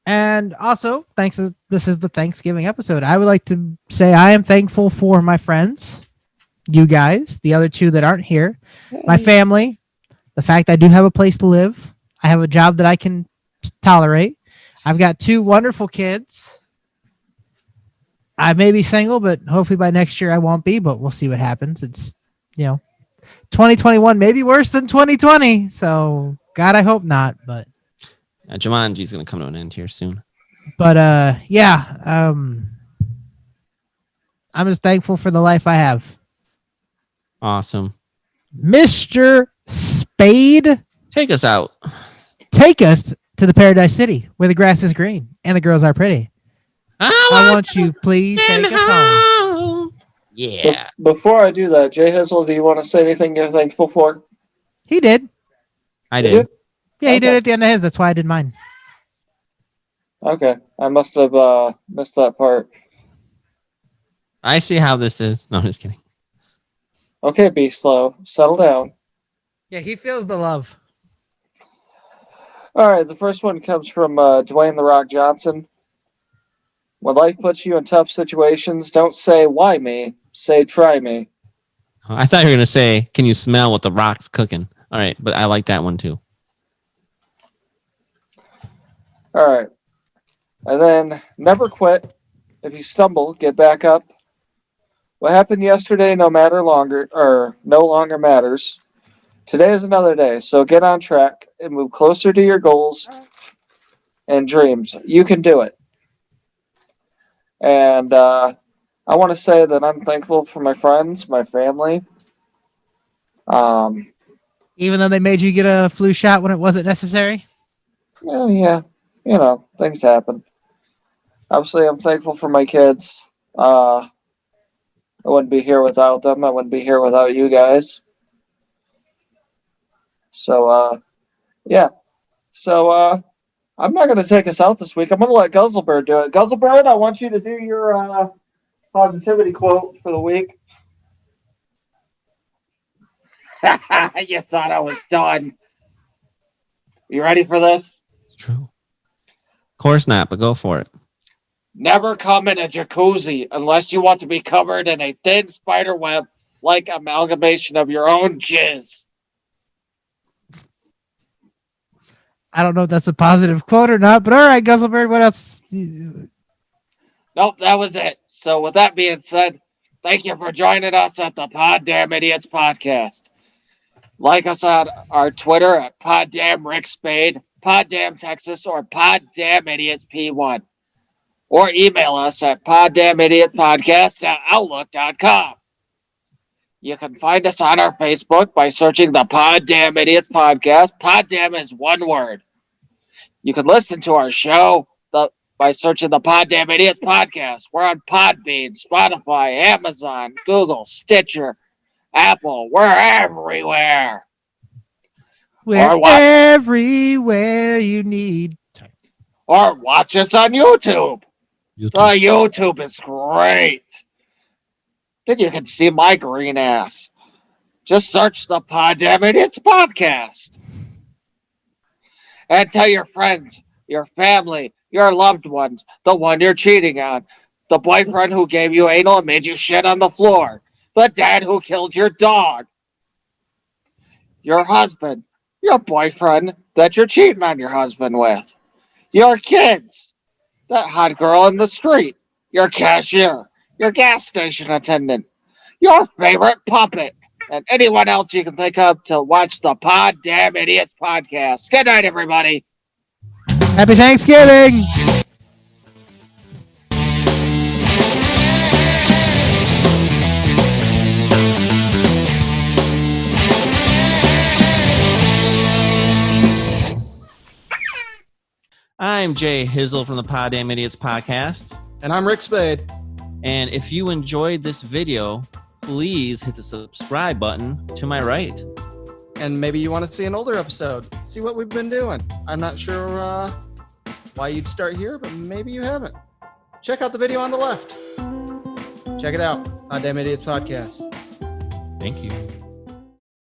And also, this is the Thanksgiving episode. I would like to say I am thankful for my friends, you guys, the other 2 that aren't here, my family, the fact I do have a place to live. I have a job that I can tolerate. I've got 2 wonderful kids. I may be single, but hopefully by next year I won't be, but we'll see what happens. It's, 2021 may be worse than 2020. So God, I hope not, but Jumanji's going to come to an end here soon. But I'm just thankful for the life I have. Awesome. Mr. Spade, Take us out. take us to the Paradise City where the grass is green and the girls are pretty. I want you, please take us home. Yeah. Before I do that, Jay Hizzle, do you want to say anything you're thankful for? He did. I did. Yeah, he did Okay. at the end of his. That's why I did mine. Okay, I must have missed that part. I see how this is. No, I'm just kidding. Okay, be slow. Settle down. Yeah, he feels the love. All right, the first one comes from Dwayne "The Rock" Johnson. When life puts you in tough situations, don't say, why me? Say, try me. I thought you were going to say, can you smell what the Rock's cooking? All right, but I like that one too. All right. And then, never quit. If you stumble, get back up. What happened yesterday no longer matters. Today is another day, so get on track and move closer to your goals. and dreams. You can do it. And I want to say that I'm thankful for my friends, my family. Even though they made you get a flu shot when it wasn't necessary? Yeah, things happen. Obviously, I'm thankful for my kids. I wouldn't be here without them. I wouldn't be here without you guys. So, yeah. So, I'm not going to take us out this week. I'm going to let Guzzlebird do it. Guzzlebird, I want you to do your positivity quote for the week. You thought I was done. You ready for this? It's true. Of course not, but go for it. Never come in a jacuzzi unless you want to be covered in a thin spider web like amalgamation of your own jizz. I don't know if that's a positive quote or not, but all right, Guzzlebird, what else? Nope, that was it. So with that being said, thank you for joining us at the Poddamn Idiotz podcast. Like us on our Twitter at Poddamn Rick Spade, Poddamn Texas, or Poddamn Idiots P1. Or email us at poddammidiots@outlook.com. You can find us on our Facebook by searching the Poddamn Idiots podcast. Poddamn is one word. You can listen to our show by searching the Poddamn Idiots podcast. We're on Podbean, Spotify, Amazon, Google, Stitcher, Apple. We're everywhere. We're everywhere you need. Or watch us on YouTube. The YouTube is great. Then you can see my green ass. Just search the Poddamn Idiots podcast. And tell your friends, your family, your loved ones, the one you're cheating on, the boyfriend who gave you anal and made you shit on the floor, the dad who killed your dog, your husband, your boyfriend that you're cheating on your husband with, your kids, that hot girl in the street, your cashier, your gas station attendant, your favorite puppet, and anyone else you can think of to watch the Poddamn Idiots podcast. Good night, everybody. Happy Thanksgiving! I'm Jay Hizzle from the Poddamn Idiots podcast. And I'm Rick Spade. And if you enjoyed this video, please hit the subscribe button to my right. And maybe you want to see an older episode. See what we've been doing. I'm not sure why you'd start here, but maybe you haven't. Check out the video on the left. Check it out. Poddamn Idiots Podcast. Thank you.